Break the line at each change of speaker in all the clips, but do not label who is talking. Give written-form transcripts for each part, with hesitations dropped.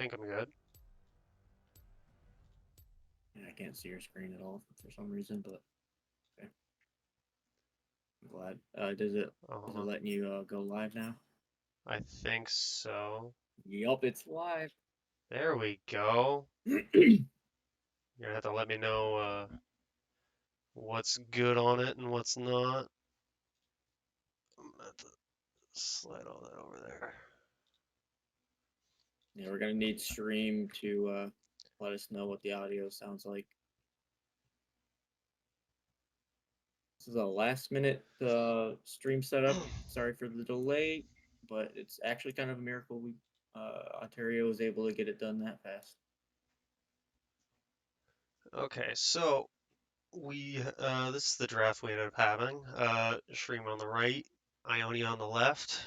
think I'm good.
Yeah, I can't see your screen at all for some reason, but okay. I'm glad. Is it letting you go live now?
I think so.
Yup, it's live.
There we go. You're gonna have to let me know what's good on it and what's not. I'm gonna have to slide all that over there.
Yeah, we're gonna need Stream to let us know what the audio sounds like. This is a last minute stream setup. Sorry for the delay, but it's actually kind of a miracle we Ontario was able to get it done that fast.
Okay, so this is the draft we ended up having. Shurima on the right, Ionia on the left.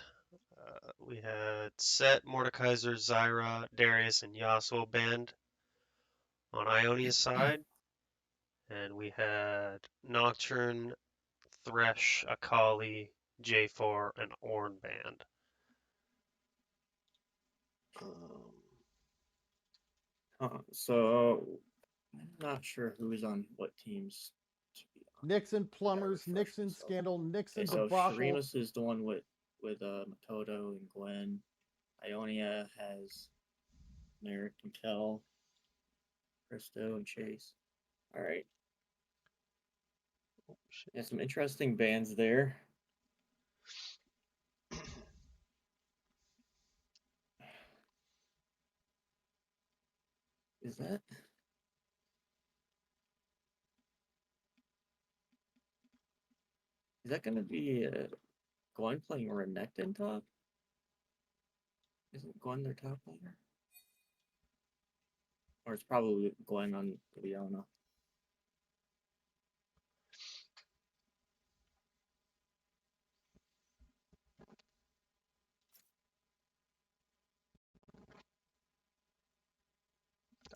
We had Set, Mordekaiser, Zyra, Darius, and Yasuo banned on Ionia's side. And we had Nocturne, Thresh, Akali, J4, and Ornn banned.
So I'm not sure who's on what teams.
Nixon Plumbers, Nixon Scandal, Nixon
So
Debacle.
Shurima's is the one with Makoto and Gwen. Ionia has Merrick and Kel, Christo and Chase. All right.
Oh,
yeah, some interesting bands there. Is that? Is that going to be Gwen playing Renekton top? Isn't Gwen their top player? Or it's probably Gwen on Ionia.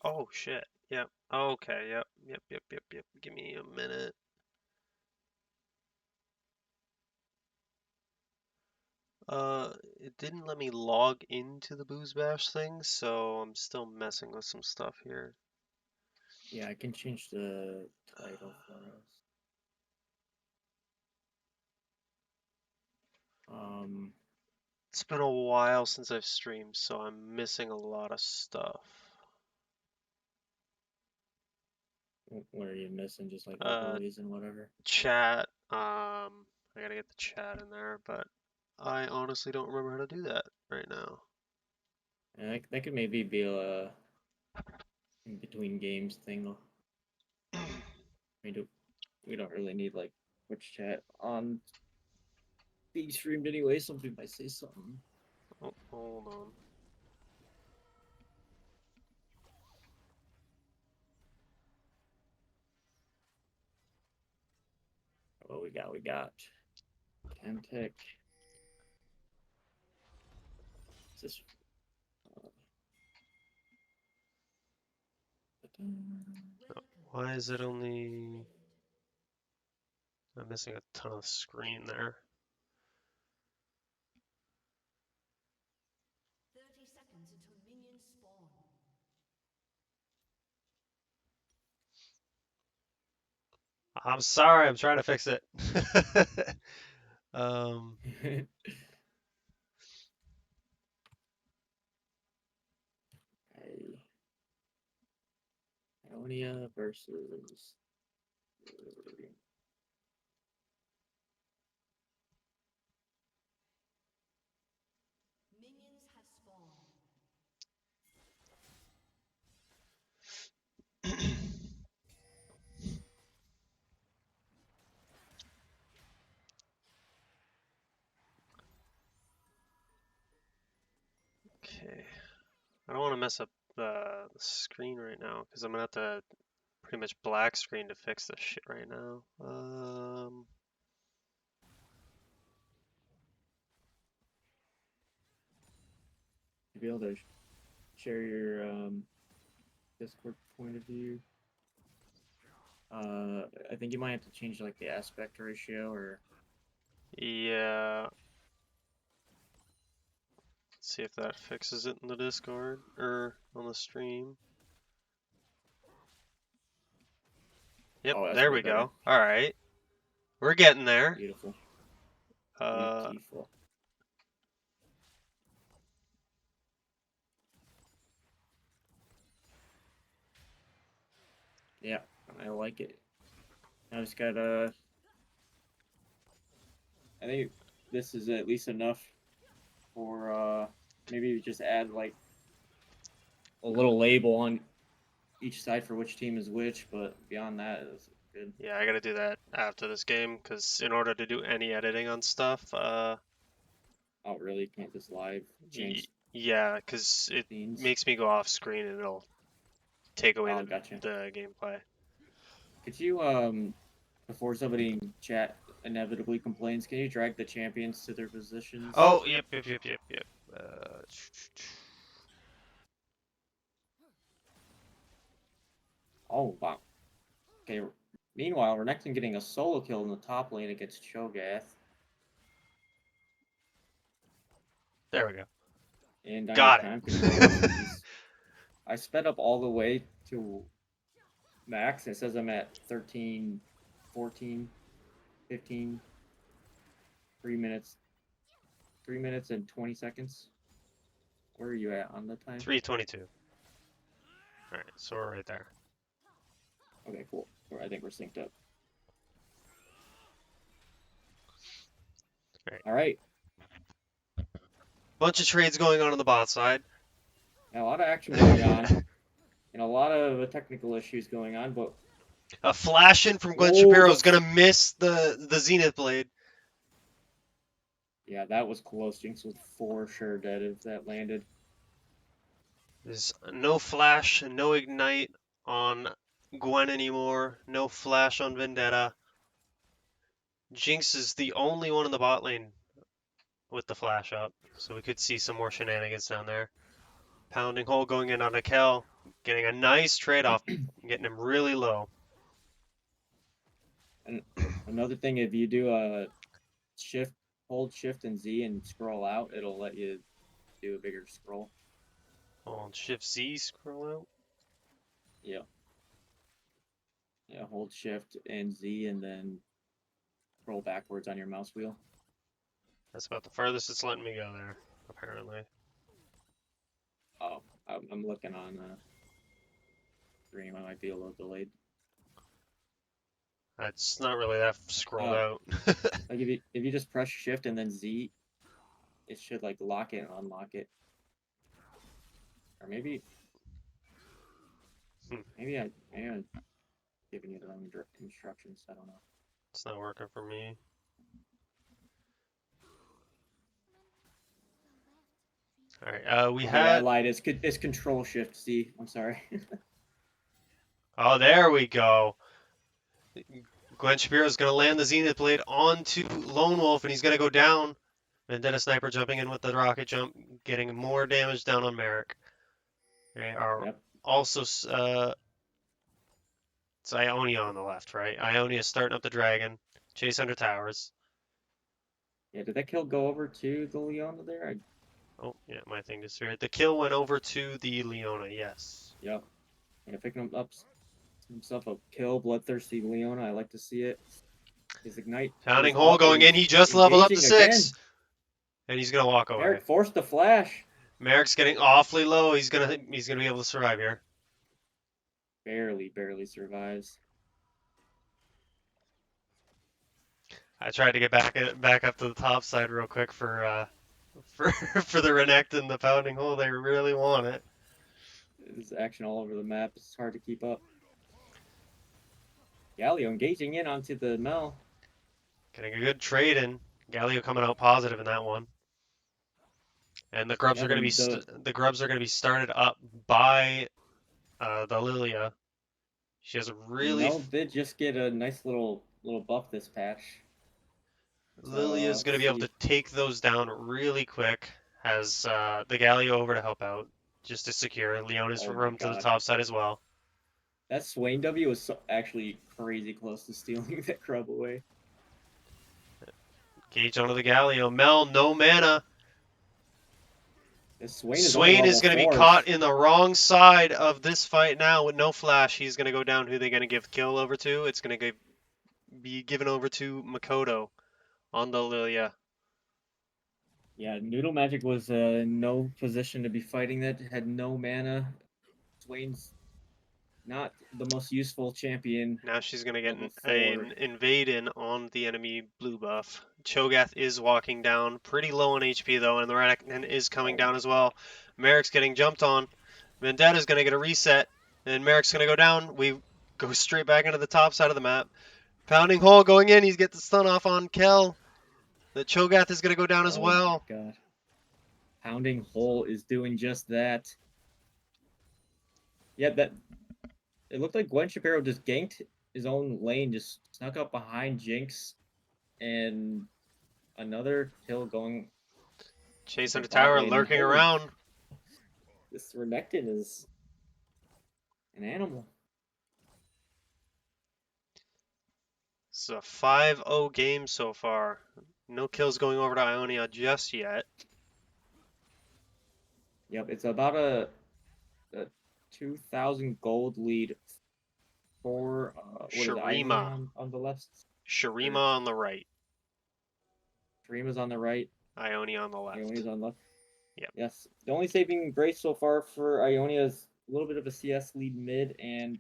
Oh shit. Yep. Okay. Yep. Give me a minute. It didn't let me log into the BoozeBash thing, so I'm still messing with some stuff here.
Yeah, I can change the title for us.
It's been a while since I've streamed, so I'm missing a lot of stuff.
What are you missing? Just like abilities and whatever?
Chat. I gotta get the chat in there, but I honestly don't remember how to do that right now.
Yeah, that could maybe be a in between games thing. We don't really need like Twitch chat on being streamed anyway. Somebody might say something.
Oh, hold on.
What we got Kentic. Is this
Why is it only... I'm missing a ton of screen there.
30 seconds until minions spawn.
I'm sorry, I'm trying to fix it.
Ionia versus
Minions have spawned.
Okay. I don't want to mess up the screen right now because I'm gonna have to pretty much black screen to fix this shit right now.
to be able to share your Discord point of view. I think you might have to change like the aspect ratio or.
Yeah. Let's See if that fixes it in the Discord or on the stream. Yep,
Oh, that's
there
way
we
better.
go. All right, we're getting there.
Beautiful.
Uh,
Beautiful. Yeah, I like it. I just gotta. I think this is at least enough for maybe just add like a little label on each side for which team is which, but beyond that, it's good.
yeah, I gotta do that after this game because in order to do any editing on stuff,
Oh, really? Can't just live change
yeah, because it
scenes?
makes me go off screen and it'll take away
Oh,
the
gotcha.
gameplay.
Could you before somebody in chat inevitably complains, can you drag the champions to their positions?
Oh, yep.
Oh, wow. Okay. Meanwhile, Renekton getting a solo kill in the top lane against Cho'Gath.
There we go.
And dynamic
Got
time
it.
control. I sped up all the way to max. It says I'm at 13, 14, 15, 3 minutes. 3 minutes and 20 seconds. Where are you at on the time?
3:22. All right, so we're right there.
Okay, cool. I think we're synced up.
Right.
All right.
Bunch of trades going on the bot side.
Now, a lot of action going on, and a lot of technical issues going on, but
A flash in from Gwen
Whoa,
Shapiro is gonna miss the Zenith Blade.
yeah, that was close. Jinx was for sure dead if that landed.
There's no flash and no ignite on Gwen anymore. No flash on Vendetta. Jinx is the only one in the bot lane with the flash up, so we could see some more shenanigans down there. Pounding hole going in on a Kel, getting a nice trade off, getting him really low.
And another thing, if you do a shift, hold shift and Z and scroll out, it'll let you do a bigger scroll.
Hold Shift Z, scroll out.
Yeah. Yeah, hold shift and Z and then scroll backwards on your mouse wheel.
That's about the farthest it's letting me go there, apparently.
Oh, I'm looking on stream. I might be a little delayed.
That's not really that scrolled out.
Like if you just press shift and then Z, it should like lock it and unlock it. Or maybe maybe I'm giving you the wrong instructions. I don't know.
It's not working for me. All right, we
Okay, I
had.
lied. It's control shift Z. I'm sorry.
Oh, there we go. Gwen Shapiro's gonna land the Zenith Blade onto Lone Wolf, and he's gonna go down. Vendetta Sniper jumping in with the rocket jump, getting more damage down on Merrick. Okay,
Yep.
also, it's Ionia on the left, right? Ionia starting up the dragon, chase under towers.
Yeah, did that kill go over to the Leona there?
Oh, yeah, my thing disappeared. The kill went over to the Leona, yes.
Yep. Yeah, picking up himself a kill, bloodthirsty Leona. I like to see it. His ignite.
Pounding
is
hole
up,
going
and
in. He
he's
just leveled up to
engaging
6.
again.
And he's gonna walk away.
Merrick forced the flash.
Merrick's getting awfully low. He's gonna be able to survive here.
Barely survives.
I tried to get back up to the top side real quick for for the Renekton and the pounding hole. They really want it.
There's action all over the map. It's hard to keep up. Galio engaging in onto the Mel.
Getting a good trade in. Galio coming out positive in that one. And the grubs
Yeah,
are going to be the grubs are going to be started up by the Lilia. She has a really
Mel did just get a nice little buff this patch.
Lilia's going to be able to take those down really quick. Has the Galio over to help out, just to secure Leona's
Oh my
room to the
God.
top side as well.
That Swain W was actually crazy close to stealing that grub away.
Gage onto the Galio. Mel, no mana.
This Swain is only
Swain is
level
going to be
4.
caught in the wrong side of this fight now with no flash. He's going to go down. Who are they going to give kill over to? It's going to be given over to Makoto on the Lilia.
Yeah, Noodle Magic was in no position to be fighting that. Had no mana. Swain's not the most useful champion.
Now she's going to get
Level
an
4.
invade in on the enemy blue buff. Cho'Gath is walking down, pretty low on HP though, and the Renekton is coming down as well. Merrick's getting jumped on. Vendetta's going to get a reset, and Merrick's going to go down. We go straight back into the top side of the map. Pounding hole going in. He's get the stun off on Kel. The Cho'Gath is going to go down as
Oh
well.
my god. Pounding Hole is doing just that. Yeah, that it looked like Gwen Shapiro just ganked his own lane, just snuck up behind Jinx, and another kill going.
Chase
the
under
bot
tower,
lane.
lurking
Holy-
around.
This Renekton is an animal.
It's a 5-0 game so far. No kills going over to Ionia just yet.
Yep, it's about a 2,000 gold lead for what is it,
Shurima.
Ionia on the left.
Shurima on the right.
Shurima's on the right.
Ionia on the left.
Ionia's on left.
Yep.
Yes. The only saving grace so far for Ionia is a little bit of a CS lead mid, and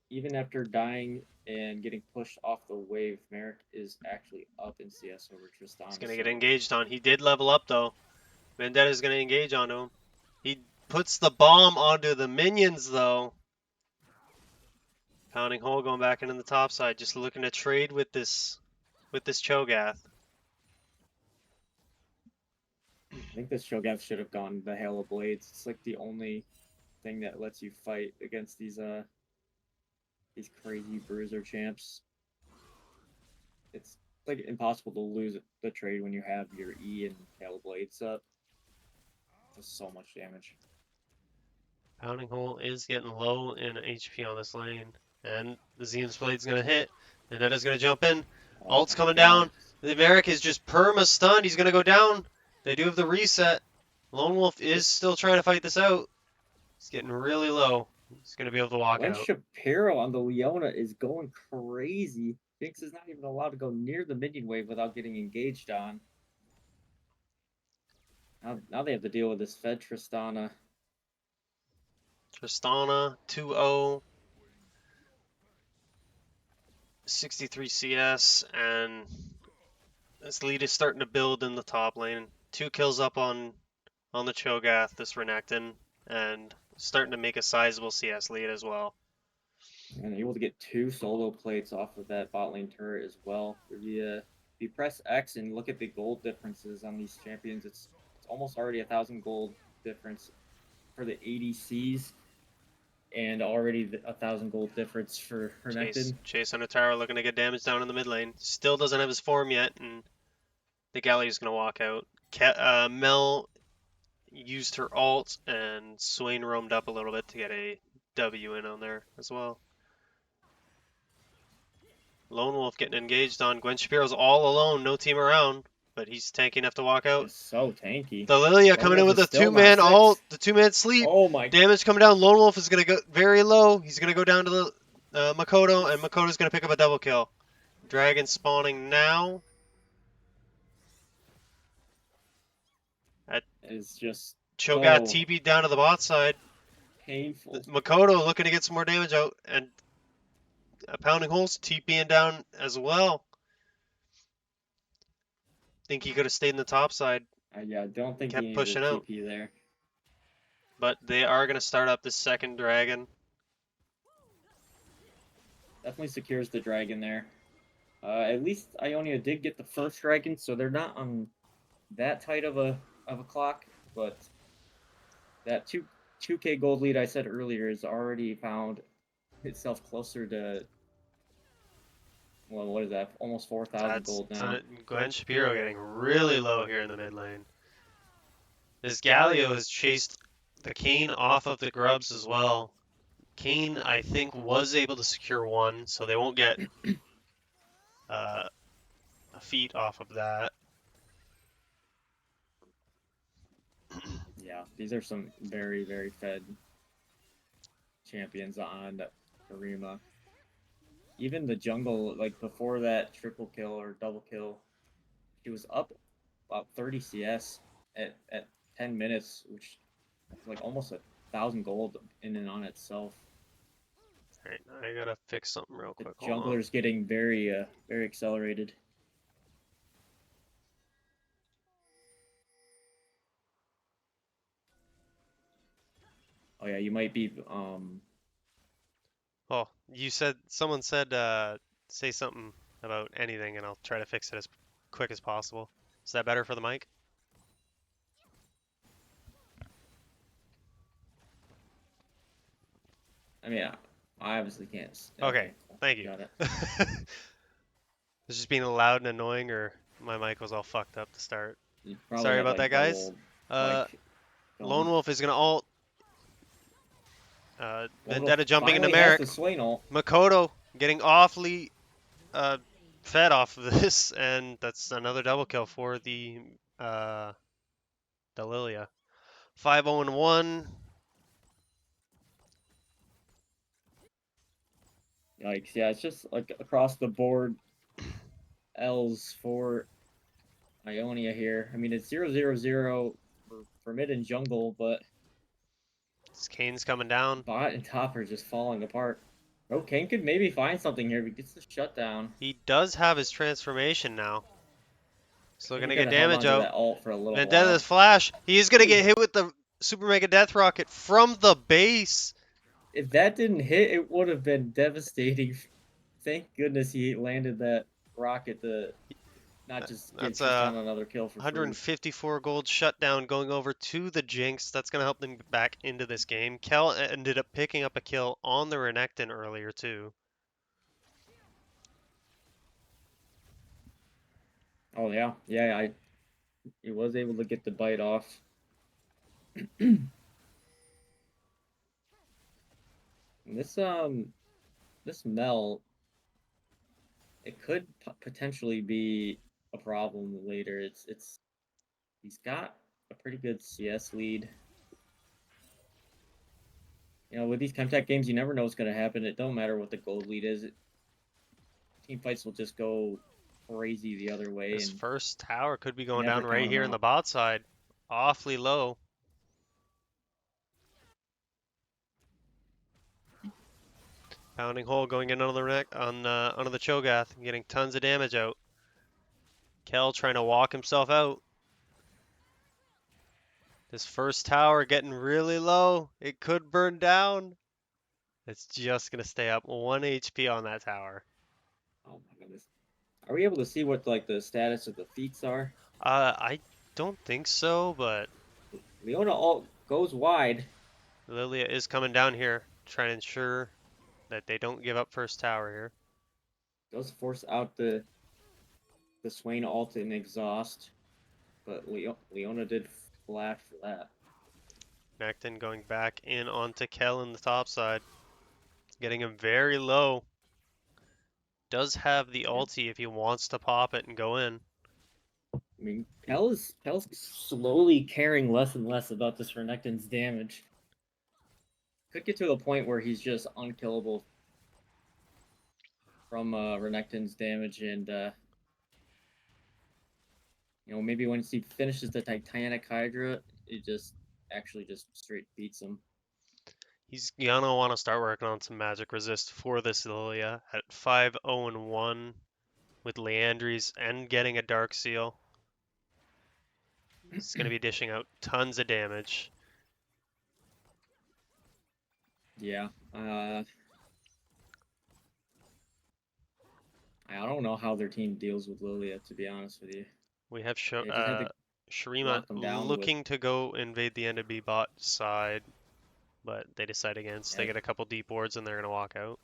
even after dying and getting pushed off the wave, Merrick is actually up in CS over Tristan.
He's going to get engaged on. He did level up though. Vendetta's going to engage onto him. He puts the bomb onto the minions though. Pounding hole going back into the top side. Just looking to trade with this Cho'Gath.
I think this Shogath should have gone the Hail of Blades. It's like the only thing that lets you fight against these crazy bruiser champs. It's like impossible to lose the trade when you have your E and Hail of Blades up. Just so much damage.
Pounding hole is getting low in HP on this lane. And the Zenith's Blade's going to hit. Vendetta's going to jump in.
Oh
Ult's
my
coming
God.
down. The Merrick is just perma-stunned. He's going to go down. They do have the reset. Lone Wolf is still trying to fight this out. He's getting really low. He's going to be able to walk
Gwen
out.
Shapiro on the Leona is going crazy. Jinx is not even allowed to go near the minion wave without getting engaged on. Now they have to deal with this Fed Tristana.
Tristana, 2-0. 63 CS, and this lead is starting to build in the top lane. 2 kills up on the Cho'Gath, this Renekton, and starting to make a sizable CS lead as well.
And able to get 2 solo plates off of that bot lane turret as well. If you press X and look at the gold differences on these champions, it's almost already 1,000 gold difference for the ADCs, and already 1,000 gold difference for Renekton.
Chase under tower looking to get damage down in the mid lane. Still doesn't have his form yet, and the Galleon's going to walk out. Mel used her ult, and Swain roamed up a little bit to get a W in on there as well. Lone Wolf getting engaged on. Gwen Shapiro's all alone, no team around, but he's tanky enough to walk out.
It's so tanky.
The Lilia
Lone
coming in
Wolf
with a
is still not
2-man
six.
ult, the 2-man sleep.
Oh my!
Damage coming down. Lone Wolf is going to go very low. He's going to go down to the Makoto, and Makoto's going to pick up a double kill. Dragon spawning now.
It's just
Cho'Gath
so
TP'd down to the bot side.
painful.
Makoto looking to get some more damage out, and Pounding Hole's TPing down as well. Think he could have stayed in the top side,
Yeah, I don't think
kept
he needed
pushing
a
out.
TP there.
but they are going to start up the second dragon.
Definitely secures the dragon there. At least Ionia did get the first dragon, so they're not on that tight of a clock. But that 2K gold lead I said earlier is already found itself closer to, well, what is that? Almost 4,000 gold now.
Gwen Shapiro getting really low here in the mid lane. This Galio has chased the Kayn off of the grubs as well. Kayn, I think, was able to secure one, so they won't get a feat off of that.
Yeah, these are some very, very fed champions on Shurima. Even the jungle, like before that triple kill or double kill, she was up about 30 CS at 10 minutes, which is like almost 1,000 gold in and on itself.
Alright, I gotta fix something real
The
quick. Hold on.
jungler's getting very, very accelerated. Oh yeah, you might be
Oh, someone said say something about anything and I'll try to fix it as quick as possible. Is that better for the mic?
I mean, I obviously can't.
Okay, thank you.
Got it.
It's just being loud and annoying, or my mic was all fucked up to start.
You probably
Sorry
have
about that,
like
guys.
double
Uh,
mic
Lone
going.
Wolf is gonna ult.
Lone Wolf
Vendetta jumping into
finally has
Merrick.
the Swain ult.
Makoto getting awfully fed off of this, and that's another double kill for the Lilia. 5-0-1.
Yikes! Yeah, it's just like across the board L's for Ionia here. I mean, it's 0-0-0 for mid and jungle, but
Kane's coming down.
bot and top are just falling apart. Oh, Kane could maybe find something here if he gets the shutdown.
He does have his transformation now. Still
He
gonna
could
get
have held
damage
on to
out.
that ult for a little
Vendetta's
while.
flash. He is gonna get hit with the Super Mega Death Rocket from the base.
If that didn't hit, it would have been devastating. Thank goodness he landed that rocket to not just give
That's
Tristan
a
another kill for free.
154 gold shutdown going over to the Jinx. That's going to help them get back into this game. Kel ended up picking up a kill on the Renekton earlier too.
Oh yeah, he was able to get the bite off. This this Mel, it could potentially be a problem later. It's he's got a pretty good CS lead. You know, with these Chemtech games, you never know what's going to happen. It don't matter what the gold lead is. Team fights will just go crazy the other way,
This
and
first tower could be
you
going
never
down
count
right
them
here in the
out.
bot side. Awfully low. Pounding hole going in under the under the Cho'Gath, getting tons of damage out. Kel trying to walk himself out. This first tower getting really low. It could burn down. It's just gonna stay up 1 HP on that tower.
Oh my goodness. Are we able to see what like the status of the feats are?
I don't think so, but
Leona all goes wide.
Lilia is coming down here, trying to ensure that they don't give up first tower here.
Does force out the Swain ult and exhaust, but Leona did flash for that.
Necton going back in onto Kel in the top side, getting him very low. Does have the
Yeah.
ulti if he wants to pop it and go in.
I mean, Kel's slowly caring less and less about this Renekton's damage. Could get to the point where he's just unkillable from Renekton's damage, and you know, maybe once he finishes the Titanic Hydra, it just actually just straight beats him.
He's gonna want to start working on some magic resist for this Lilia at 5-0-1 with Leandries and getting a Dark Seal. He's gonna be dishing out tons of damage.
Yeah. I don't know how their team deals with Lilia, to be honest with you.
We have
They just had to
Shurima
lock them down with.
looking to go invade the enemy bot side, but they decide against. They
Yeah,
get a couple deep wards and they're gonna walk out.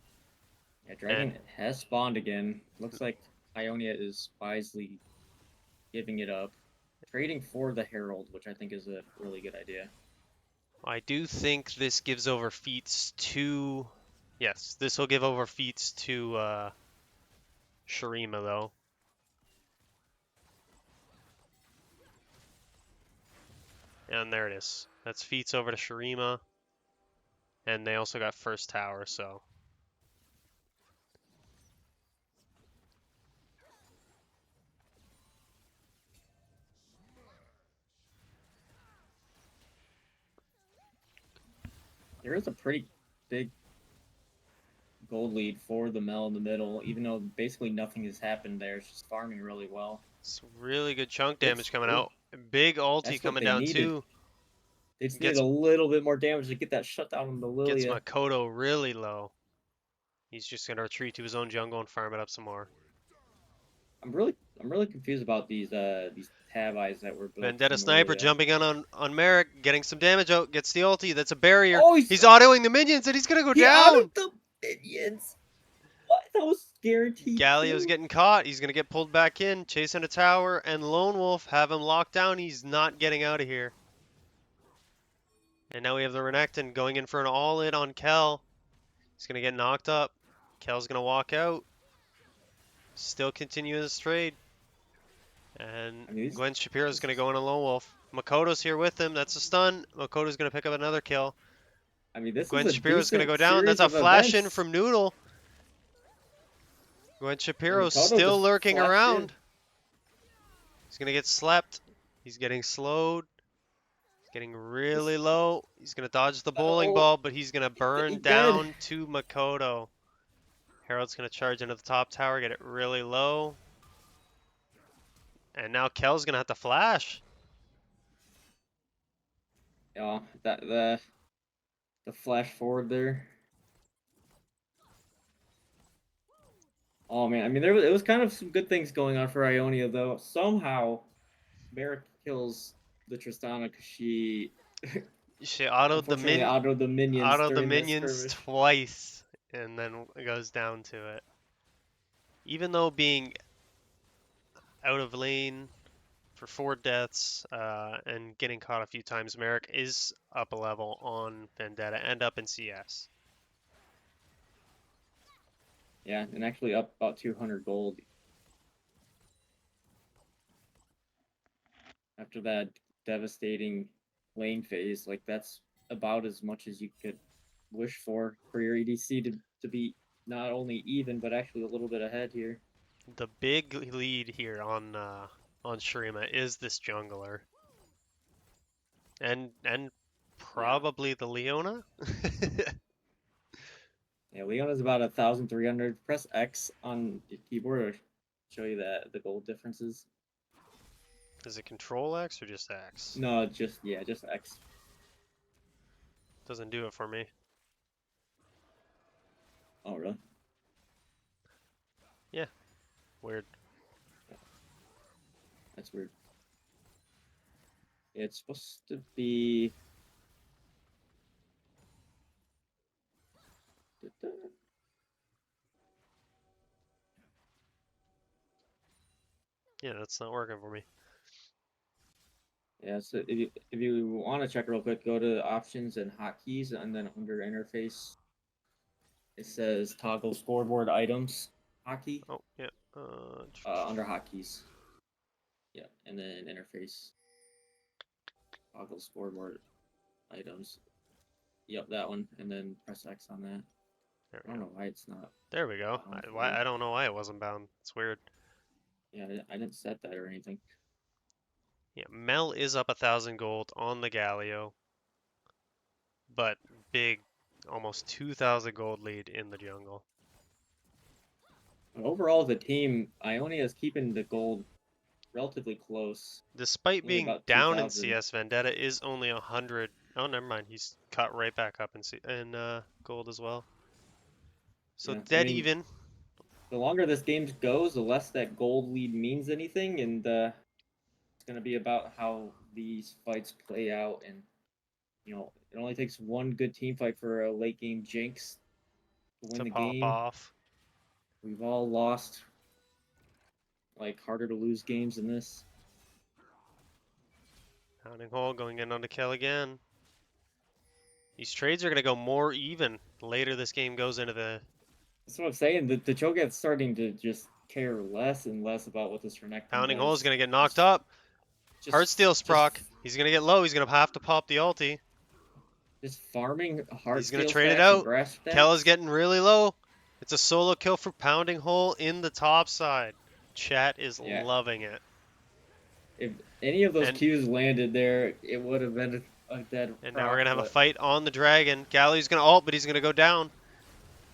yeah, Dragon has spawned again. Looks like Ionia is wisely giving it up. Trading for the Herald, which I think is a really good idea.
I do think this gives over feats to. Yes, this will give over feats to Shurima though. And there it is. That's feats over to Shurima. And they also got first tower, so.
There is a pretty big gold lead for the Mel in the middle, even though basically nothing has happened there. It's just farming really well.
It's really good chunk
It's
damage coming
good.
out. Big ulti
That's what
coming
they
down
needed.
too.
They just
Gets
needed a little bit more damage to get that shutdown on the
gets
Lilia.
Makoto really low. He's just gonna retreat to his own jungle and farm it up some more.
I'm really confused about these tab eyes that were built
Vendetta
from
Sniper
Lilia.
jumping on Merrick, getting some damage out, gets the ulti. That's a barrier.
Oh,
He's autoing the minions and he's gonna go
he out
down.
of the minions. What? That was guaranteed.
Galio's
too.
getting caught. He's gonna get pulled back in, chasing a tower, and Lone Wolf have him locked down. He's not getting out of here. And now we have the Renekton going in for an all-in on Kel. He's gonna get knocked up. Kel's gonna walk out. Still continue his trade. And
I mean,
Gwen Shapiro's gonna go in a Lone Wolf. Makoto's here with him. That's a stun. Makoto's gonna pick up another kill.
this
Gwen
is a
Shapiro's gonna
decent
go down. That's
series
a
of
flash in
events.
from Noodle. Gwen Shapiro's
Makoto
still
just
lurking
flashed
around.
in.
He's gonna get slept. He's getting slowed. He's getting really low. He's gonna dodge the bowling
Oh,
ball, but he's gonna burn
he's dead.
down to Makoto. Herald's gonna charge into the top tower, get it really low. And now Kel's gonna have to flash.
Yeah, that the flash forward there. Oh man, it was kind of some good things going on for Ionia though. Somehow, Merrick kills the Tristana because she
She autoed the
unfortunately autoed the minions during that
minions
skirmish.
twice, and then it goes down to it. Even though being out of lane for 4 deaths and getting caught a few times, Merrick is up a level on Vendetta and up in CS.
Yeah, and actually up about 200 gold after that devastating lane phase. Like that's about as much as you could wish for your EDC to be not only even but actually a little bit ahead here.
The big lead here on Shurima is this jungler, and probably the Leona.
Yeah, Leona's about 1,300. Press X on your keyboard to show you the gold differences.
Is it Control X or just X?
No, just X.
Doesn't do it for me.
Oh really?
Weird.
That's weird. It's supposed to be.
Yeah, that's not working for me.
Yeah, so if you want to check real quick, go to options and hotkeys, and then under interface, it says toggle scoreboard items hotkey.
Oh, yeah.
Under hotkeys. Yeah, and then interface. Toggle scoreboard items. Yep, that one, and then press X on that.
There
I
we
don't
go.
know why it's not.
There we go.
bound for me.
I don't know why it wasn't bound. It's weird.
Yeah, I didn't set that or anything.
Yeah, Mel is up 1,000 gold on the Galio, but big, almost 2,000 gold lead in the jungle.
But overall, the team Ionia is keeping the gold relatively close.
Despite
Only
being
about
down in
2,000.
CS, Vendetta is only 100. Oh, never mind. He's cut right back up in gold as well. So
Yeah,
dead even.
The longer this game goes, the less that gold lead means anything, and it's going to be about how these fights play out. And it only takes one good team fight for a late game jinx to win
To
the
pop
game.
off.
We've all lost like harder to lose games than this.
Pounding hole going in on the kill again. These trades are going to go more even later this game goes into the...
That's what I'm saying. The Cho'Gath's starting to just care less and less about what this Renekton
Pounding
does.
hole is going to get knocked up.
Just-
Heartsteel
just
Sprock. He's gonna get low. He's gonna have to pop the ulti.
Just farming hard
He's gonna
steel
trade it
stacks and
out.
grass
Kella's
stacks.
getting really low. It's a solo kill for Pounding Hole in the top side. Chat is
Yeah.
loving it.
If any of those
And
Qs landed there, it would have been a dead
and now we're
proc,
gonna have a
but
fight on the dragon. Galli's gonna ult, but he's gonna go down.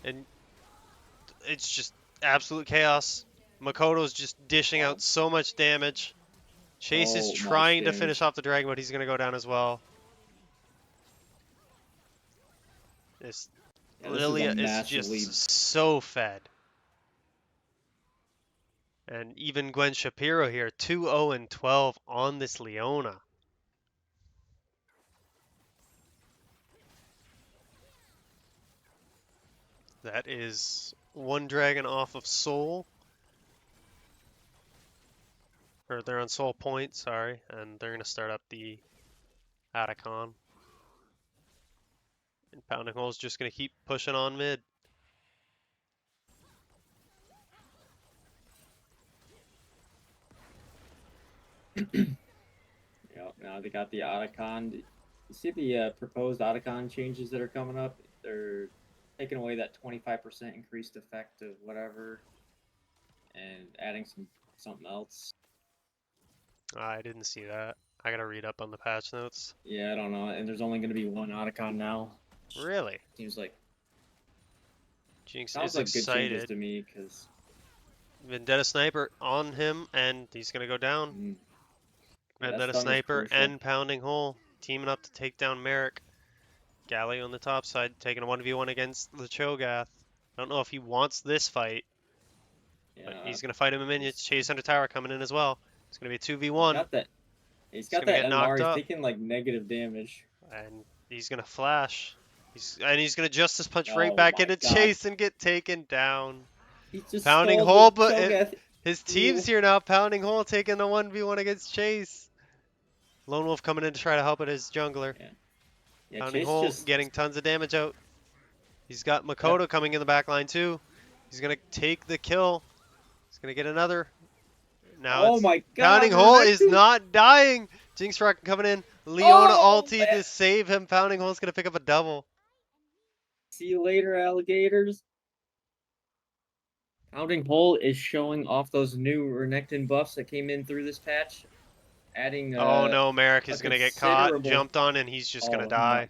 And it's just absolute chaos. Makoto's just dishing
wow,
out so much damage. Chase is
so much
trying to finish
damage.
off the dragon, but he's gonna go down as well. This
Yeah, this is a
Lilia is
massive lead.
just so fed. And even Gwen Shapiro here, 2-0 and 12 on this Leona. That is one dragon off of Soul. Or they're on Soul Point, sorry. And they're going to start up the Atacon. And Pounding Hole's just going to keep pushing on mid.
Yeah, now they got the Otacon. You see the proposed Otacon changes that are coming up? They're taking away that 25% increased effect of whatever and adding something else.
I didn't see that. I gotta read up on the patch notes.
Yeah, I don't know. And there's only going to be one Otacon now.
Really?
Seems like
Jinx
sounds
is
like good changes
excited.
to me because
Vendetta Sniper on him, and he's gonna go down.
that
Vendetta
stun was
Sniper
crucial.
and Pounding Hole teaming up to take down Merrick. Galley on the top side taking a 1v1 against the Cho'Gath. I don't know if he wants this fight, but
Yeah,
he's gonna fight him in minions. Chase under tower coming in as well. It's gonna be a
he's
2v1.
got that. He's
He's
got
gonna
that
get knocked
MR. He's
up,
taking like negative damage.
and he's gonna flash. He's gonna Justice Punch right
Oh
back
my
into
god.
Chase and get taken down.
He just
Pounding
stole
Hole,
the
but
Cho'Gath
his
heal.
team's here now. Pounding Hole taking the 1v1 against Chase. Lone Wolf coming in to try to help at his jungler.
Yeah,
Pounding
Chase
Hole
just
getting tons of damage out. He's got
Yep.
Makoto coming in the back line too. He's gonna take the kill. He's gonna get another. Now
Oh
it's
my god.
Pounding Hole is
Renekton.
not dying. Jinx Rock coming in. Leona
Oh,
ulti
man.
to save him. Pounding Hole's gonna pick up a double.
See you later, alligators. Pounding Hole is showing off those new Renekton buffs that came in through this patch, adding
Oh no, Merrick
a
is gonna get caught,
considerable.
jumped on, and he's just gonna
Oh
die.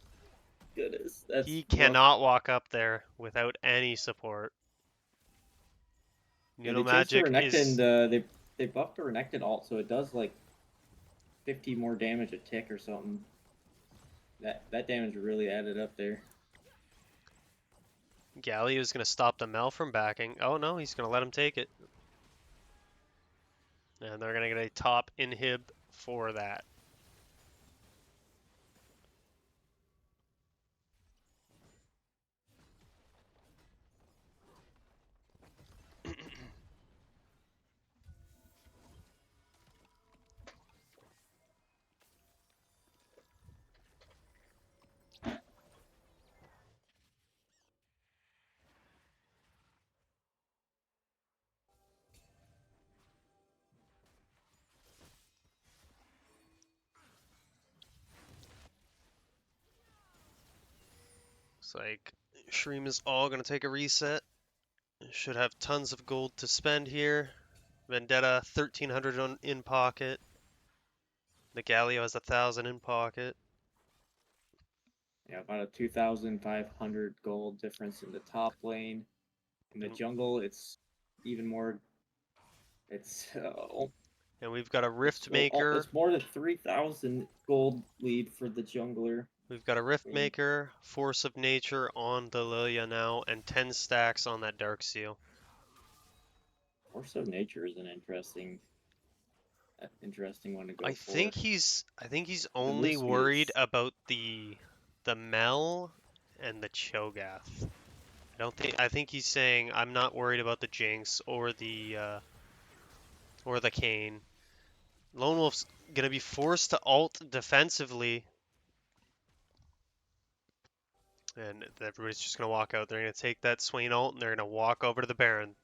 my goodness, that's
He
rough.
cannot walk up there without any support.
Yeah,
Noodle
they changed the
Magic
Renekton.
is
They buffed the Renekton alt, so it does like 50 more damage a tick or something. That damage really added up there.
Galio is gonna stop the Mel from backing. Oh no, he's gonna let him take it. And they're gonna get a top inhib for that. Looks like Shurima's all gonna take a reset. Should have tons of gold to spend here. Vendetta 1,300 in pocket. The Galio has 1,000 in pocket.
Yeah, about a 2,500 gold difference in the top lane. In the jungle, it's even more. It's
And we've got a Rift Maker.
It's more than 3,000 gold lead for the jungler.
We've got a Rift Maker, Force of Nature on the Lilia now, and 10 stacks on that Dark Seal.
Force of Nature is an interesting one to go
I
for.
think he's only worried about the Mel and the Cho'Gath. I think he's saying I'm not worried about the Jinx or the Kayn. Lone Wolf's gonna be forced to ult defensively. And everybody's just gonna walk out. They're gonna take that Swain ult and they're gonna walk over to the Baron.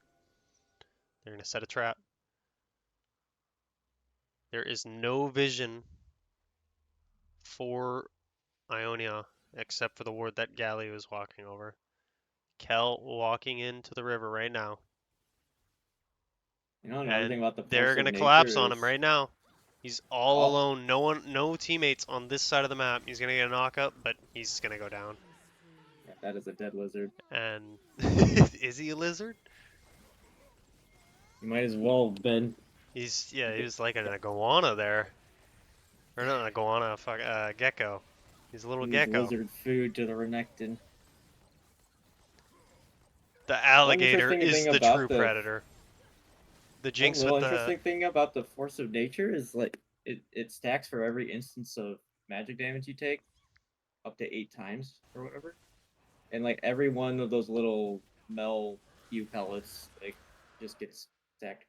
They're gonna set a trap. There is no vision for Ionia, except for the ward that Galley was walking over. Kel walking into the river right now.
You know, another thing
And
about the
they're
force of
gonna
nature
collapse on him
is
right now. He's all
oh
alone. No teammates on this side of the map. He's gonna get a knock up, but he's gonna go down.
yeah, that is a dead lizard.
And is he a lizard?
You might as well been.
He was like an iguana there, or not an iguana, fuck, gecko. He's a little
Use
gecko.
lizard food to the Renekton.
The
One
alligator
interesting
is
thing
the true
about the
predator. The
one
jinx
real
with the
interesting thing about the force of nature is like it stacks for every instance of magic damage you take, up to 8 times or whatever. And like every one of those little Mel Q pellets, like just gets stacked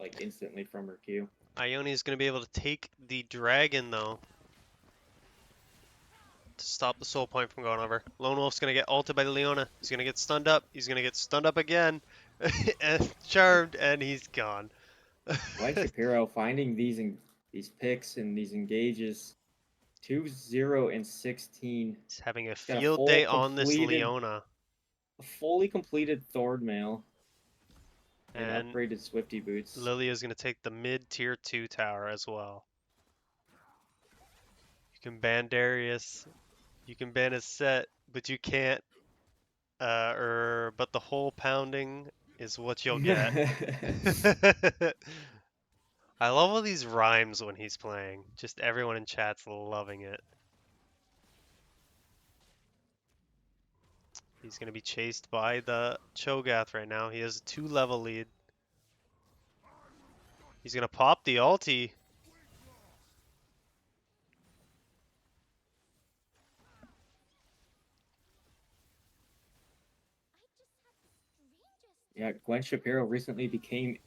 like instantly from her Q.
Ione is gonna be able to take the dragon though to stop the soul point from going over. Lone Wolf's gonna get ulted by Leona. He's gonna get stunned up. He's gonna get stunned up again, and charmed, and he's gone.
White Shapiro finding these picks and these engages 2-0 and 16.
He's having a
He's got
field day on this Leona,
a fully completed Thord mail and
and
upgraded Swifty boots.
Lilia's gonna take the mid tier 2 tower as well. You can ban Darius, you can ban his set, but you can't. But the whole pounding is what you'll get. I love all these rhymes when he's playing. Just everyone in chat's loving it. He's going to be chased by the Cho'Gath right now. He has a 2-level lead. He's going to pop the ulti.
Yeah, Gwen Shapiro recently became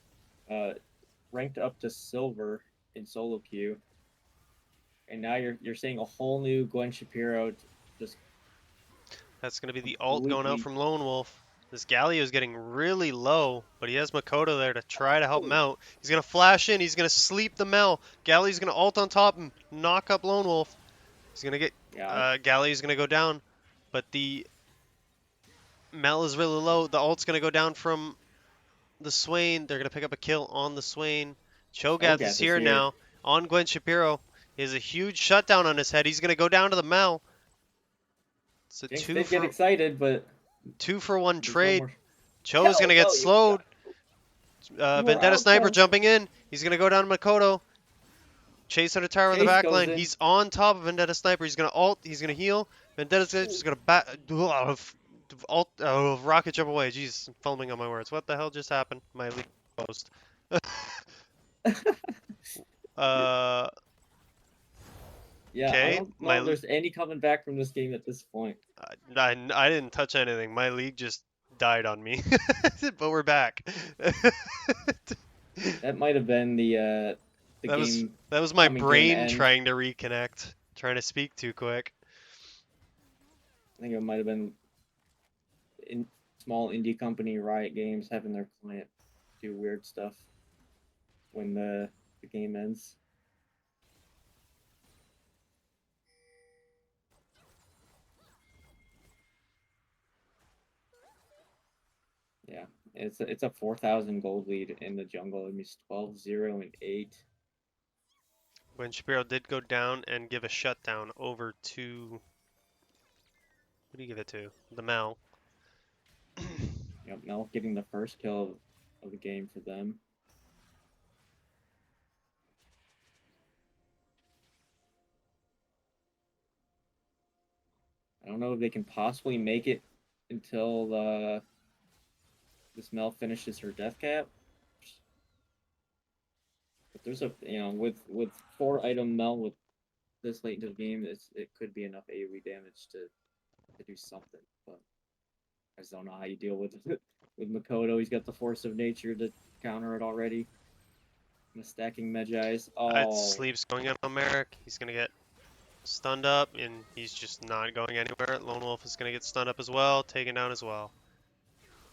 ranked up to silver in solo queue, and now you're seeing a whole new Gwen Shapiro just
That's going to be the ult going out
completely.
from Lone Wolf. This Galio is getting really low, but he has Makoto there to try to help him out. He's going to flash in. He's going to sleep the Mel. Galio's going to ult on top and knock up Lone Wolf. He's going to get...
Yeah,
Galio's going to go down, but the Mel is really low. The ult's going to go down from the Swain. They're going to pick up a kill on the Swain. Cho'Gath is
Cho'Gath is
here
here.
now on Gwen Shapiro. He has a huge shutdown on his head. He's going to go down to the Mel. It's a
Jinx
two
did get
for,
excited, but
2-for-1
there's no
trade.
more.
Cho is going to get slowed.
You are
Vendetta Sniper
outgunned.
jumping in. He's going to go down to Makoto. Chase under tower in the
Chase
back
goes
line.
in.
He's on top of Vendetta Sniper. He's going to ult. He's going to heal. Vendetta's just going to rocket jump away. Jeez, I'm fumbling on my words. What the hell just happened? My league closed. uh,
Yeah, I
okay.
don't know if there's any coming back from this game at this point.
I didn't touch anything. My league just died on me. But we're back.
That might have been the
That was
game
that was my
coming to an
brain
end.
trying to reconnect, trying to speak too quick.
I think it might have been in small indie company Riot Games having their client do weird stuff when the game ends. Yeah, it's a 4,000 gold lead in the jungle. It means 12-0 and 8.
When Shapiro did go down and give a shutdown over to, who do you give it to? The Mel.
Yep, Mel getting the first kill of the game for them. I don't know if they can possibly make it until this Mel finishes her death cap. But there's with 4-item Mel with this late into the game, it could be enough AoE damage to do something. But I just don't know how you deal with it. With Makoto, he's got the force of nature to counter it already. And the stacking Medjai's. Oh,
Sleep's going in on Merrick. He's gonna get stunned up, and he's just not going anywhere. Lone Wolf is gonna get stunned up as well, taken down as well.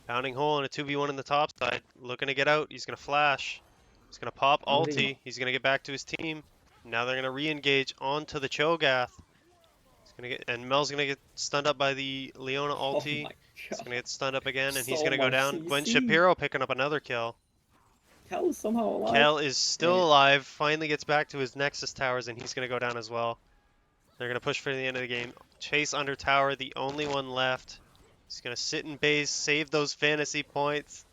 Pounding hole in a 2v1 in the top side, looking to get out. He's gonna flash. He's gonna pop
Pounding.
ulti. He's gonna get back to his team. Now they're gonna re-engage onto the Cho'Gath. And Mel's gonna get stunned up by the Leona
Oh
ulti.
my
He's
god.
gonna get stunned up again, and he's
So
gonna go
much
down. Gwen
CC.
Shapiro picking up another kill.
Cal is somehow alive.
Kel is still
And
alive. Finally gets back to his Nexus towers, and he's gonna go down as well. They're gonna push for the end of the game. Chase under tower, the only one left. He's gonna sit in base, save those fantasy points.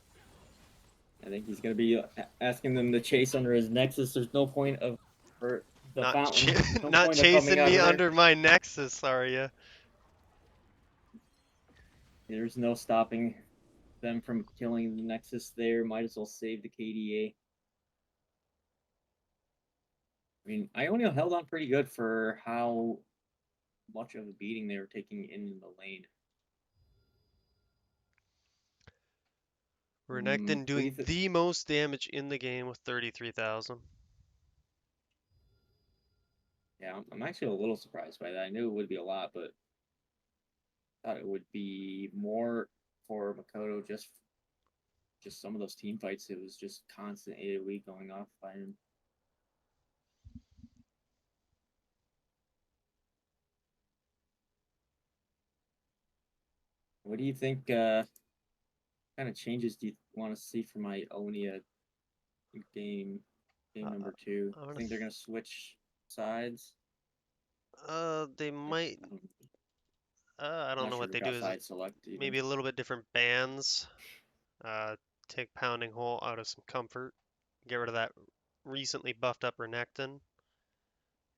I think he's gonna be asking them to chase under his Nexus. There's no point of for the
Not
fountain. No
not
point of coming
chasing
out
me
of there.
under my Nexus, are ya?
There's no stopping them from killing the Nexus there. Might as well save the KDA. I mean, Ionia held on pretty good for how much of a beating they were taking in the lane.
Renekton
What do you
doing
think?
the most damage in the game with 33,000.
Yeah, I'm actually a little surprised by that. I knew it would be a lot, but thought it would be more for Makoto. Just some of those team fights, it was just constant AoE going off by him. What do you think? Kind of changes do you want to see for my Ionia game? Game number two.
I
I think they're gonna switch sides.
They might. I don't
Not
know
sure
what
who
they do.
got
Is
side select even.
maybe a little bit different bans. Take Pounding Hole out of some comfort. Get rid of that recently buffed up Renekton.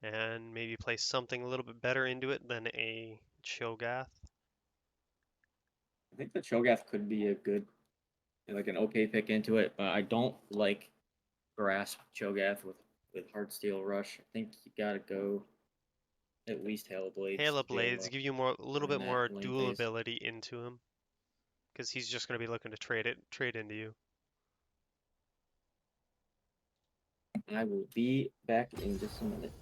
And maybe play something a little bit better into it than a Cho'Gath.
I think the Cho'Gath could be a good, like an okay pick into it, but I don't like grasp Cho'Gath with Heartsteel Rush. I think you gotta go at least Hail Blades
Halo
to be able
Blades
to
give you a little
win
bit
that
more
lane
dual
phase.
ability into him, because he's just going to be looking to trade into you.
I will be back in just a minute.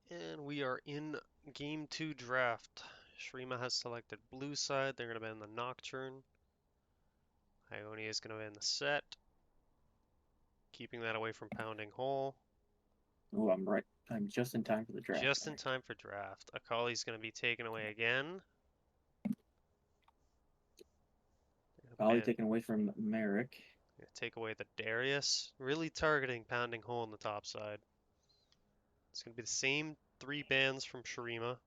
And we are in game 2 draft. Shurima has selected blue side. They're going to be in the Nocturne. Ionia is going to be in the set. Keeping that away from Pounding Hole.
Oh, I'm right. I'm just in time for the draft.
Just in time for draft. Akali's going to be taken away again.
Probably
And
taken away from Merrick.
gonna take away the Darius. Really targeting Pounding Hole on the top side. It's going to be the same 3 bans from Shurima.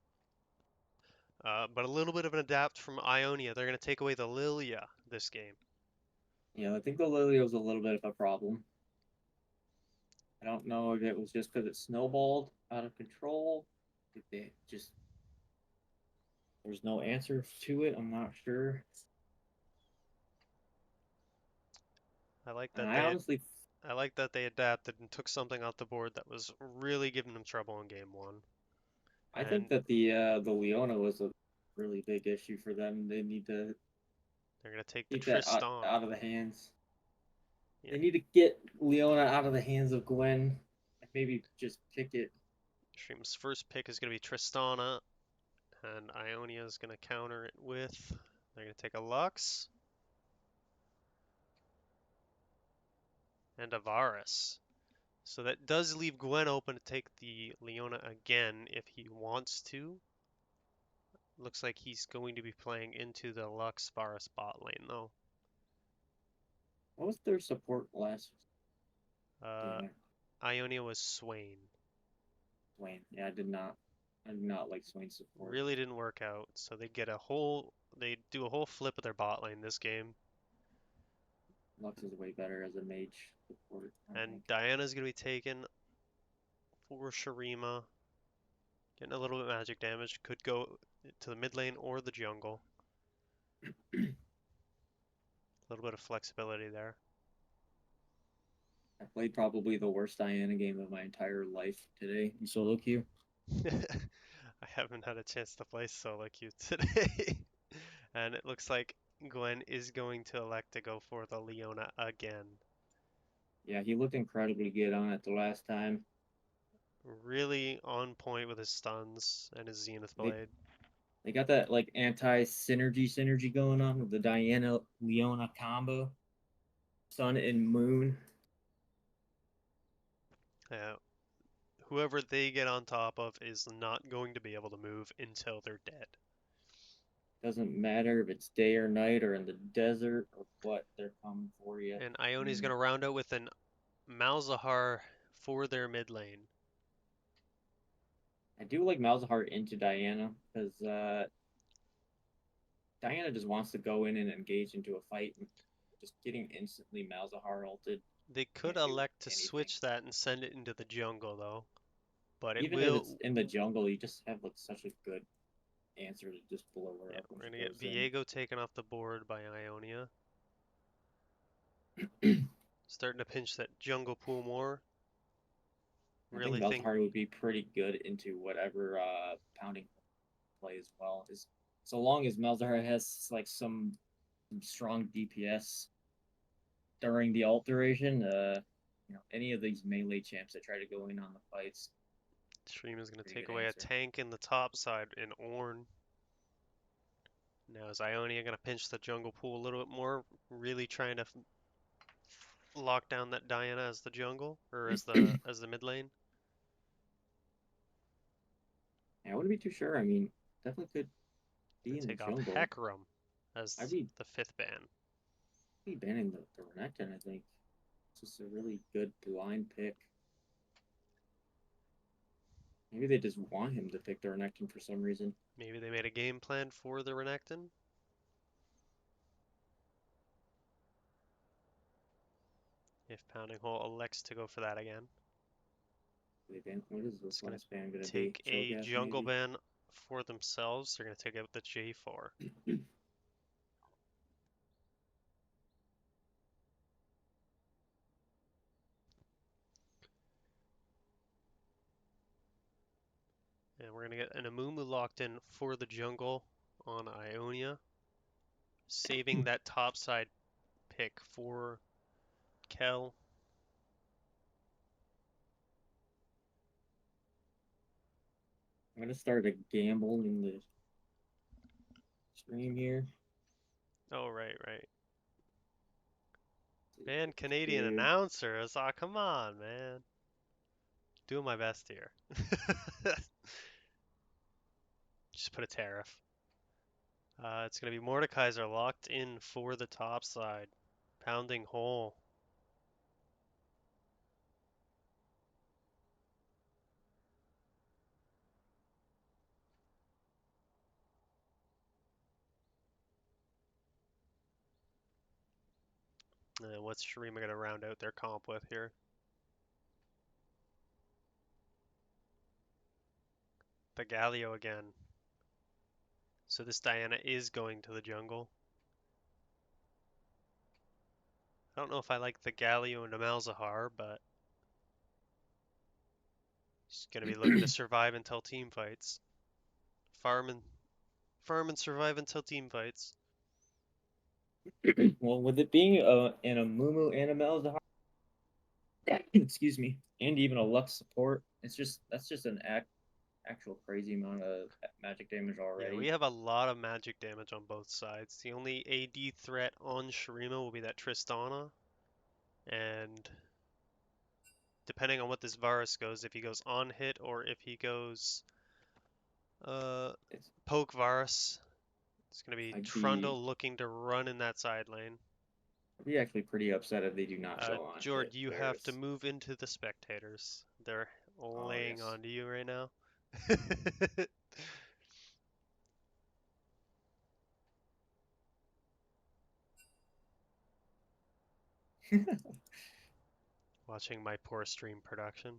But a little bit of an adapt from Ionia. They're going to take away the Lilia this game.
Yeah, I think the Lily was a little bit of a problem. I don't know if it was just because it snowballed out of control. If they just there's no answer to it. I'm not sure.
I like
And
that
I
they
honestly,
I like that they adapted and took something off the board that was really giving them trouble in game 1.
I think
And
that the Leona was a really big issue for them. They need to
they're going to take the
keep that
Tristan.
out of the hands.
Yeah,
They need to get Leona out of the hands of Gwen. And maybe just pick it.
Stream's first pick is going to be Tristana, and Ionia is going to counter it with. They're going to take a Lux and a Varus. So that does leave Gwen open to take the Leona again if he wants to. Looks like he's going to be playing into the Lux Varus bot lane though.
What was their support last
Uh,
game?
Ionia was Swain.
Swain. Yeah, I did not like Swain's support.
Really didn't work out. So they do a whole flip of their bot lane this game.
Lux is way better as a mage support, I
And
think.
Diana's gonna be taken for Shurima. Getting a little bit magic damage. Could go to the mid lane or the jungle. A little bit of flexibility there.
I played probably the worst Diana game of my entire life today in solo queue.
I haven't had a chance to play solo queue today. And it looks like Gwen is going to elect to go for the Leona again.
Yeah, he looked incredibly good on it the last time.
Really on point with his stuns and his Zenith
They
Blade.
they got that like anti synergy going on with the Diana Leona combo. Sun and Moon.
Yeah. Whoever they get on top of is not going to be able to move until they're dead.
Doesn't matter if it's day or night or in the desert or what, they're coming for you.
And Ioni's going to round out with an Malzahar for their mid lane.
I do like Malzahar into Diana because Diana just wants to go in and engage into a fight. And just getting instantly Malzahar ulted.
They could
Can't do
elect to
anything.
switch that and send it into the jungle though. But it
Even if it's
will.
in the jungle, you just have like such a good answer to just blow her
Yeah,
up.
we're
When
going to
she
get
goes in.
Viego taken off the board by Ionia. Starting to pinch that jungle pool more.
I think
Really think
Malzahar would be pretty good into whatever pounding play as well. Is so long as Malzahar has like some strong DPS during the ult duration, any of these melee champs that try to go in on the fights.
Stream is going to
Pretty
take
good
away
answer.
a tank in the top side in Ornn. Now is Ionia going to pinch the jungle pool a little bit more, really trying to lock down that Diana as the jungle or as the mid lane?
Yeah, I wouldn't be too sure. I mean, definitely could
They
be in the
take off
jungle.
Hecarim as
I'd be
the 5th ban.
banning the Renekton, I think. It's just a really good blind pick. Maybe they just want him to pick the Renekton for some reason.
Maybe they made a game plan for the Renekton. If Pounding Hole elects to go for that again.
What is
It's
this
going
last ban going
to
to be?
take a
Cho'Gath,
jungle
maybe?
ban for themselves. They're going to take out the J4. And we're going to get an Amumu locked in for the jungle on Ionia. Saving that top side pick for Kel.
I'm gonna start a gamble in the stream here.
Oh, right.
See
Man,
what
Canadian
we do.
announcers. Aw, come on, man. Doing my best here. Just put a tariff. It's going to be Mordekaiser locked in for the top side. Pounding hole. And what's Shurima going to round out their comp with here? The Galio again. So this Diana is going to the jungle. I don't know if I like the Galio and the Malzahar, but she's going to be looking to survive until team fights. Farm and survive until team fights.
Well, with it being an Amumu and a Malzahar, excuse me, and even a Lux support, that's just an actual crazy amount of magic damage
Yeah,
already.
we have a lot of magic damage on both sides. The only AD threat on Shurima will be that Tristana. And depending on what this Varus goes, if he goes on hit or if he goes
It's,
poke Varus, it's going to be
I'd be
Trundle looking to run in that side lane.
I'd be actually pretty upset if they do not go on
Jord,
hit
you have to
Varus.
move into the spectators. They're
Oh
laying
yes.
onto you right now. Watching my poor stream production.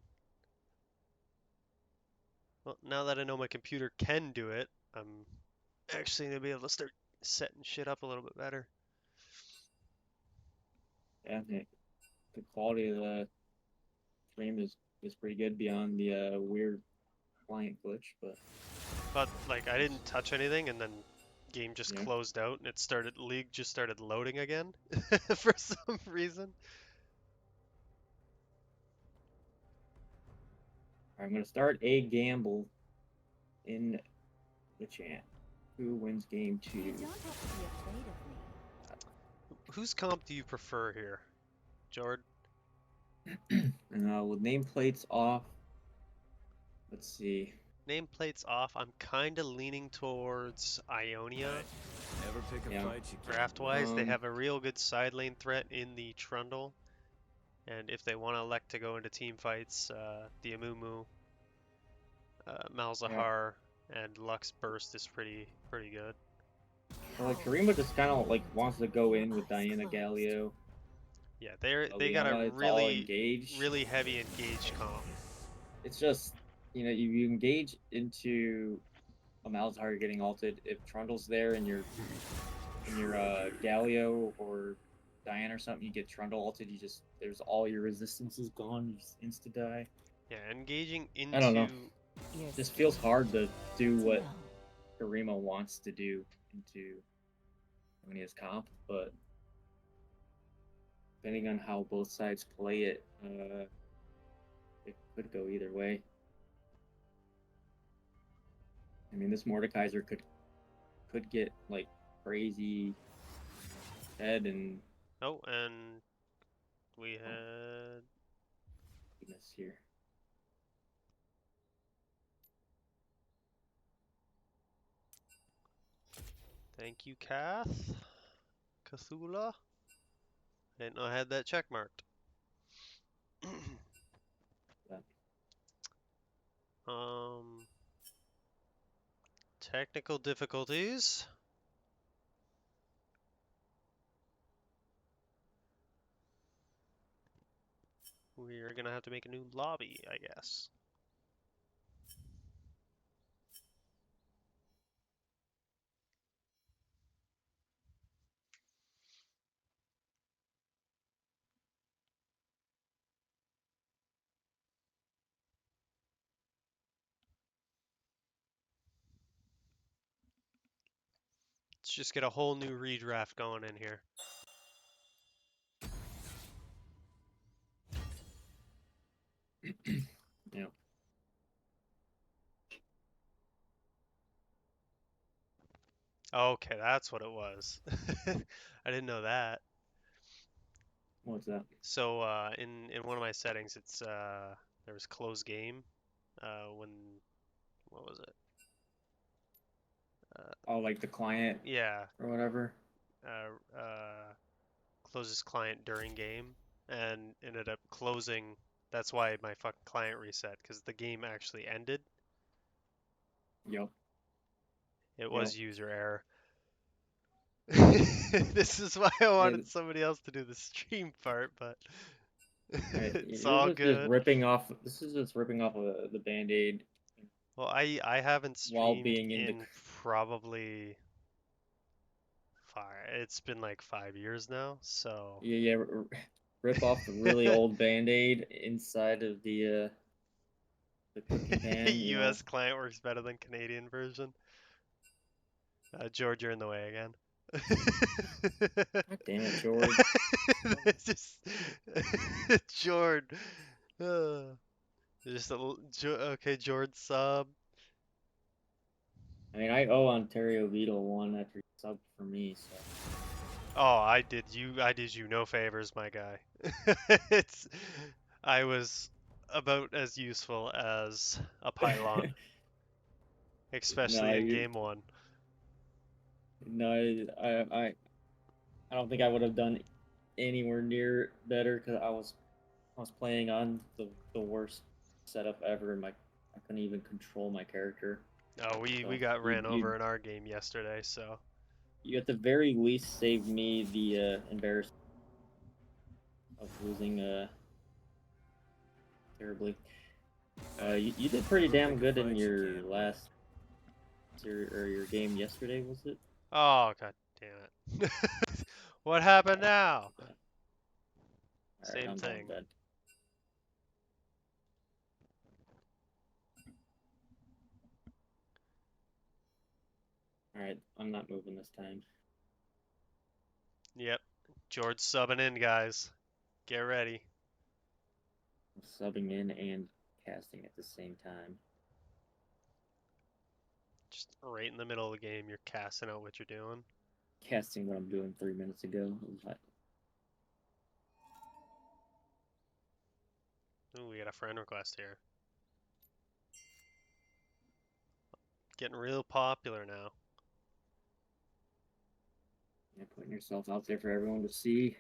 Well, now that I know my computer can do it, I'm actually going to be able to start setting shit up a little bit better.
Yeah, the quality of the stream is pretty good beyond the weird client glitch,
But like I didn't touch anything and then game just
yeah.
closed out and League just started loading again for some reason.
I'm gonna start a gamble in the chat. Who wins game
You
2?
don't have to be afraid of me.
Whose comp do you prefer here? Jord?
With nameplates off, let's see.
Nameplates off. I'm kind of leaning towards Ionia.
Never pick a
Yeah.
fight you can't
Draft
win.
wise, they have a real good side lane threat in the Trundle. And if they want to elect to go into team fights, the Amumu, Malzahar, and Lux Burst is pretty good.
Well, like Shurima just kind of like wants to go in with Diana Galio.
Yeah, they got a
Liana, it's all engaged.
really heavy engaged comp.
It's just you engage into a Malzahar, you're getting alted. If Trundle's there and your Galio or Diana or something, you get Trundle alted. There's all your resistance is gone. You just insta die.
Yeah, engaging
I don't know.
into
This feels hard to do
Good to
what
know.
Shurima wants to do into Ionia's comp, but depending on how both sides play it, it could go either way. I mean, this Mordekaiser could get like crazy head and
oh, and we had
goodness here.
thank you, Cthulhu. I didn't know I had that check marked.
Yeah.
Technical difficulties. We're gonna have to make a new lobby, I guess. Let's just get a whole new redraft going in here.
Yeah.
Okay, that's what it was. I didn't know that.
What's that?
So in one of my settings, it's there was close game. When what was it?
Oh, like the client
Yeah,
or whatever.
closes client during game, and ended up closing. That's why my fucking client reset, because the game actually ended.
Yep.
It
Yep.
was user error. This is why I wanted
And
somebody else to do the stream part, but it's
this
all
is just
good.
ripping off. This is just ripping off the Band-Aid
Well, I haven't
while
streamed
being in the.
in probably five. It's been like 5 years now, so
Yeah, yeah. Rip off the really old Band-Aid inside of the cooking pan. You know.
US client works better than Canadian version. George, you're in the way again.
God damn it, George.
It's just George. Uh, just a okay, George sub.
I mean, I owe Ontario Beetle one after he subbed for me. So
Oh, I did you no favors, my guy. It's I was about as useful as a pylon,
no,
especially in game one.
no, I don't think I would have done anywhere near better because I was playing on the worst setup ever, and I couldn't even control my character.
Oh, we
So
got ran over in our game yesterday, so
you at the very least saved me the embarrassment of losing terribly. You did pretty damn good in your last your game yesterday, was it?
oh god damn it. What happened now?
All right,
Same
I'm going to
thing.
bed. All right, I'm not moving this time.
Yep. George subbing in, guys. Get ready.
I'm subbing in and casting at the same time.
Just right in the middle of the game, you're casting out what you're doing.
Casting what I'm doing 3 minutes ago.
Ooh, we got a friend request here. Getting real popular now.
Yeah, putting yourself out there for everyone to see.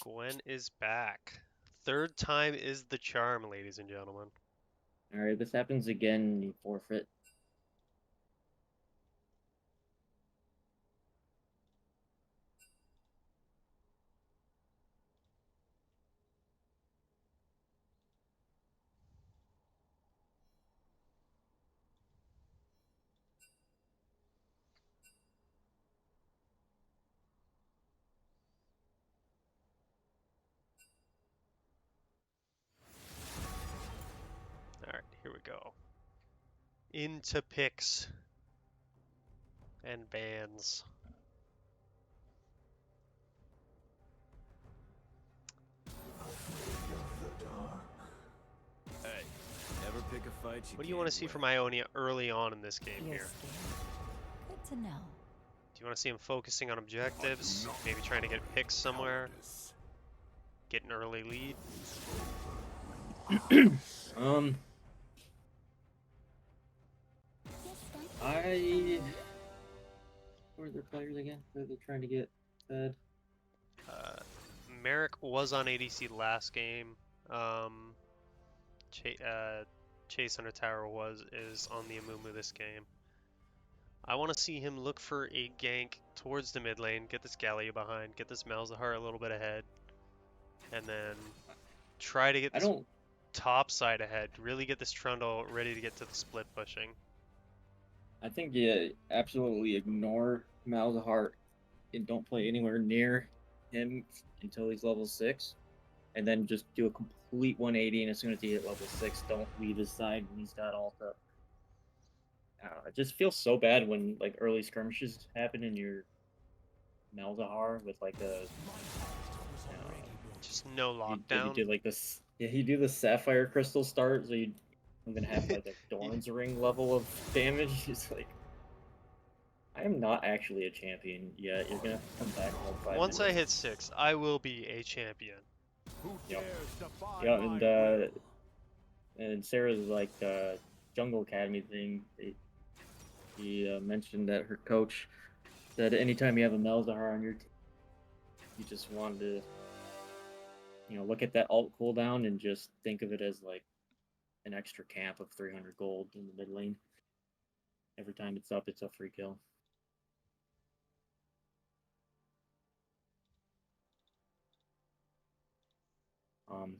Gwen is back. Third time is the charm, ladies and gentlemen.
All right, this happens again, you forfeit.
Alright, here we go. Into picks and bans.
Hey, never pick a fight you
What do you want to see from Ionia early on in this game
You're
here?
scared. Good to know.
Do you want to see him focusing on objectives? Maybe trying to get picks somewhere? Get an early lead?
I. Who are their players again? Who are they trying to get fed?
Merrick was on ADC last game. Chase Under Tower is on the Amumu this game. I want to see him look for a gank towards the mid lane, get this Gallia behind, get this Malzahar a little bit ahead, and then try to get this top side ahead. Really get this Trundle ready to get to the split pushing.
I think you absolutely ignore Malzahar and don't play anywhere near him until he's level 6. And then just do a complete 180, and as soon as he hit level 6, don't leave his side when he's got ult up. It just feels so bad when like early skirmishes happen in your Malzahar with like a
Just no
you
lockdown.
did like this. Yeah, you do the Sapphire Crystal start, so you even have like a Dorn's Ring level of damage. It's like I am not actually a champion yet. You're gonna have to come back in like 5
Once I
minutes.
hit 6, I will be a champion.
Who
Yep.
dares defy
Yeah,
my will?
and Sarah's like Jungle Academy thing. He mentioned that her coach said anytime you have a Malzahar on your team, you just wanted to, look at that alt cooldown and just think of it as like an extra camp of 300 gold in the mid lane. Every time it's up, it's a free kill.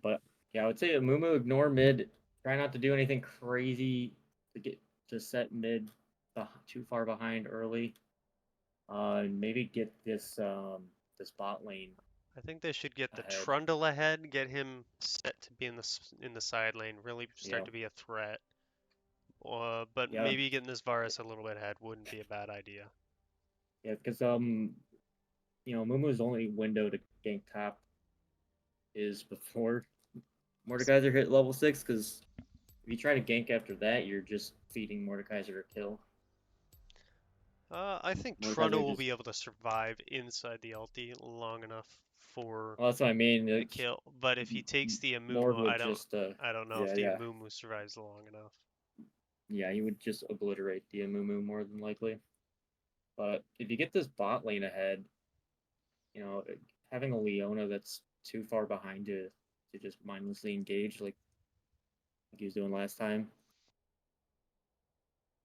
But yeah, I would say Amumu ignore mid. Try not to do anything crazy to set mid too far behind early. And maybe get this bot lane
I think they should get the
ahead.
Trundle ahead, get him set to be in the side lane, really start
Yeah,
to be a threat. But
yeah,
maybe getting this Varus a little bit ahead wouldn't be a bad idea.
yeah. Because Mumu's only window to gank top is before Mordekaiser hit level 6. Because if you try to gank after that, you're just feeding Mordekaiser a kill.
I think Trundle
Mordekaiser
will
just
be able to survive inside the ulti long enough for
well, that's what I mean.
the kill. But if he takes the
Mord
Amumu,
would just
I don't know if
yeah,
the
yeah.
Amumu survives long enough.
Yeah, he would just obliterate the Amumu more than likely. But if you get this bot lane ahead, having a Leona that's too far behind to just mindlessly engage like he was doing last time,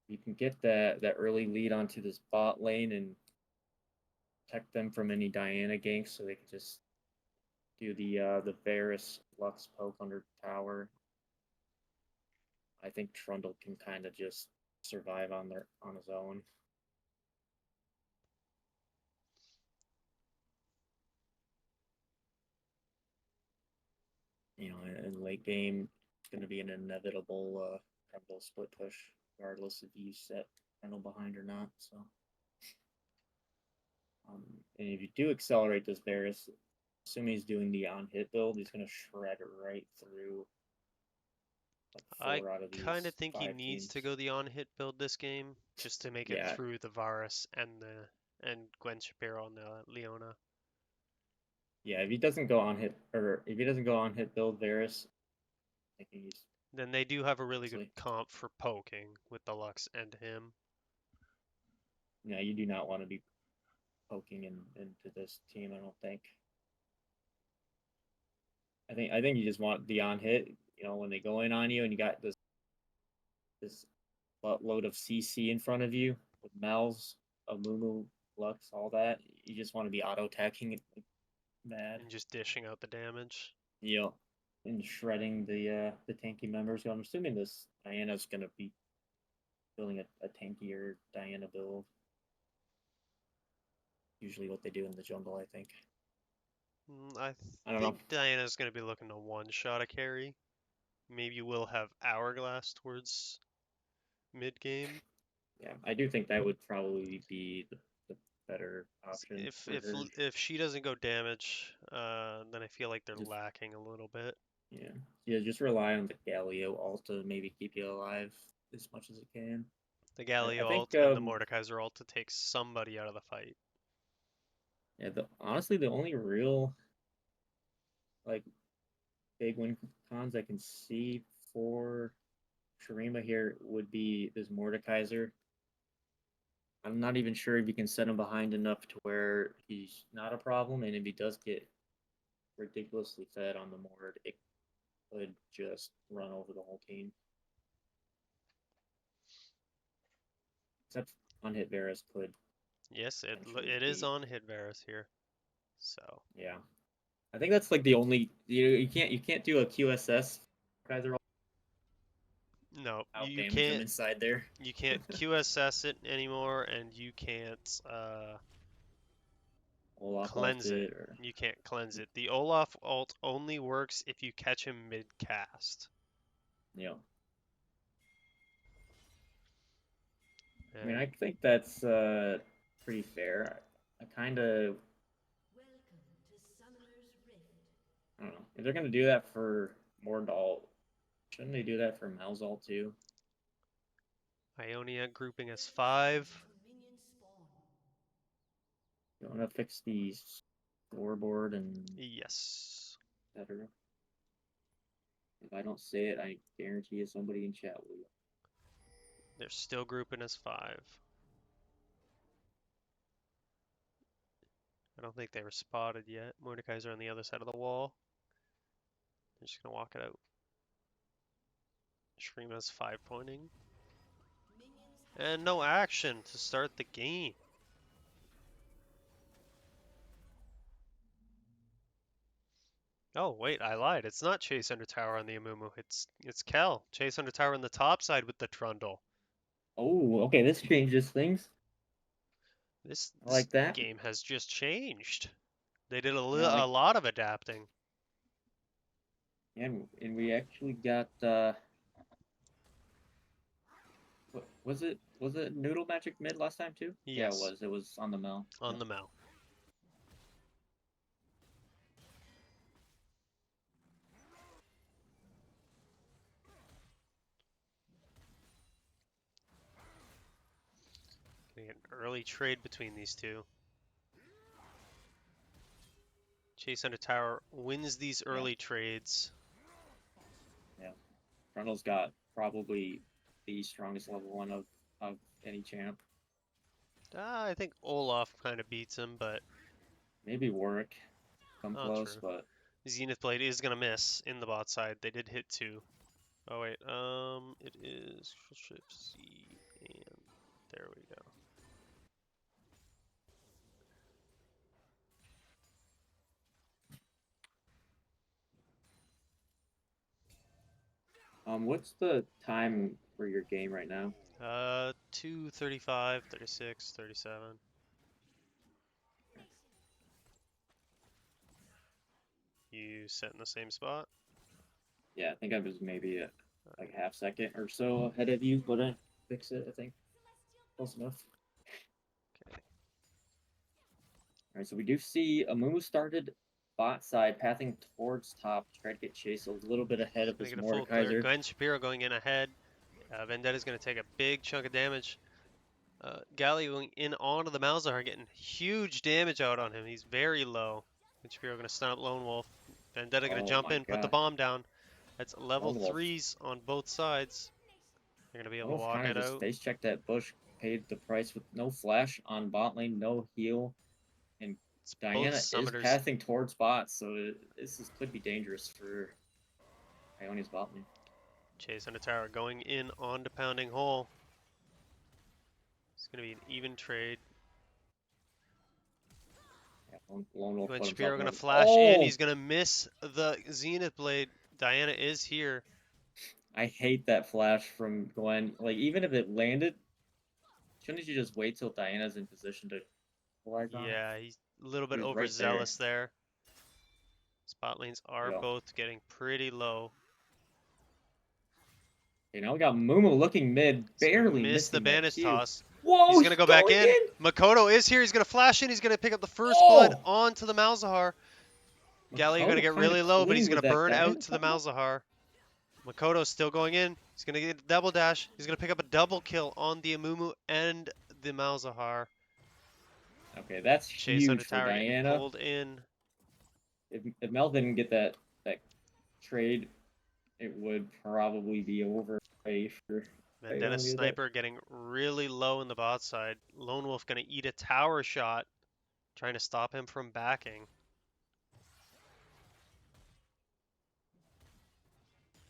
you can get that early lead onto this bot lane and protect them from any Diana ganks, so they can just do the Varus Lux poke under tower. I think Trundle can kind of just survive on his own. In late game, it's going to be an inevitable Trundle split push, regardless if you set Trundle behind or not. So, and if you do accelerate this Varus, assuming he's doing the on hit build, he's going to shred right through like
I
4 out of
kind of
these
think he
5
needs
teams.
to go the on-hit build this game just to make it
Yeah,
through the Varus and Gwen Shapiro and the Leona.
yeah. If he doesn't go on hit, or if he doesn't go on hit build Varus, I think he's
Then they do have a really good
honestly,
comp for poking with the Lux and him.
you do not want to be poking into this team. I don't think. I think you just want the on hit. When they go in on you and you got this load of CC in front of you with Mel's, Amumu, Lux, all that. You just want to be auto attacking it like mad.
And just dishing out the damage.
And shredding the tanky members. I'm assuming this Diana's gonna be building a tankier Diana build. Usually what they do in the jungle, I think.
I
I don't know.
think Diana's going to be looking to one-shot a carry. Maybe we'll have Hourglass towards mid-game.
Yeah, I do think that would probably be the better option
If
for
if
her.
if she doesn't go damage, then I feel like they're
Just
lacking a little bit.
yeah, just rely on the Galio ult to maybe keep you alive as much as it can.
The
I
Galio
think
ult and the Mordekaiser ult to take somebody out of the fight.
yeah, honestly the only real like big win cons I can see for Shurima here would be this Mordekaiser. I'm not even sure if you can set him behind enough to where he's not a problem, and if he does get ridiculously fed on the Mord, it could just run over the whole team. Except on hit Varus could
Yes,
potentially
it is
be.
on hit Varus here. So
Yeah, I think that's like the only you can't do a QSS either
no,
out
you
damage them
can't
inside there.
you can't QSS it anymore, and you can't
Olaf
cleanse it.
ulted or
You can't cleanse it. The Olaf ult only works if you catch him mid-cast.
you know. I mean,
And
I think that's pretty fair. I kind of I don't know if they're gonna do that for Mordalt. Shouldn't they do that for Malzalt too?
Ionia grouping as 5.
You want to fix the scoreboard and
Yes.
etc. If I don't say it, I guarantee you somebody in chat will.
They're still grouping as 5. I don't think they were spotted yet. Mordecai's are on the other side of the wall. They're just gonna walk it out. Shurima's 5 pointing. And no action to start the game. Oh wait, I lied. It's not Chase Under Tower on the Amumu. It's Kel. Chase Under Tower on the top side with the Trundle.
Oh, okay, this changes things.
This
I like that.
game has just changed. They did
Yeah, I like
a lot of adapting.
and we actually got what was it? Was it Noodle Magic mid last time too? Yeah, it
Yes,
was. It was on the mill.
on the Mel. Gonna get an early trade between these two. Chase Under Tower wins these early trades.
Yeah, Trundle's got probably the strongest level 1 of any champ.
I think Olaf kind of beats him, but
Maybe Warwick come
oh,
close,
true.
but
Zenith Blade is gonna miss in the bot side. They did hit 2. Oh wait, it is Shift C, and there we go.
what's the time for your game right now?
2:35, 36, 37. You set in the same spot?
Yeah, I think I was maybe like half second or so ahead of you, but I fix it. I think close enough.
Okay.
All right, so we do see Amumu started bot side, pathing towards top, try to get Chase a little bit ahead of
Gonna
his
get a full clear.
Mordekaiser.
Glenn Shapiro going in ahead. Vendetta's gonna take a big chunk of damage. Galley going in onto the Malzahar, getting huge damage out on him. He's very low. Glenn Shapiro gonna stun up Lone Wolf. Vendetta gonna
Oh
jump
my
in, put the
god.
bomb down. That's level
Lone Wolf.
3s on both sides. They're gonna be able to
Wolf
walk
kind
it
of just
out.
face checked that bush, paid the price with no flash on bot lane, no heal, and
It's both
Diana is
summoners.
pathing towards bot, so could be dangerous for Ionia's bot lane.
Chase on the tower going in onto Pounding Hole. It's gonna be an even trade.
Yeah, Lone Wolf
Glenn
put
Shapiro
himself
gonna
in
flash in.
Oh!
He's gonna miss the Zenith Blade. Diana is here.
I hate that flash from Glenn. Like, even if it landed, shouldn't you just wait till Diana's in position to capitalize on it?
Yeah, he's a little bit
He was right there.
overzealous there. Spot lanes are
Yeah.
both getting pretty low.
Okay, now we got Mumu looking mid,
He's gonna
barely
miss the
missing that
Banish
Q.
toss.
Whoa,
He's gonna go back
going
in. Makoto is here. He's gonna flash in. He's gonna pick up the first
Oh!
blood onto the Malzahar. Galio gonna
Makoto
get
kinda
really low, but
clean
he's gonna
with that
burn
Diana
out to the
combo.
Malzahar. Makoto's still going in. He's gonna get a double dash. He's gonna pick up a double kill on the Amumu and the Malzahar.
Okay, that's
Chase
huge
under
for
tower getting
Diana.
pulled in.
If Mel didn't get that trade, it would probably be over for
Vendetta
Ionia.
Sniper getting really low in the bot side. Lone Wolf gonna eat a tower shot, trying to stop him from backing.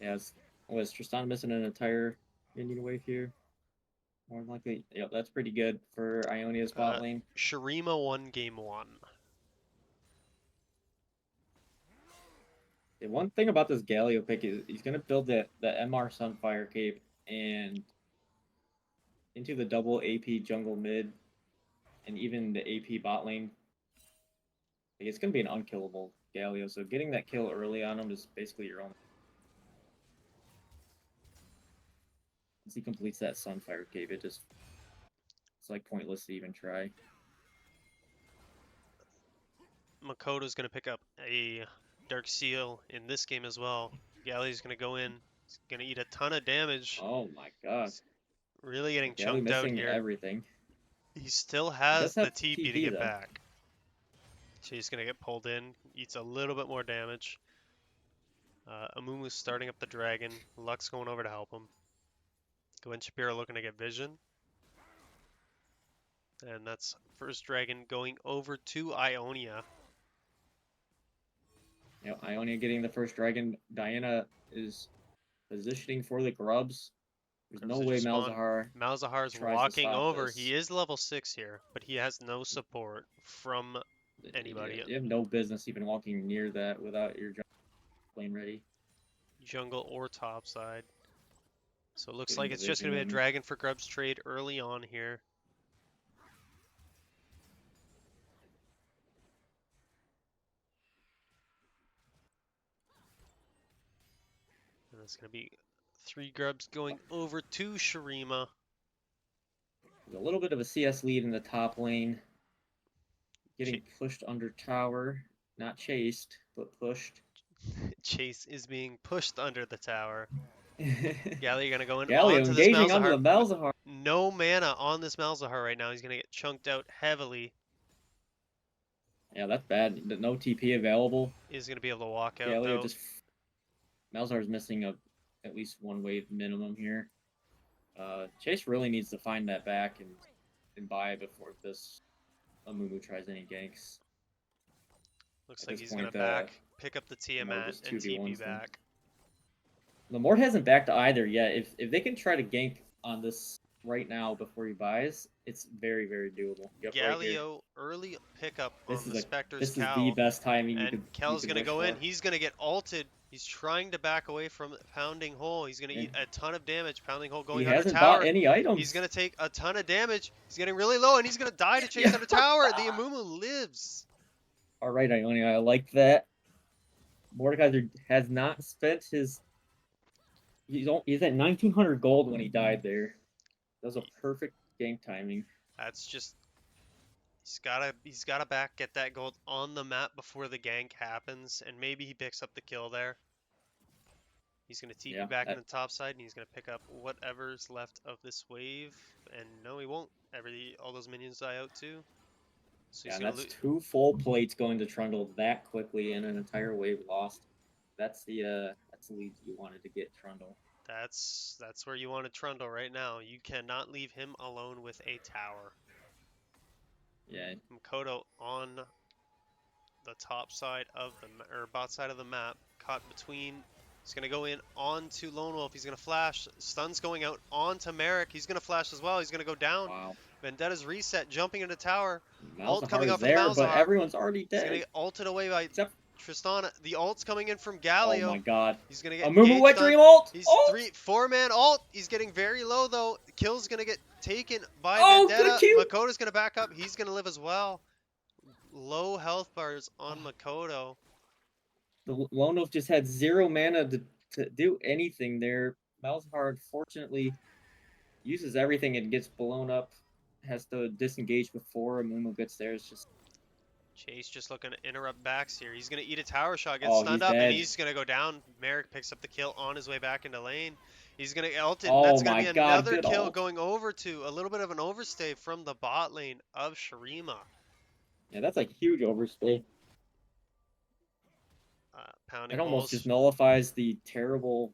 Yeah, was Tristan missing an entire Indian wave here? More than likely. Yep, that's pretty good for Ionia's bot lane.
Shurima won game 1.
The one thing about this Galio pick is he's gonna build the MR Sunfire cape and into the double AP jungle mid and even the AP bot lane. Like, it's gonna be an unkillable Galio, so getting that kill early on him is basically your own. Once he completes that Sunfire cape, it's like pointless to even try.
Makoto's gonna pick up a Dark Seal in this game as well. Gally's gonna go in. He's gonna eat a ton of damage.
Oh my god.
He's really getting
Gally
chunked out
missing
here.
everything.
He still
He
has
does
the
have
TP to
TP
get
though.
back. Chase gonna get pulled in, eats a little bit more damage. Amumu's starting up the dragon. Lux going over to help him. Gwen Shapiro looking to get vision. And that's first dragon going over to Ionia.
Yep, Ionia getting the first dragon. Diana is positioning for the grubs. There's no
Grubs
way
just spawned.
Malzahar's
Malzahar's
tries to
walking
stop
over.
this.
He is level 6 here, but he has no support from anybody.
You have no business even walking near that without your jungle lane ready.
Jungle or top side. So it looks
Getting
like
the
it's just going to be a
vision.
dragon for grubs trade early on here. And it's going to be 3 grubs going over to Shurima.
There's a little bit of a CS lead in the top lane. Getting pushed under tower. Not chased, but pushed.
Chase is being pushed under the tower. Galio going to go in
Galio
onto this
engaging onto the
Malzahar.
Malzahar.
No mana on this Malzahar right now. He's going to get chunked out heavily.
Yeah, that's bad. No TP available.
He's going to be able to walk out
Galio
though.
just Malzahar's missing at least one wave minimum here. Chase really needs to find that back and buy before this Amumu tries any ganks.
Looks
At
like
this
he's going to
point,
pick up the
Lamar
Tiamat
just
and
2v1s
TP
them.
back.
Lamort hasn't backed either yet. If they can try to gank on this right now before he buys, it's very, very doable. Yep, right here.
Galio early pickup
This
on
is
the
a-
Spectre's
This is
cow.
the best timing you
And
could.
Kel's
you
going
could
to go
wish
in.
for.
He's going to get ulted. He's trying to back away from Pounding Hole. He's going to
Yeah.
eat a ton of damage. Pounding Hole
He
going under
hasn't
tower.
bought any items.
He's going to take a ton of damage. He's getting really low, and he's going to die to Chase under tower. The Amumu lives.
All right, Ionia, I like that. Mordekaiser has not spent his. He's at 1,900 gold when he died there. That was a perfect gank timing.
That's just he's gotta get that gold on the map before the gank happens, and maybe he picks up the kill there. He's gonna TP
Yeah,
back in the top side, and he's gonna pick up whatever's left of this wave. And no, he won't. All those minions die out too. So
Yeah,
he's
and
gonna
that's 2 full plates going to Trundle that quickly and an entire wave lost. That's the lead you wanted to get Trundle.
That's where you want to Trundle right now. You cannot leave him alone with a tower.
Yeah,
Makoto on the top side of or bot side of the map, caught between. He's gonna go in onto Lone Wolf. He's gonna flash. Stun's going out onto Merrick. He's gonna flash as well. He's gonna go down.
wow.
Vendetta's reset, jumping into tower. Ult
Malzahar's
coming out from
there,
Malzahar.
but everyone's already
He's gonna
dead.
get ulted away by
Except,
Tristana. The ult's coming in from
oh
Galio.
my god.
He's gonna get
Amumu wet
engaged on-
dream ult!
He's
Oh!
4-man ult. He's getting very low though. Kill's gonna get taken by
Oh,
Vendetta.
good Q.
Makoto's gonna back up. He's gonna live as well. Low health bars on Makoto.
The Lone Wolf just had 0 mana to do anything there. Malzahar unfortunately uses everything and gets blown up. Has to disengage before Amumu gets there. It's just
Chase just looking to interrupt backs here. He's gonna eat a tower shot, gets
Oh,
stunned
he's
up,
dead.
and he's gonna go down. Merrick picks up the kill on his way back into lane. He's gonna get ulted.
Oh
That's gonna
my
be
God,
another
good
kill
ult.
going over to a little bit of an overstay from the bot lane of Shurima.
yeah, that's a huge overstay.
Pounding
It almost
holes,
just nullifies the terrible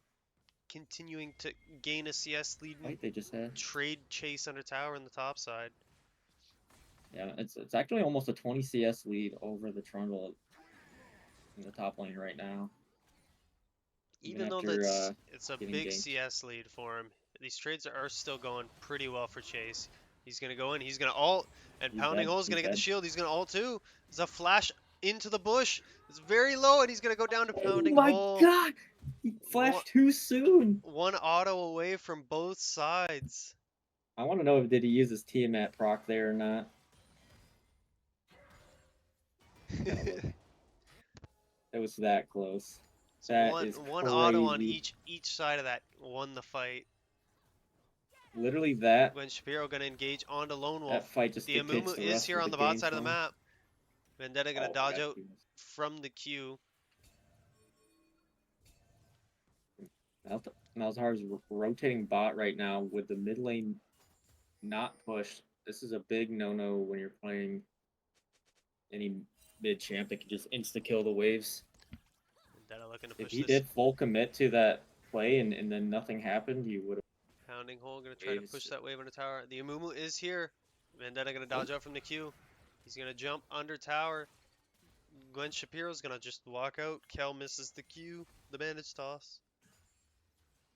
continuing to gain a CS lead
fight
and
they just had.
trade Chase under tower in the top side.
Yeah, it's actually almost a 20 CS lead over the Trundle in the top lane right now.
Even though
after,
it's a
getting
big
ganked.
CS lead for him, these trades are still going pretty well for Chase. He's gonna go in, he's gonna ult, and
He's
Pounding
dead,
Hole's gonna
he's
get the
dead.
shield. He's gonna ult too. There's a flash into the bush. It's very low, and he's gonna go down to
Oh
Pounding
my
Hole.
god! He flashed
What?
too soon!
One auto away from both sides.
I want to know did he use his Tiamat proc there or not. It was that close.
So
That
one
is
auto on
crazy.
each side of that won the fight.
Literally that
When Shapiro gonna engage onto Lone Wolf.
that fight just
The
dictates
Amumu
the
is
rest
here
of
on the
game
bot side of the
for him.
map. Vendetta gonna
Oh,
dodge
got
out
you.
from the queue.
Malzahar's rotating bot right now with the mid lane not pushed. This is a big no-no when you're playing any mid champ that can just insta kill the waves.
Vendetta looking to
If
push
he
this
did full commit to that play and then nothing happened, you would have.
pounding hole. Gonna try to
Waves.
push that wave into tower. The Amumu is here. Vendetta gonna dodge out from the Q. He's gonna jump under tower. Gwen Shapiro's gonna just walk out. Kel misses the Q, the bandage toss.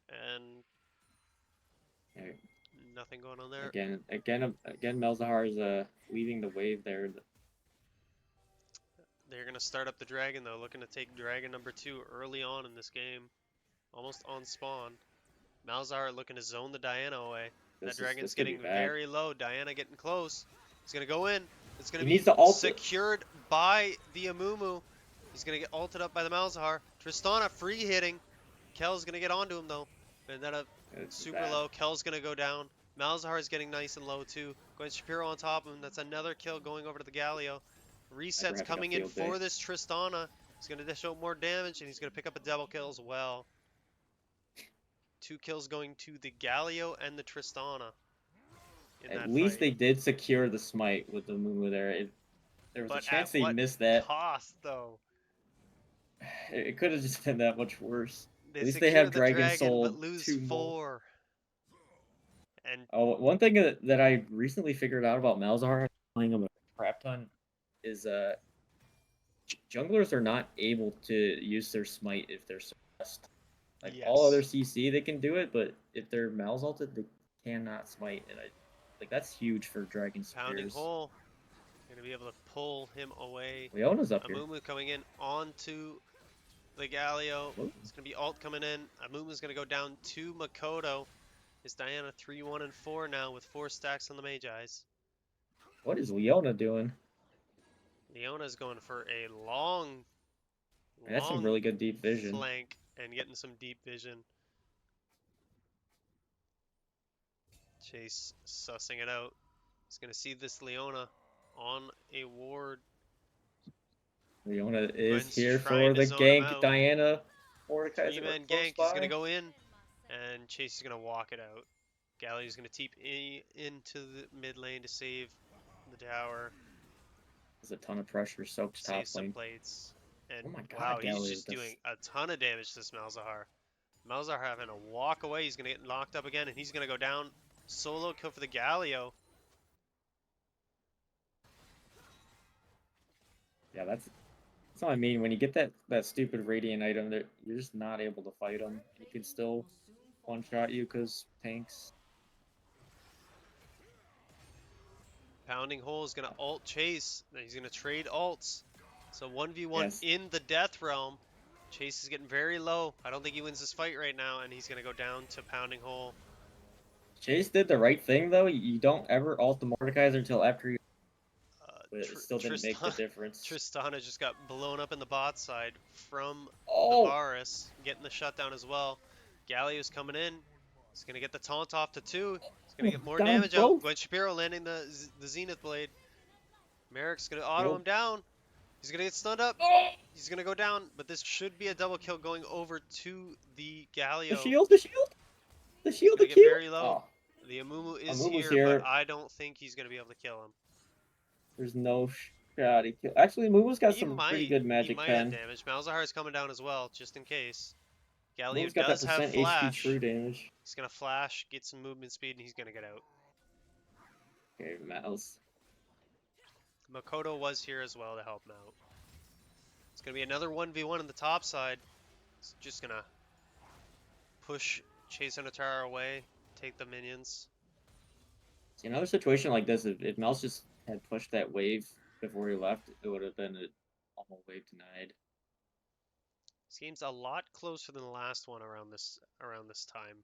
And
Okay.
nothing going on there.
Again, Malzahar is leading the wave there.
They're going to start up the dragon, though, looking to take dragon number 2 early on in this game. Almost on spawn. Malzahar looking to zone the Diana away. That dragon's
This could be
getting
bad.
very low. Diana getting close. He's going to go in. It's going
He
to
needs
be
to ult.
secured by the Amumu. He's going to get ulted up by the Malzahar. Tristana free hitting. Kel's going to get onto him, though. Vendetta
It's
super
bad.
low. Kel's going to go down. Malzahar is getting nice and low, too. Gwen Shapiro on top of him. That's another kill going over to the Galio. Reset's
having a
coming in
field
for
day.
this Tristana. He's going to dish out more damage, and he's going to pick up a double kill as well. 2 kills going to the Galio and the Tristana.
At least they
fight.
did secure the smite with the Mumu there. There was
But
a chance
at
they
what
missed that.
cost, though?
It could have just been that much worse.
They
At least they
secure
have
the
Dragon
dragon,
Soul
but lose
2 more.
4. And
Oh, one thing that I recently figured out about Malzahar playing him a crap ton is junglers are not able to use their smite if they're suppressed. Like all other
yes.
CC, they can do it, but if they're Mal's ulted, they cannot smite, and that's huge for Dragon
Pounding
Spears.
hole. Gonna be able to pull him away.
Leona's up here.
Amumu coming in onto the Galio.
Whoa.
It's gonna be alt coming in. Amumu's gonna go down to Makoto. Is Diana 3-1 and 4 now with 4 stacks on the Magi's.
What is Leona doing?
Leona's going for a long
That's some really good deep vision.
flank and getting some deep vision. Chase sussing it out. He's gonna see this Leona on a ward.
Leona is
Gwen's
here
trying
for
to
the
zone him
gank.
out.
Diana, Mordekaiser,
3-man
close
gank. He's
by.
gonna go in, and Chase is gonna walk it out. Galli's gonna teep into the mid lane to save the tower,
There's a ton of pressure. Soaks top
save some
lane.
plates, and
Oh my God,
wow, he's
Galli
just
does-
doing a ton of damage to this Malzahar. Malzahar having to walk away. He's gonna get knocked up again, and he's gonna go down. Solo kill for the Galio.
Yeah, that's what I mean. When you get that stupid Radiant item, that you're just not able to fight them. You can still one-shot you because tanks.
Pounding hole is gonna ult Chase. He's gonna trade ults. So 1v1
Yes.
in the Death Realm. Chase is getting very low. I don't think he wins this fight right now, and he's gonna go down to pounding hole.
Chase did the right thing though. You don't ever ult the Mordekaiser until after you. But it still didn't make the difference.
Tristana just got blown up in the bot side from
Oh!
the Varus, getting the shutdown as well. Galio's coming in. He's gonna get the taunt off to 2. He's gonna get more
Down
damage
both.
out. Gwen Shapiro landing the Zenith Blade. Merrick's gonna auto him down. He's gonna get stunned up.
Oh!
He's gonna go down, but this should be a double kill going over to the Galio.
The shield, the
Gonna
the
get
Q.
very low.
Oh,
The Amumu is
Amumu's
here,
here.
but I don't think he's gonna be able to kill him.
there's no shot. Actually, Mumu's got
He
some
might.
pretty good
He
magic
might have
pen.
damage. Malzahar's coming down as well, just in case. Galio
Mumu's got that
does have
percent
flash.
HP true damage.
He's gonna flash, get some movement speed, and he's gonna get out.
Okay, Mouse.
Makoto was here as well to help him out. It's gonna be another 1v1 on the top side. It's just gonna push Chase and Atara away, take the minions.
See, another situation like this, if Mouse just had pushed that wave before he left, it would have been a almost wave denied.
This game's a lot closer than the last one around this time.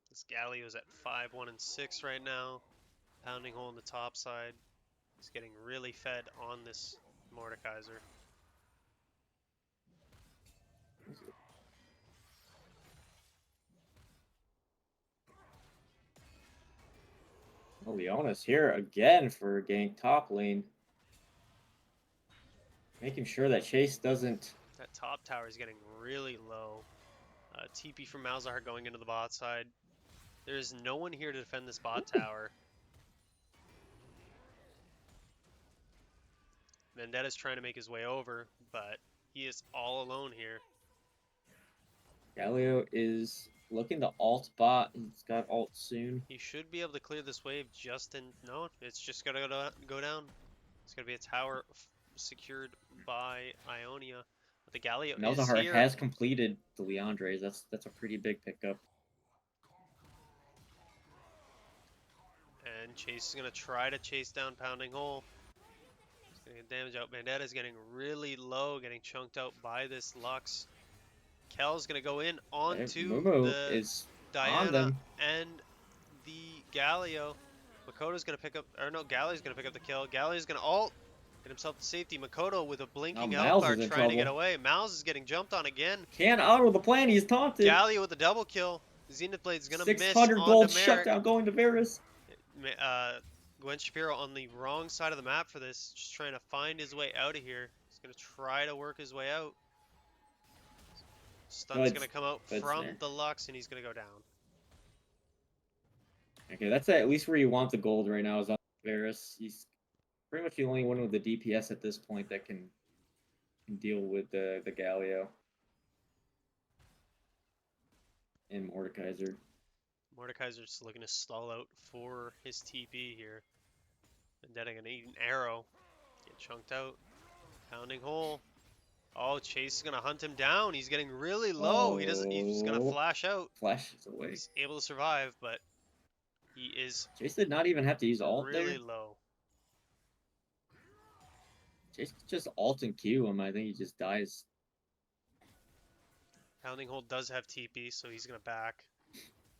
This Galio's at 5-1 and 6 right now. Pounding hole in the top side. He's getting really fed on this Mordekaiser.
Oh, Leona's here again for gank top lane. Making sure that Chase doesn't.
That top tower is getting really low. TP from Malzahar going into the bot side. There is no one here to defend this bot tower. Vendetta's trying to make his way over, but he is all alone here.
Galio is looking to alt bot. He's got ult soon.
He should be able to clear this wave just in... No, it's just gonna go down. It's gonna be a tower secured by Ionia. But the Galio is
Malzahar
here.
has completed the Leandres. That's a pretty big pickup.
And Chase is gonna try to chase down Pounding Hole. He's gonna get damage out. Vendetta's getting really low, getting chunked out by this Lux. Kel's gonna go in onto
Mumu
the
is on
Diana
them.
and the Galio. Makoto's gonna pick up, or no, Galio's gonna pick up the kill. Galio's gonna ult, get himself to safety. Makoto with a blinking
Now Miles
outguard
is in
trying to get
trouble.
away. Miles is getting jumped on again.
Can't auto the plan. He's taunted.
Galio with a double kill. Zenith Blade's gonna miss
600
onto
gold
Merrick.
shutdown going to Varus.
Gwen Shapiro on the wrong side of the map for this, just trying to find his way out of here. He's gonna try to work his way out. Stun's
Good.
gonna come out
Good
from
snare.
the Lux and he's gonna go down.
Okay, that's at least where you want the gold right now is on Varus. He's pretty much the only one with the DPS at this point that can deal with the Galio and Mordekaiser.
Mordekaiser's just looking to stall out for his TP here. Vendetta gonna eat an arrow. Get chunked out. Pounding Hole. Oh, Chase is gonna hunt him down. He's getting really low. He's just gonna
Oh.
flash out.
Flashes away.
He's able to survive, but he is
Chase did not even have to use ult
really
there.
low.
Chase could just ult and Q him. I think he just dies.
Pounding Hole does have TP, so he's gonna back.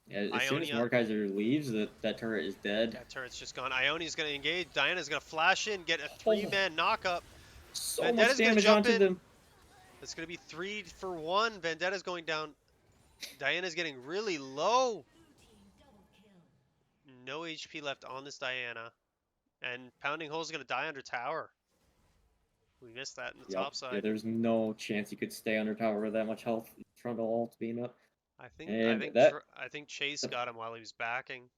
Yeah, as soon as
Ionia.
Mordekaiser leaves, that turret is dead.
That turret's just gone. Ionia's gonna engage. Diana's gonna flash in, get a 3-man knockup.
So
Vendetta's
much
gonna
damage
jump
onto
in.
them.
It's gonna be 3 for 1. Vendetta's going down. Diana's getting really low. No HP left on this Diana. And Pounding Hole's gonna die under tower. We missed that in the top
Yeah,
side.
there's no chance you could stay under tower with that much health. Frontal ult being up.
I
And
think Chase got him while he was backing.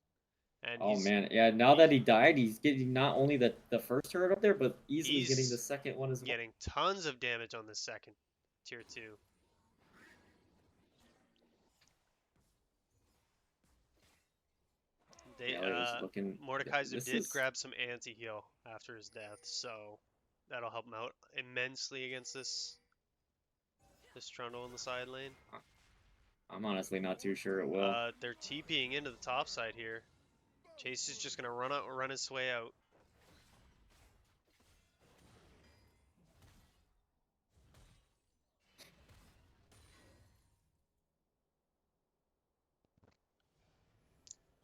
And
Oh
he's,
man, yeah. Now that he died, he's getting not only the first turret up there, but easily
He's
getting the second one as well.
getting tons of damage on this second tier 2. They,
Yeah, he was looking.
Mordekaiser
this
did
is-
grab some anti-heal after his death, so that'll help him out immensely against this Trundle in the side lane.
I'm honestly not too sure it will.
They're TPing into the top side here. Chase is just gonna run his way out.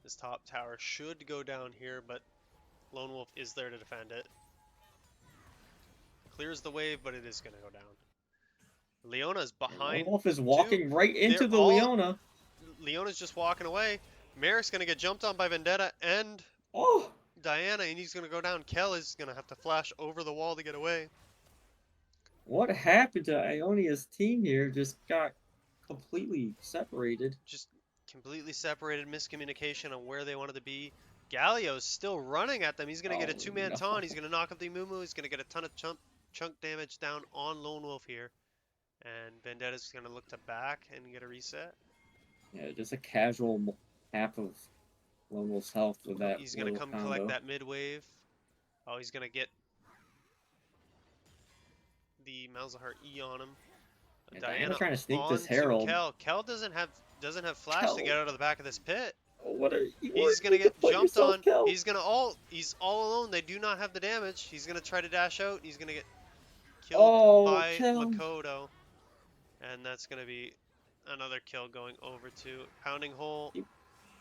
This top tower should go down here, but Lone Wolf is there to defend it. Clears the wave, but it is gonna go down. Leona's behind.
Wolf is walking right into
They're
the
all-
Leona.
Leona's just walking away. Merrick's gonna get jumped on by Vendetta and
Oh,
Diana, and he's gonna go down. Kel is gonna have to flash over the wall to get away.
what happened to Ionia's team here? Just got completely separated.
Just completely separated, miscommunication on where they wanted to be. Galio's still running at them. He's gonna get a
Oh,
2-man
no.
taunt. He's gonna knock up the Mumu. He's gonna get a ton of chunk damage down on Lone Wolf here. And Vendetta's gonna look to back and get a reset.
Yeah, just a casual half of Lone Wolf's health with that.
He's gonna
little
come
combo.
collect that mid wave. Oh, he's gonna get the Malzahar E on him.
Yeah, Diana trying to sneak this
onto
Herald.
Kel doesn't have flash to
Kel.
get out of the back of this pit.
Oh, what are you?
He's gonna get jumped on.
Kel.
He's gonna ult. He's all alone. They do not have the damage. He's gonna try to dash out. He's gonna get killed
Oh,
by
Kel.
Makoto. And that's gonna be another kill going over to Pounding Hole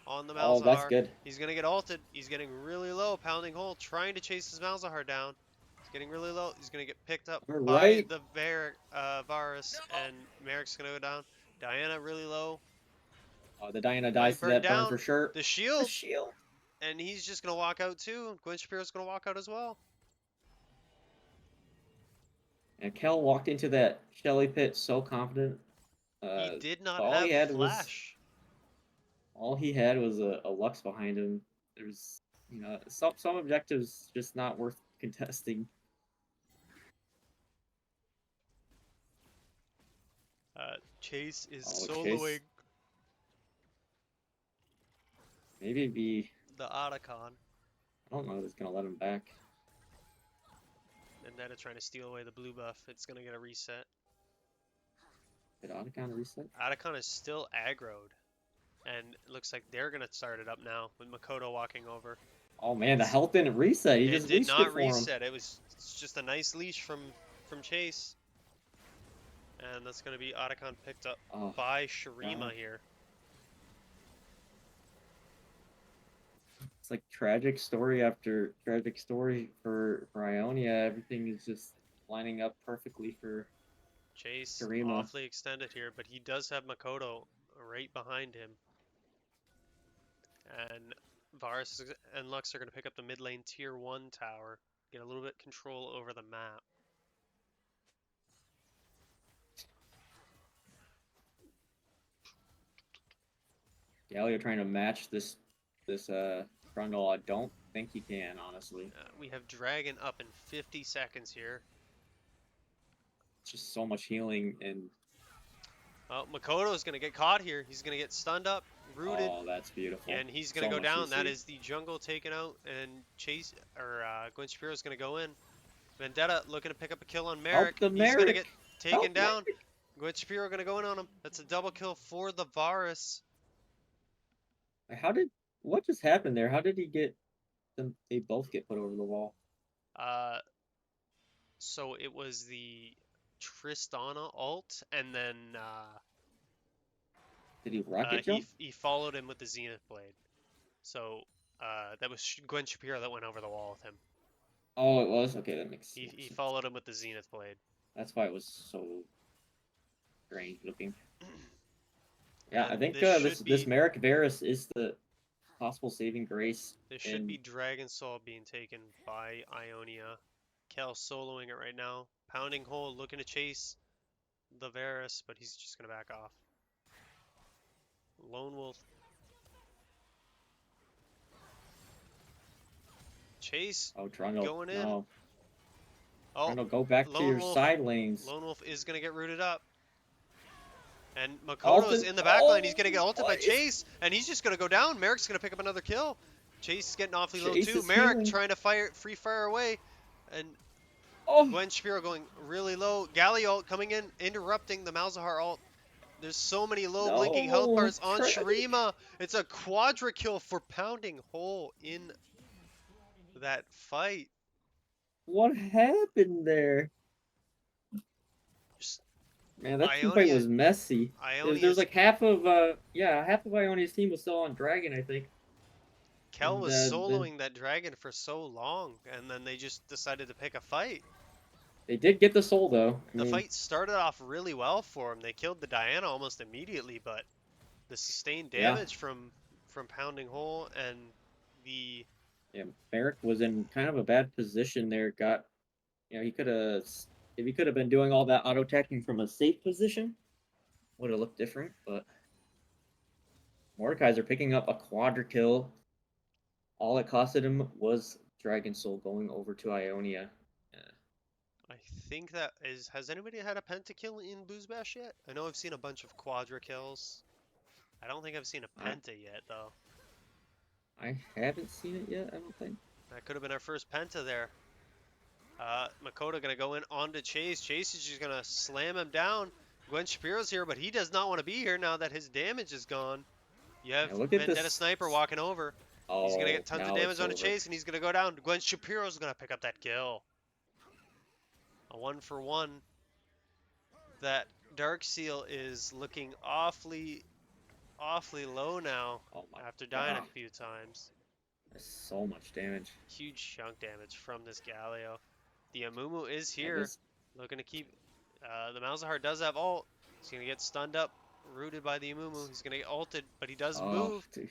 on the Malzahar.
Oh, that's good.
He's gonna get ulted. He's getting really low. Pounding Hole trying to chase his Malzahar down. He's getting really low. He's gonna get picked up by
Right.
the Varus, and Merrick's gonna go down. Diana really low.
Oh, the Diana dies to
burn
that burn
down.
for sure.
The
The
shield,
shield.
and he's just gonna walk out too. Gwen Shapiro's gonna walk out as well.
And Kel walked into that Shelly pit so confident.
He did not
all
have
he had was-
flash.
All he had was a Lux behind him. There's, some objectives just not worth contesting.
Chase is
Oh,
soloing
Chase. Maybe it'd be.
the Otacon,
I don't know if it's gonna let him back.
and then it's trying to steal away the blue buff. It's gonna get a reset.
Did Otacon reset?
Otacon is still aggroed, and it looks like they're gonna start it up now with Makoto walking over.
Oh man, the health didn't reset. He
It
just
did
leashed
not
it for him.
reset. It's just a nice leash from Chase, and that's gonna be Otacon picked up
Oh,
by Shurima
God.
here.
It's like tragic story after tragic story for Ionia. Everything is just lining up perfectly for
Chase
Shurima.
awfully extended here, but he does have Makoto right behind him. And Varus and Lux are going to pick up the mid lane tier 1 tower, get a little bit control over the map.
Galio trying to match this Trundle. I don't think he can, honestly.
We have Dragon up in 50 seconds here.
It's just so much healing and
Well, Makoto is going to get caught here. He's going to get stunned up, rooted,
oh, that's beautiful.
and he's going to
So
go
much
down. That
CC.
is the jungle taken out, and Chase or Gwen Shapiro is going to go in. Vendetta looking to pick up a kill on Merrick.
the
He's going to
Merrick.
get taken
Help
down. Gwen Shapiro going to go in on him. That's a double kill for the Varus.
What just happened there? How did he get them? They both get put over the wall.
So it was the Tristana ult, and then
Did he rocket jump?
he followed him with the Zenith Blade. So that was Gwen Shapiro that went over the wall with him.
Oh, it was? Okay, that makes
He
sense.
followed him with the Zenith Blade.
That's why it was so strange looking. Yeah, I
And
think
this
this Merrick Varus is the possible saving grace.
This should be Dragon Soul being taken by Ionia. Kel soloing it right now. Pounding hole, looking to chase the Varus, but he's just going to back off. Lone Wolf. Chase
Trundle.
going in.
No.
Oh,
Trundle, go back to
Lone
your
Wolf.
side lanes.
Lone Wolf is going to get rooted up. And Makoto's in the back line. He's going to get ulted by Chase, and he's just going to go down. Merrick's going to pick up another kill. Chase is getting awfully low too. Merrick trying to free fire away. And Gwen Shapiro going really low. Galley ult coming in, interrupting the Malzahar ult. There's so many low blinking health bars on Shurima. It's a quadra kill for pounding hole in that fight.
What happened there? Man, that team fight was messy. There was like half of Ionia's team was still on Dragon, I think.
Kel was soloing that Dragon for so long, and then they just decided to pick a fight.
They did get the soul though.
The fight started off really well for them. They killed the Diana almost immediately, but the sustained damage from pounding hole and the
Merrick was in kind of a bad position there. He could have if he could have been doing all that auto attacking from a safe position, would have looked different. But Mordekaiser picking up a quadra kill. All it costed him was Dragon Soul going over to Ionia.
I think that is. Has anybody had a pentakill in BoozeBash yet? I know I've seen a bunch of quadra kills. I don't think I've seen a penta yet, though.
I haven't seen it yet, I don't think.
That could have been our first penta there. Makoto gonna go in onto Chase. Chase is just gonna slam him down. Gwen Shapiro's here, but he does not want to be here now that his damage is gone. You have Vendetta Sniper walking over. He's gonna get tons of damage on a Chase, and he's gonna go down. Gwen Shapiro's gonna pick up that kill. A 1-for-1. That Dark Seal is looking awfully low now after dying a few times.
That's so much damage.
Huge chunk damage from this Galio. The Amumu is here, looking to keep. The Malzahar does have ult. He's gonna get stunned up, rooted by the Amumu. He's gonna get ulted, but he does move.
Dude.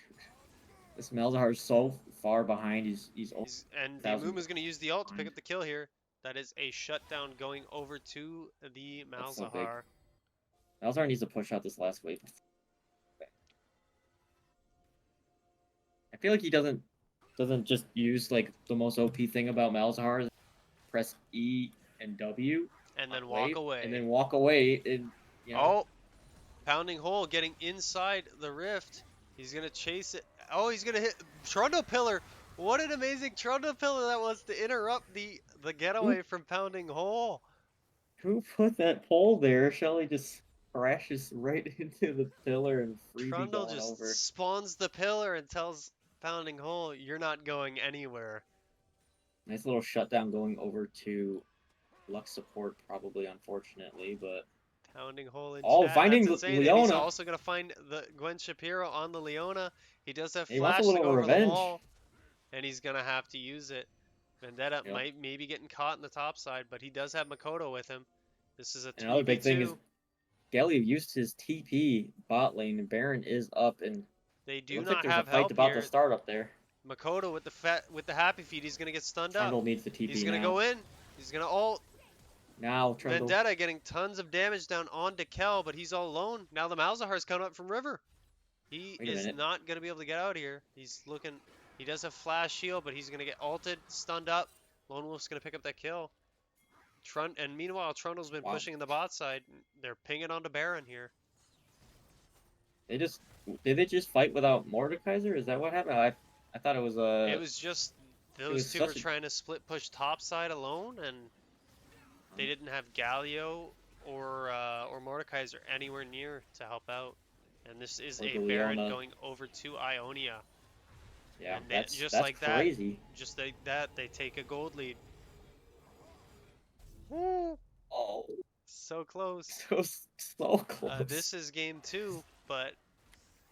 This Malzahar is so far behind.
And the Amumu is gonna use the ult to pick up the kill here. That is a shutdown going over to the Malzahar.
Malzahar needs to push out this last wave. I feel like he doesn't just use like the most OP thing about Malzahar. Press E and W.
And then walk away.
And then walk away. And,
Pounding Hole getting inside the rift. He's gonna chase it. Oh, he's gonna hit Trundle Pillar. What an amazing Trundle Pillar that was to interrupt the getaway from Pounding Hole.
Who put that pole there? Shelly just crashes right into the pillar and freebie
Trundle
going
just
over.
spawns the pillar and tells Pounding Hole, "You're not going anywhere."
Nice little shutdown going over to Lux support, probably, unfortunately, but
Pounding Hole in
oh,
chat. That's
finding
insane. And he's
Leona.
also gonna find the Gwen Shapiro on the Leona. He does have
He wants a
flash to
little
go over the
revenge.
wall, and he's gonna have to use it. Vendetta
Yep.
might maybe getting caught in the top side, but he does have Makoto with him. This is a
And another big thing is
3v2.
Gelly used his TP bot lane, and Baron is up, and
They
it
do
looks like
not
there's a
have
fight
help
about
here.
to start up there.
Makoto with the happy feet. He's gonna get stunned up.
Trundle needs the TP
He's gonna
now.
go in. He's gonna ult.
Now Trundle.
Vendetta getting tons of damage down onto Kel, but he's all alone. Now the Malzahar's coming up from River. He
Wait a
is
minute.
not going to be able to get out here. He's looking. He does have flash shield, but he's going to get ulted, stunned up. Lone Wolf's going to pick up that kill. And meanwhile, Trundle's been
Wow.
pushing in the bot side. They're pinging onto Baron here.
Did they just fight without Mordekaiser? Is that what happened? I thought it was
It was just those
was
two were
such a-
trying to split push top side alone, and they didn't have Galio or Mordekaiser anywhere near to help out. And this is
Or
a
the
Baron
Leona.
going over to Ionia.
Yeah,
And they-
that's
just
that's
like that.
crazy.
Just like that, they take a gold lead.
Oh,
So close.
so close.
This is game 2, but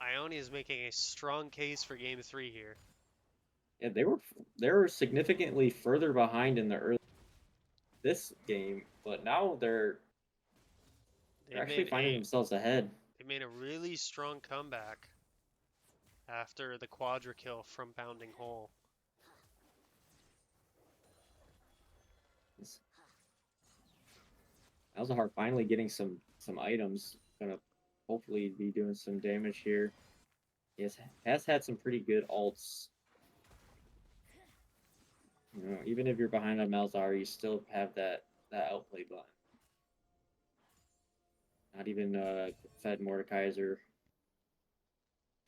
Ionia is making a strong case for game 3 here.
Yeah, they were significantly further behind in the early this game, but now they're actually finding themselves ahead.
They made a really strong comeback after the quadra kill from Pounding Hole.
Malzahar finally getting some items, gonna hopefully be doing some damage here. He has had some pretty good ults. You know, even if you're behind on Malzahar, you still have that outplay button. Not even Fed Mordekaiser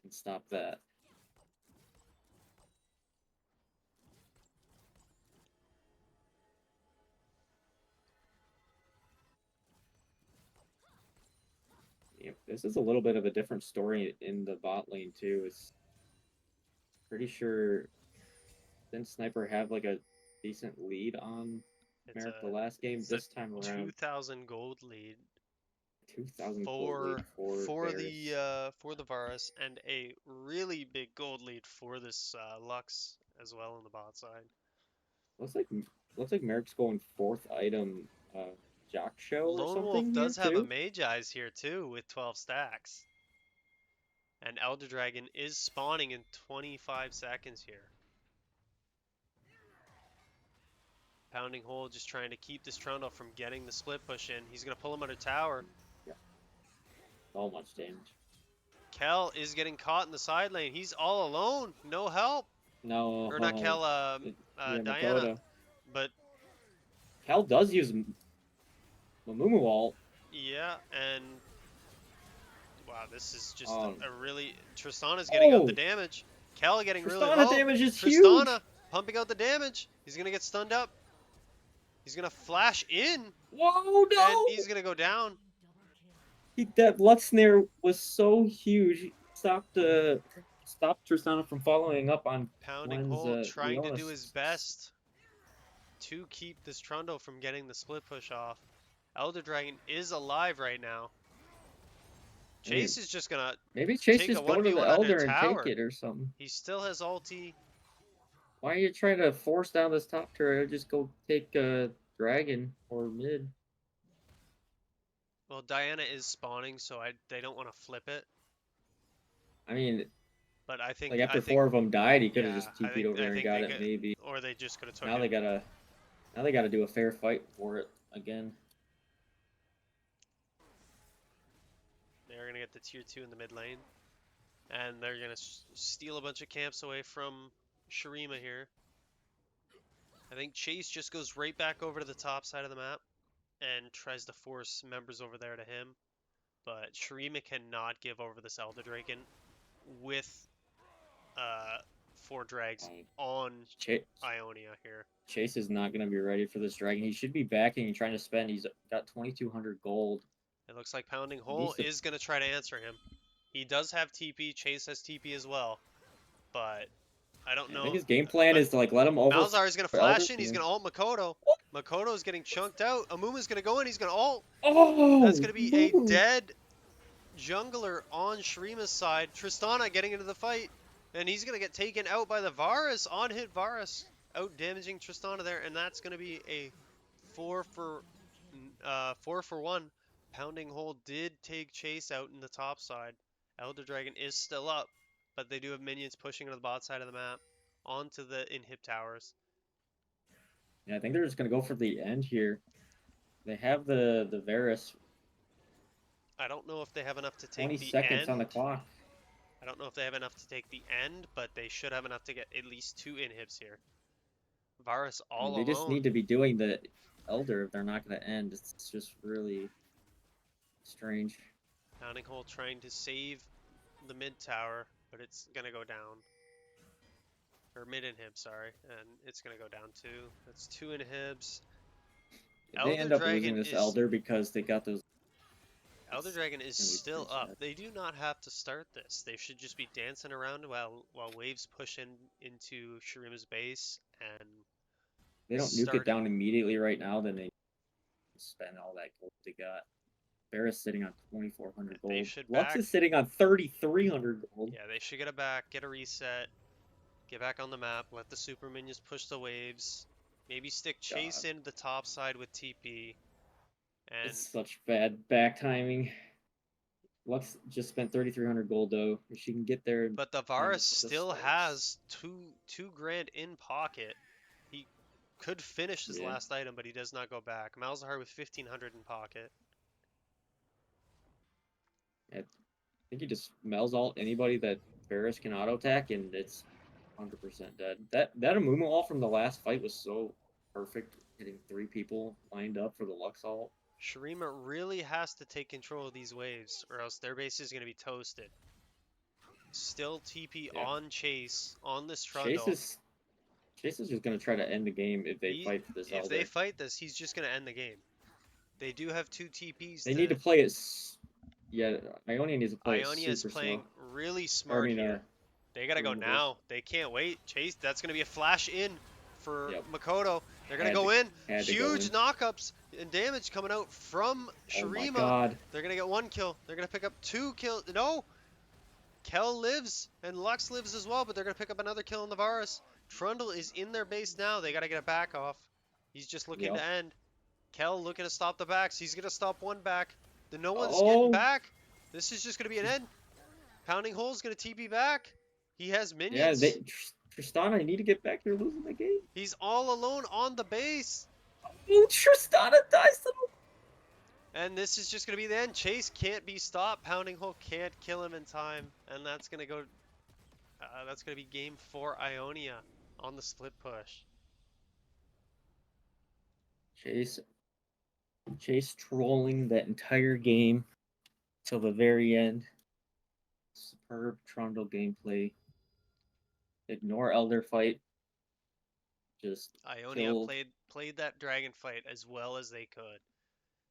can stop that. Yeah, this is a little bit of a different story in the bot lane too. It's pretty sure didn't Sniper have like a decent lead on
It's
Merrick
a
the last game?
it's
This time around,
2,000 gold lead
2,000 gold lead
for
Varus.
the Varus, and a really big gold lead for this Lux as well on the bot side.
Looks like Merrick's going 4th item Jock Show or
Lone
something
Wolf does
here
have a
too.
Mage Eyes here too with 12 stacks. And Elder Dragon is spawning in 25 seconds here. Pounding Hole just trying to keep this Trundle from getting the split push in. He's going to pull him under tower.
So much damage.
Kel is getting caught in the side lane. He's all alone. No help.
No,
Or not Kel,
yeah,
Diana.
Makoto.
But
Cal does use Mamumu ult.
yeah, and wow, this is just
Um,
a really... Tristana's getting out the
Oh!
damage. Kel getting really
Tristana
low.
damage is huge.
Tristana pumping out the damage. He's going to get stunned up. He's going to flash in.
Whoa, no!
And he's going to go down.
That Lux snare was so huge. He stopped Tristana from following up on
Pounding
Gwen's,
Hole trying to
Leona's.
do his best to keep this Trundle from getting the split push off. Elder Dragon is alive right now. Chase is just gonna...
Maybe Chase
take
just
a
go to
1v1
the
on
Elder
their
and
tower.
take it or something.
He still has ulti.
Why are you trying to force down this top turret? Just go take Dragon or mid.
Well, Diana is spawning, so they don't want to flip it.
I mean,
But I think...
like after
I think,
4 of them died, he could have
yeah,
just
I
TP'd
think-
over
I
there and
think
got
they
it
could-
maybe.
Or they just could have took
Now
it.
they gotta do a fair fight for it again.
They're going to get the tier 2 in the mid lane. And they're going to steal a bunch of camps away from Shurima here. I think Chase just goes right back over to the top side of the map and tries to force members over there to him. but Shurima cannot give over this Elder Dragon with 4 drags
Um,
on
Chase,
Ionia here.
Chase is not going to be ready for this dragon. He should be backing and trying to spend. He's got 2,200 gold.
It looks like Pounding
He
Hole
needs to.
is going to try to answer him. He does have TP, Chase has TP as well, but I don't
I think
know.
his game plan
But
is to like let him over.
Malzahar is going to
Elder.
flash in, he's going to ult Makoto. Makoto is getting chunked out. Amuma's going to go in, he's going to ult.
Oh,
That's going to be a
Moo.
dead jungler on Shurima's side. Tristana getting into the fight, and he's going to get taken out by the Varus. On hit Varus, out damaging Tristana there, and that's going to be a 4 for 1. Pounding Hole did take Chase out in the top side. Elder Dragon is still up, but they do have minions pushing to the bot side of the map onto the inhib towers.
Yeah, I think they're just gonna go for the end here. They have the Varus.
I don't know if they have enough to
20
take the
seconds
end.
on the clock.
I don't know if they have enough to take the end, but they should have enough to get at least 2 inhibs here. Varus
I mean,
all
they just
alone.
need to be doing the Elder if they're not gonna end. It's just really strange.
Pounding Hole trying to save the mid tower, but it's gonna go down. Or mid inhib, sorry, and it's gonna go down too. That's 2 inhibs.
If they end up losing this Elder because they got those.
Elder Dragon is
gonna be
still
pretty
up.
sad.
They do not have to start this. They should just be dancing around while waves push into Shurima's base and
They don't nuke it down immediately right now, then they spend all that gold they got. Varus sitting on 2,400
They
gold.
should
Lux
back.
is sitting on 3,300 gold.
Yeah, they should get it back, get a reset, get back on the map, let the super minions push the waves, maybe stick Chase in the top side with TP. And
It's such bad back timing. Lux just spent 3,300 gold though. If she can get there.
but the Varus still has two grand in pocket. He could finish his last item, but he does not go back. Malzahar with 1,500 in pocket.
I think he just mel's alt anybody that Varus can auto attack, and it's 100% dead. That Amumu ult from the last fight was so perfect, hitting 3 people lined up for the Lux ult.
Shurima really has to take control of these waves, or else their base is going to be toasted. Still TP on Chase, on this Trundle.
Chase is just going to try to end the game if they fight for this Elder.
If they fight this, he's just going to end the game. They do have 2 TPs.
They need to play it. Yeah, Ionia needs to play
Ionia
it
is
super
playing
slow.
really smart here. They got to go now. They can't wait. Chase, that's going to be a flash in for Makoto. They're going to go in. Huge knockups and damage coming out from Shurima.
Oh my God.
They're going to get 1 kill. They're going to pick up 2 kills. No! Kel lives, and Lux lives as well, but they're going to pick up another kill on the Varus. Trundle is in their base now. They got to get it back off. He's just looking to end. Kel looking to stop the backs. He's going to stop 1 back. No one's getting back. This is just going to be an end. Pounding Hole's going to TP back. He has minions.
Yeah, Tristana, you need to get back. They're losing the game.
He's all alone on the base.
Oh, Tristana dies to him.
And this is just going to be the end. Chase can't be stopped. Pounding Hole can't kill him in time. And that's going to go... that's going to be game 4 Ionia on the split push.
Chase trolling that entire game till the very end. Superb Trundle gameplay. Ignore Elder fight. Just
Ionia played that dragon fight as well as they could.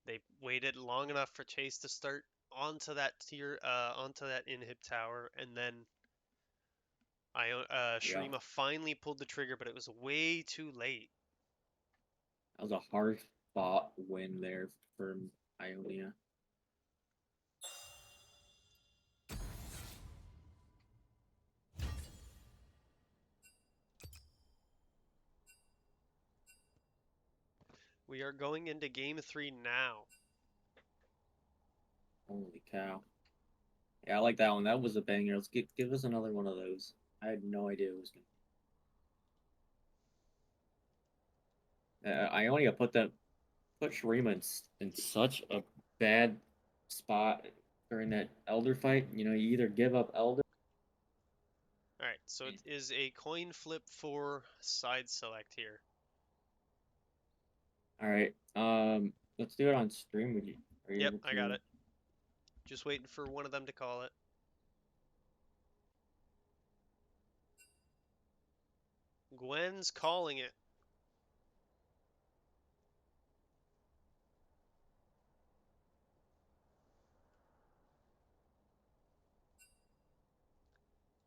They waited long enough for Chase to start onto that onto that inhib tower, and then Shurima finally pulled the trigger, but it was way too late.
That was a hard fought win there for Ionia.
We are going into game 3 now.
Holy cow. Yeah, I like that one. That was a banger. Let's give us another one of those. I had no idea it was gonna. Ionia put Shurima in such a bad spot during that Elder fight. You know, you either give up Elder.
Alright, so it is a coin flip for side select here.
Alright, let's do it on stream with you.
Yep, I got it. Just waiting for one of them to call it. Gwen's calling it.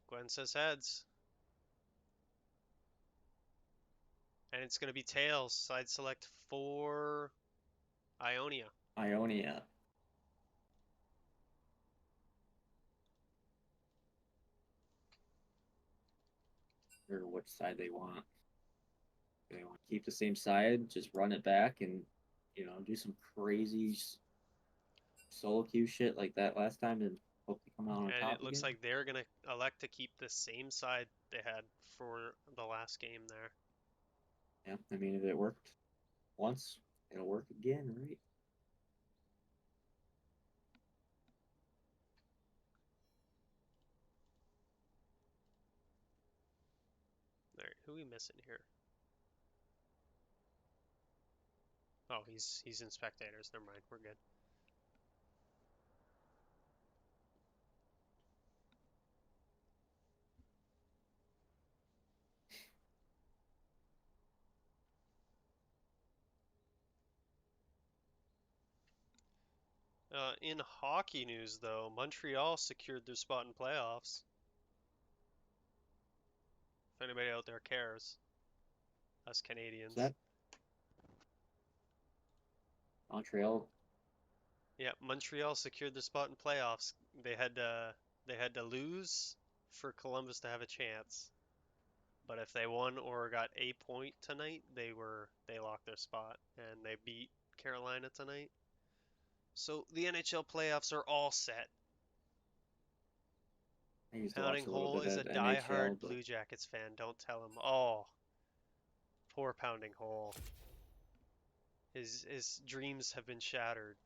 Gwen says heads. And it's going to be tails. Side select for Ionia.
Ionia. Or which side they want. They want to keep the same side, just run it back, and do some crazy solo queue shit like that last time, and hope to come out on
And
top
it looks
again.
like they're going to elect to keep the same side they had for the last game there.
Yeah, I mean, if it worked once, it'll work again, right?
Alright, who are we missing here? Oh, he's in spectators. Never mind, we're good. In hockey news, though, Montreal secured their spot in playoffs. If anybody out there cares, us
Is
Canadians.
that Montreal?
Yeah, Montreal secured their spot in playoffs. They had to lose for Columbus to have a chance. But if they won or got a point tonight, they locked their spot and they beat Carolina tonight. So the NHL playoffs are all set.
I used to
Pounding
watch a little
Hole
bit
is a
of NHL,
die-hard
but
Blue Jackets fan. Don't tell him. Oh, poor Pounding Hole. His dreams have been shattered.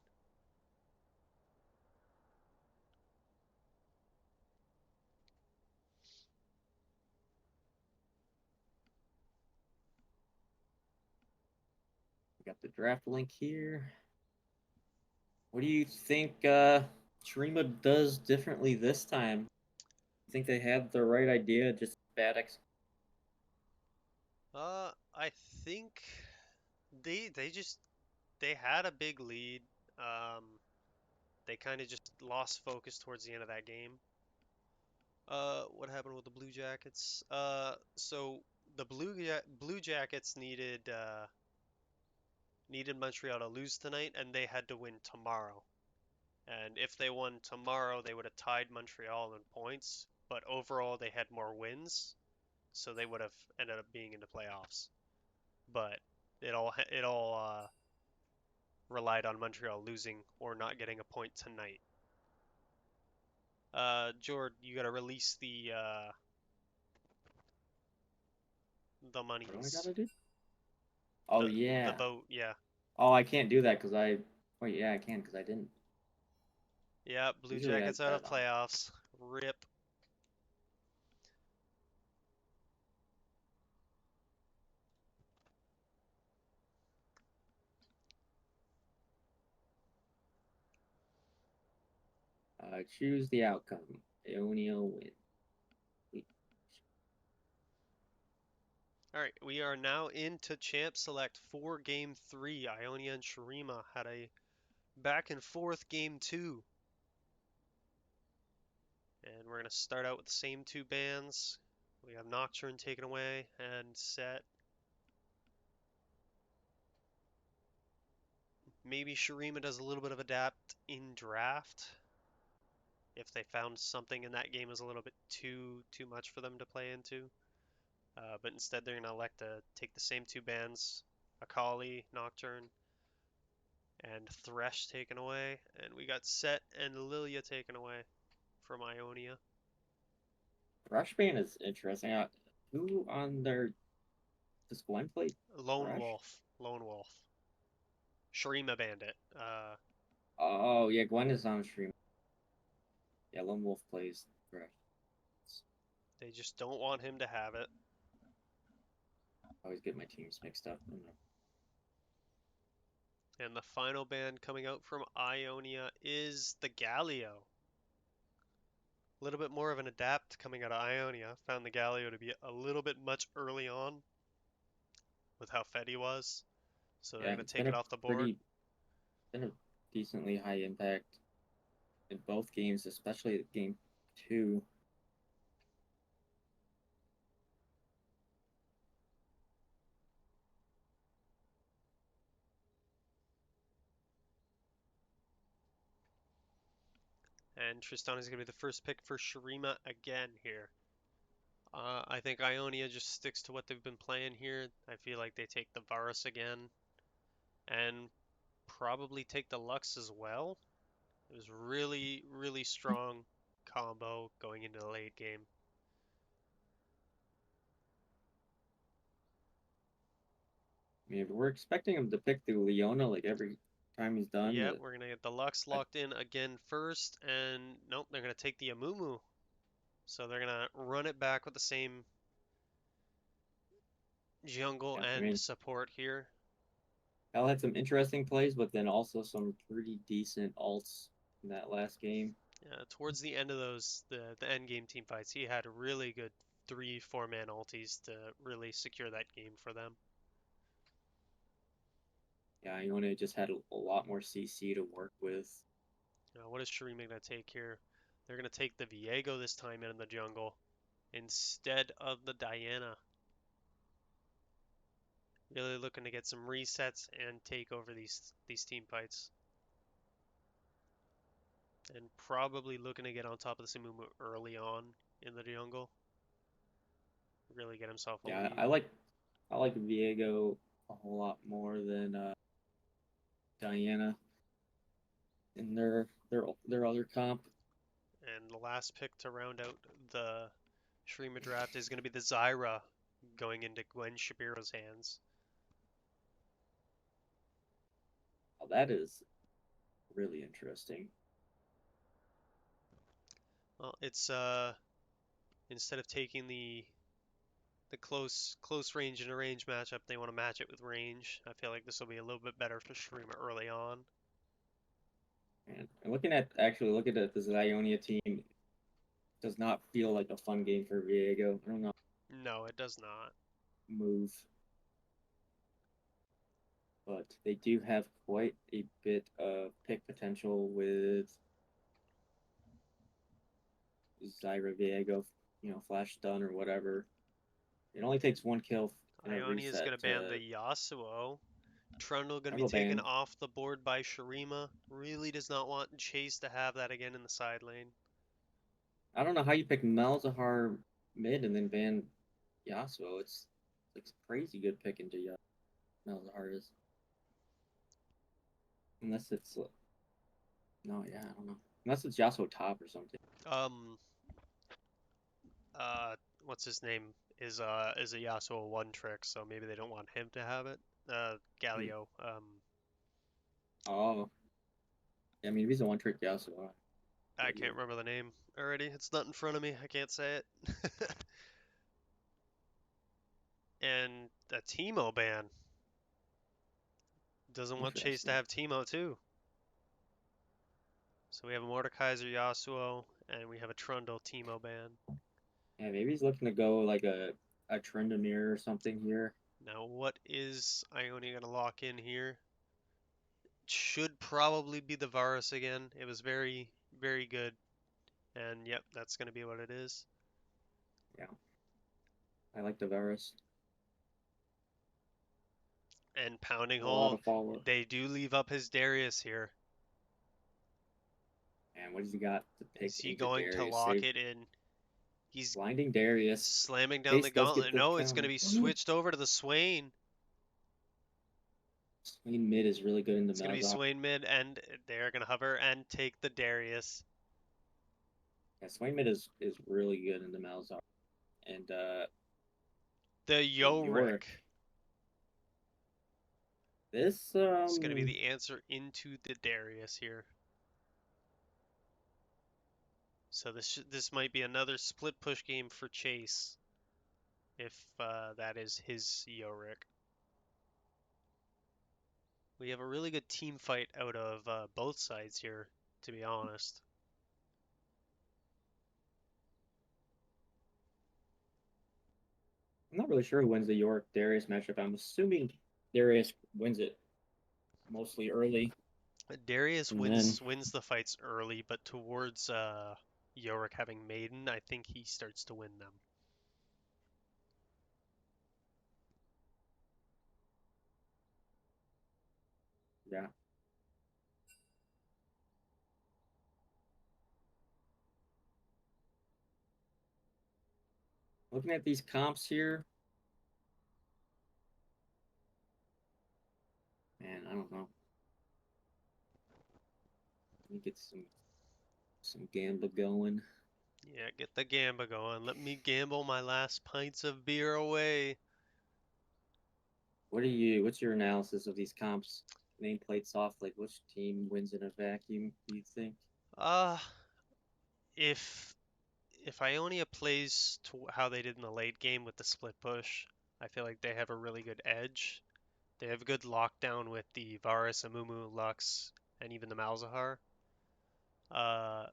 we got the draft link here. What do you think Shurima does differently this time? You think they have the right idea, just bad
I think they had a big lead. Um, they kind of just lost focus towards the end of that game. What happened with the Blue Jackets? So the Blue Jackets needed Montreal to lose tonight, and they had to win tomorrow. And if they won tomorrow, they would have tied Montreal in points. But overall, they had more wins, so they would have ended up being in the playoffs. But it all relied on Montreal losing or not getting a point tonight. Jord, you gotta release the
What do I
monies.
gotta do? Oh
The
yeah.
vote, yeah.
Oh, I can't do that because I. Oh yeah, I can because I didn't.
Yeah, Blue
Usually I
Jackets out of
bet on it.
playoffs. Rip.
Choose the outcome. Ionia win.
All right, we are now into Champ Select for Game 3. Ionia and Shurima had a back and forth Game 2. And we're going to start out with the same two bands. We have Nocturne taken away and Set. Maybe Shurima does a little bit of adapt in draft if they found something in that game is a little bit too much for them to play into. But instead, they're going to elect to take the same two bands, Akali, Nocturne, and Thresh taken away. And we got Set and Lilia taken away from Ionia.
Rush band is interesting. Who on their does Gwen play
Lone
Rush?
Wolf. Lone Wolf. Shurima Bandit.
Oh yeah, Gwen is on stream. Yeah, Lone Wolf plays Rush.
They just don't want him to have it.
I always get my teams mixed up.
And the final band coming out from Ionia is the Galio. A little bit more of an adapt coming out of Ionia. Found the Galio to be a little bit much early on with how fed he was. So they're
Yeah,
going to
it's
take
been
it
a
off the board.
pretty, been a decently high impact in both games, especially game 2.
And Tristan is going to be the first pick for Shurima again here. I think Ionia just sticks to what they've been playing here. I feel like they take the Varus again and probably take the Lux as well. It was really, really strong combo going into the late game.
I mean, we're expecting him to pick the Leona like every time he's done.
Yep, we're going to get the Lux
I,
locked in again first, and nope, they're going to take the Amumu. So they're going to run it back with the same jungle
yeah, I
and
mean,
support here.
Al had some interesting plays, but then also some pretty decent alts in that last game.
Towards the end of the end game team fights, he had really good 3-4 man ultis to really secure that game for them.
Yeah, Ionia just had a lot more CC to work with.
Now, what is Shurima going to take here? They're going to take the Viego this time in the jungle instead of the Diana. Really looking to get some resets and take over these team fights. And probably looking to get on top of the Simumu early on in the jungle. Really get himself a
Yeah,
lead.
I like Viego a whole lot more than Diana in their other comp.
And the last pick to round out the Shurima draft is going to be the Zyra going into Gwen Shapiro's hands.
Oh, that is really interesting.
Well, it's instead of taking the close range and a range matchup, they want to match it with range. I feel like this will be a little bit better for Shurima early on.
And looking at this Ionia team, does not feel like a fun game for Viego. I don't know.
No, it does not.
Move. But they do have quite a bit of pick potential with Zyra Viego, flash stun or whatever. It only takes one kill and a
Ionia is going
reset
to ban the
to
Yasuo. Trundle going to be
rival
taken
ban.
off the board by Shurima. Really does not want Chase to have that again in the side lane.
I don't know how you pick Malzahar mid and then ban Yasuo. It's like crazy good pick into Malzahar is. Unless it's no, yeah, I don't know. Unless it's Yasuo top or something.
Um, uh, what's his name is a Yasuo one trick, so maybe they don't want him to have it.
Hmm.
Galio.
Oh, yeah, I mean, if he's a one trick Yasuo,
I
maybe.
can't remember the name already. It's not in front of me. I can't say it. And a Teemo ban. Doesn't want Chase to
Interesting.
have Teemo too. So we have a Mordekaiser Yasuo, and we have a Trundle Teemo ban.
Yeah, maybe he's looking to go like a Trendamir or something here.
Now, what is Ionia going to lock in here? Should probably be the Varus again. It was very, very good. And yep, that's going to be what it is.
Yeah, I like the Varus.
And Pounding
A lot
Hole,
of follow.
they do leave up his Darius here.
And what has he got to pick
Is he
into
going to
Darius?
lock
Save
it in? He's
blinding Darius.
slamming down the
Chase does get
gauntlet.
the
No, it's going to
counter.
be switched over to the Swain.
Swing mid is really good in the
It's going to be
Malzahar.
Swain mid, and they're going to hover and take the Darius.
Yeah, swing mid is really good in the Malzahar. And
The
the Yorick.
Yorick
This
is going to be the answer into the Darius here. So this might be another split push game for Chase, if that is his Yorick. We have a really good team fight out of both sides here, to be honest.
I'm not really sure who wins the York Darius matchup. I'm assuming Darius wins it mostly early,
Darius
and then
wins the fights early, but towards Yorick having Maiden, I think he starts to win them.
yeah. Looking at these comps here, man, I don't know. Let me get some gamba going.
Yeah, get the gamba going. Let me gamble my last pints of beer away.
What's your analysis of these comps? Nameplates off, like which team wins in a vacuum, do you think?
Uh, if if Ionia plays to how they did in the late game with the split push, I feel like they have a really good edge. They have good lockdown with the Varus, Amumu, Lux, and even the Malzahar. Uh,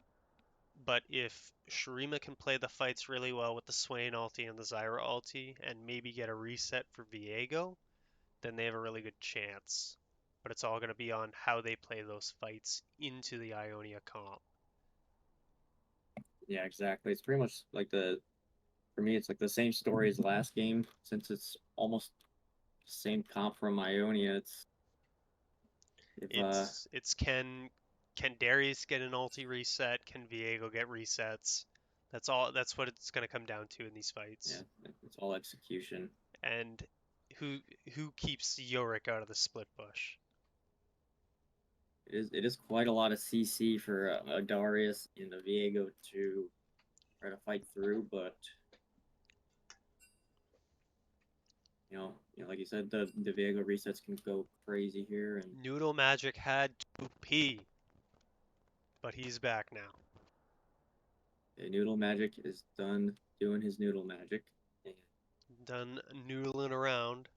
but if Shurima can play the fights really well with the Swain ulti and the Zyra ulti, and maybe get a reset for Viego, then they have a really good chance. But it's all going to be on how they play those fights into the Ionia comp.
Yeah, exactly. It's pretty much like for me, it's like the same story as last game, since it's almost the same comp from Ionia. It's if
It's can Darius get an ulti reset? Can Viego get resets? That's all. That's what it's going to come down to in these
yeah,
fights.
it's all execution.
And who who keeps Yorick out of the split push?
It is quite a lot of CC for a Darius and a Viego to try to fight through, but like you said, the Viego resets can go crazy here, and
Noodle Magic had to pee, but he's back now.
the Noodle Magic is done doing his Noodle Magic. And
Done noodling around.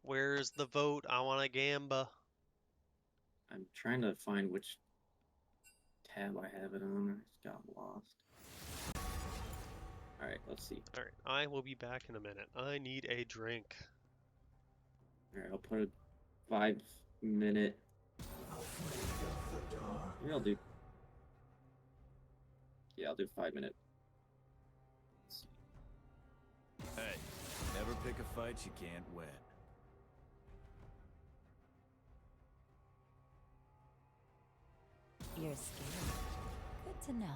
Where's the vote? I want a gamba.
I'm trying to find which tab I have it on. I just got lost. All right, let's see.
All right, I will be back in a minute. I need a drink.
All right, I'll put a 5 minute. Maybe I'll do. Yeah, I'll do 5 minute.
Hey, never pick a fight you can't win.
You're scared. Good to know.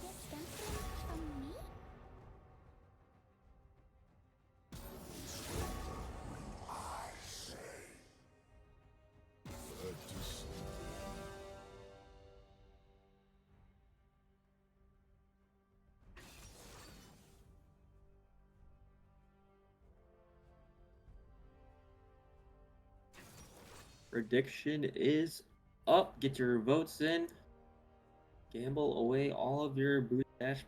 Get something from me?
Prediction is up. Get your votes in. Gamble away all of your BoozeBash.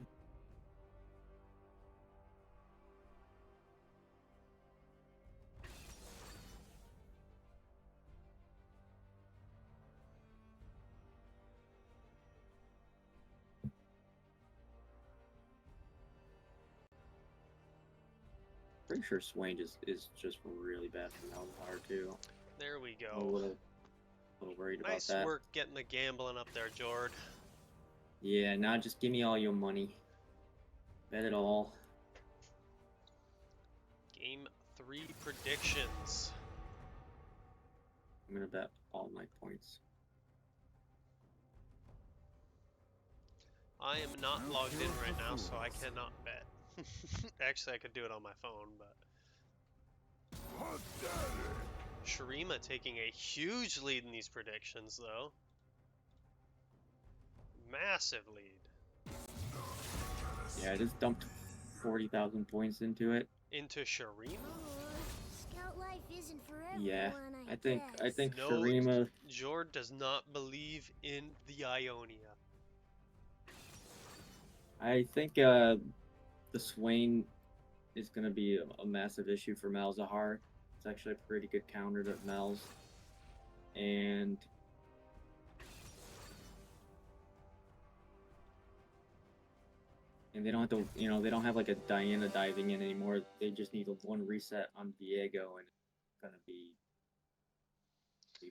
Pretty sure Swain is just really bad for Malzahar too.
There we
I'm a
go.
little worried about
Nice
that.
work getting the gambling up there, Jord.
Yeah, now just give me all your money. Bet it all.
Game 3 predictions.
I'm gonna bet all my points.
I am not
No
logged in
cure
right
for
now, so I
fools.
cannot bet. Actually, I could do it on my phone, but Shurima taking a huge lead in these predictions, though. Massive lead.
Yeah, I just dumped 40,000 points into it.
Into Shurima?
Scout life isn't for everyone,
Yeah,
I
I
guess.
think
No,
Shurima.
Jord does not believe in the Ionia.
I think the Swain is going to be a massive issue for Malzahar. It's actually a pretty good counter to Mal's. And they don't have to, they don't have like a Diana diving in anymore. They just need a one reset on Viego, and it's going to be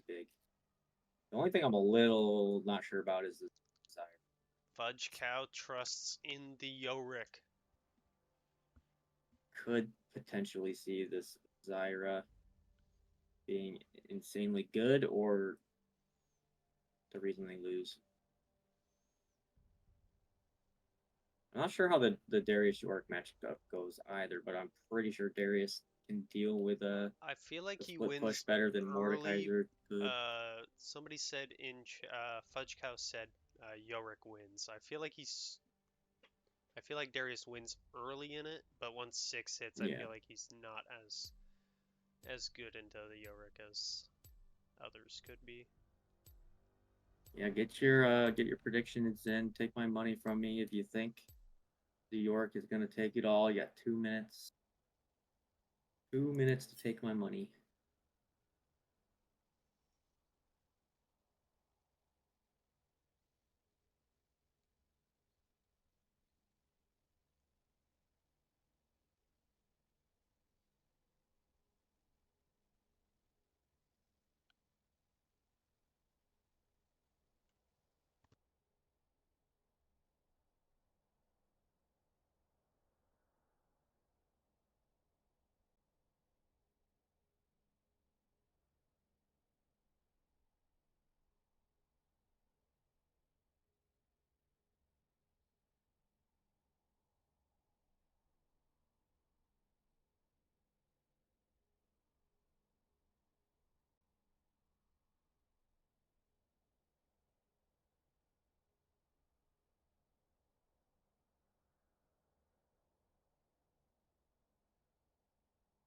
big. The only thing I'm a little not sure about is the desire.
Fudge Cow trusts in the Yorick.
Could potentially see this Zyra being insanely good, or the reason they lose. I'm not sure how the Darius York matchup goes either, but I'm pretty sure Darius can deal with
I feel like
the
he
split push
wins
better than
early.
Mordekaiser could.
Somebody said Fudge Cow said Yorick wins. I feel like Darius wins early in it, but once 6 hits, I
Yeah.
feel like he's not as good into the Yorick as others could be.
Yeah, get your predictions in. Take my money from me if you think the York is gonna take it all. You got 2 minutes. 2 minutes to take my money.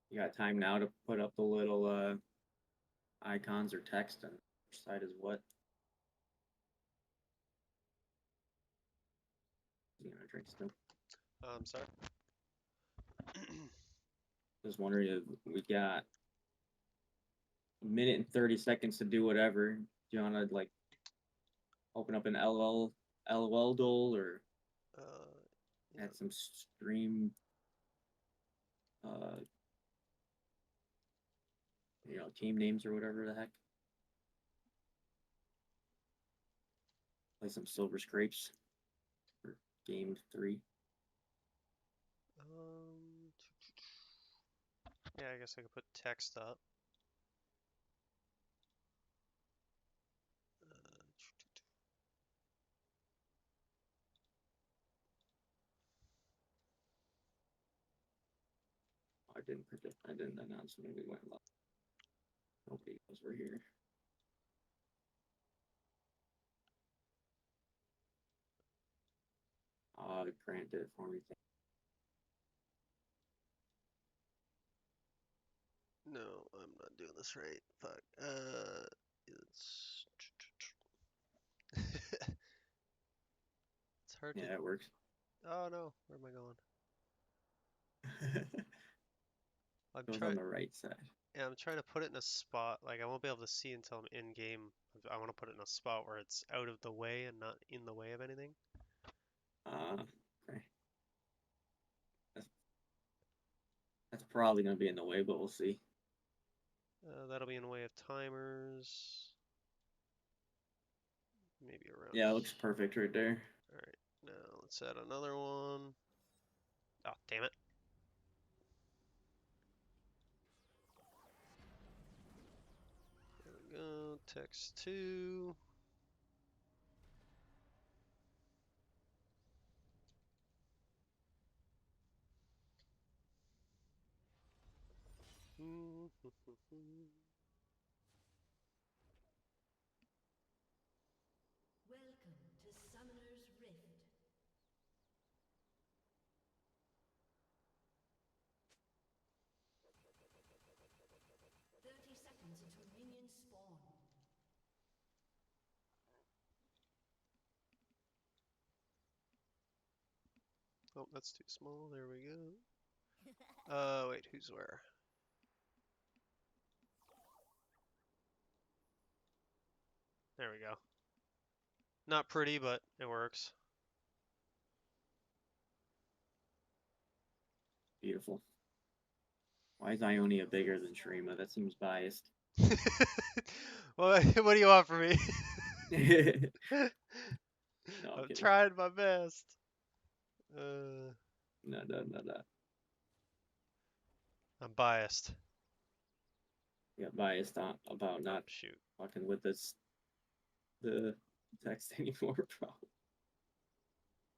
You got time now to put up the little icons or text on which side is what. You gonna drink still?
Sorry.
Just wondering if we got a minute and 30 seconds to do whatever. Do you wanna like open up an LOL dole or
Yeah.
add some stream uh team names or whatever the heck? Play some Silver Scrapes for game 3.
Yeah, I guess I could put text up.
I didn't announce when we went live. Nobody knows we're here. Grant did it for me.
No, I'm not doing this right. Fuck. It's it's hard to.
Yeah, it works.
Oh no, where am I going? I'm
Goes
trying.
on the right side.
Yeah, I'm trying to put it in a spot. Like I won't be able to see until I'm in game. I want to put it in a spot where it's out of the way and not in the way of anything.
Okay. That's probably gonna be in the way, but we'll see.
That'll be in the way of timers. Maybe around.
Yeah, it looks perfect right there.
All right, now let's add another one. Oh, damn it. There we go. Text 2.
Welcome to Summoner's Rift. 30 seconds until minions spawn.
Oh, that's too small. There we go. Wait, who's where? There we go. Not pretty, but it works.
Beautiful. Why is Ionia bigger than Shurima? That seems biased.
Well, what do you want from me?
No, I'm
I'm
kidding.
trying my best.
No.
I'm biased.
Yeah, biased about
Oh,
not
shoot.
fucking with the text anymore, bro.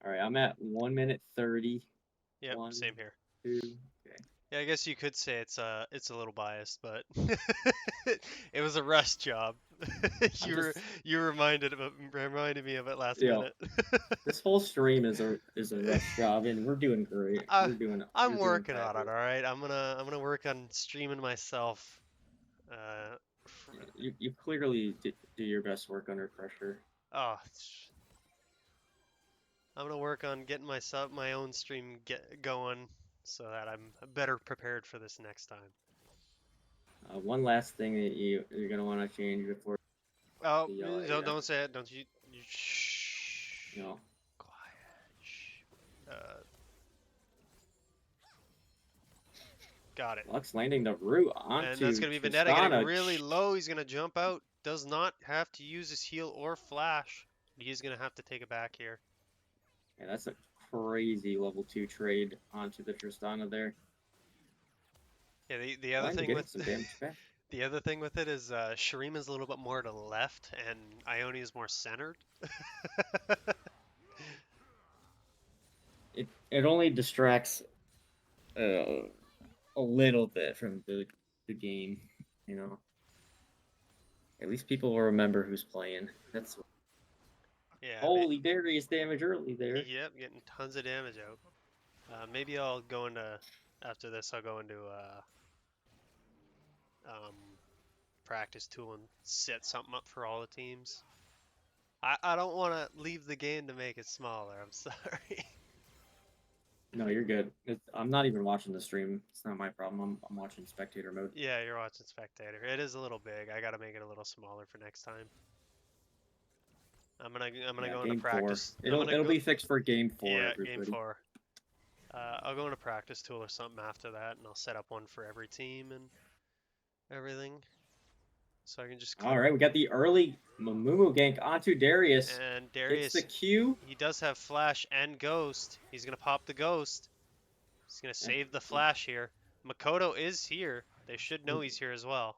All right, I'm at 1 minute 30.
Yep,
1,
same here.
2. Okay.
Yeah, I guess you could say it's a little biased, but it was a rest job.
I'm
You were
just,
you reminded me of it last
you know,
minute.
this whole stream is a rush job, and we're doing great.
I,
You're doing
I'm working on it,
fabulous.
all right. I'm gonna work on streaming myself. Fr-
You clearly do your best work under pressure.
oh, I'm gonna work on getting my own stream going so that I'm better prepared for this next time.
One last thing that you're gonna want to change before
Oh,
the
don't say it. Don't you shh.
you know.
Quiet. Shh. Got it.
Lux landing the root
And
onto
that's gonna be Vendetta getting
Tristana.
really low. He's gonna jump out. Does not have to use his heal or flash. He's gonna have to take it back here.
Yeah, that's a crazy level 2 trade onto the Tristana there.
Yeah, the other
Trying to
thing
get
with
some damage back.
the other thing with it is Shurima's a little bit more to the left and Ionia is more centered.
It only distracts a little bit from the game, you know. At least people will remember who's playing. That's
Yeah.
holy Darius damage early there.
Yep, getting tons of damage out. Maybe I'll go into after this. I'll go into practice tool and set something up for all the teams. I don't want to leave the game to make it smaller. I'm sorry.
No, you're good. I'm not even watching the stream. It's not my problem. I'm watching spectator mode.
Yeah, you're watching spectator. It is a little big. I gotta make it a little smaller for next time. I'm gonna
Yeah,
go into
game
practice.
4. It'll be fixed for game 4.
Yeah,
everybody.
game 4. I'll go into practice tool or something after that, and I'll set up one for every team and everything. So I can just click.
All right, we got the early Mamumu gank onto Darius.
And Darius,
It's the Q.
he does have flash and ghost. He's gonna pop the ghost. He's gonna save the flash here. Makoto is here. They should know he's here as well.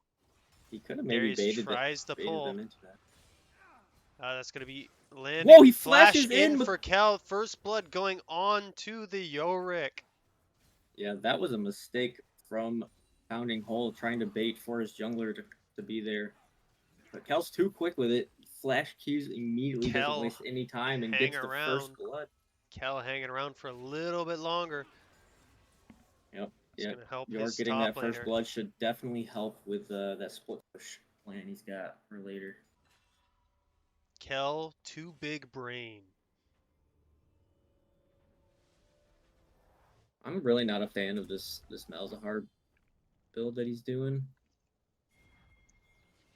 He could have maybe
Darius tries to
baited
pull.
them into that.
That's gonna be landing.
Whoa, he
Flash
flashes in with-
for Cal. First blood going on to the Yorick.
Yeah, that was a mistake from Pounding Hole trying to bait for his jungler to be there. But Kel's too quick with it. Flash Qs immediately,
Kel
doesn't waste any time and
hang
gets the
around.
first blood.
Cal hanging around for a little bit longer.
Yep.
It's
Yeah.
gonna help
You're
his
getting
top
that first
laner.
blood should definitely help with that split push plan he's got for later.
Kel, too big brain.
I'm really not a fan of this Malzahar build that he's doing.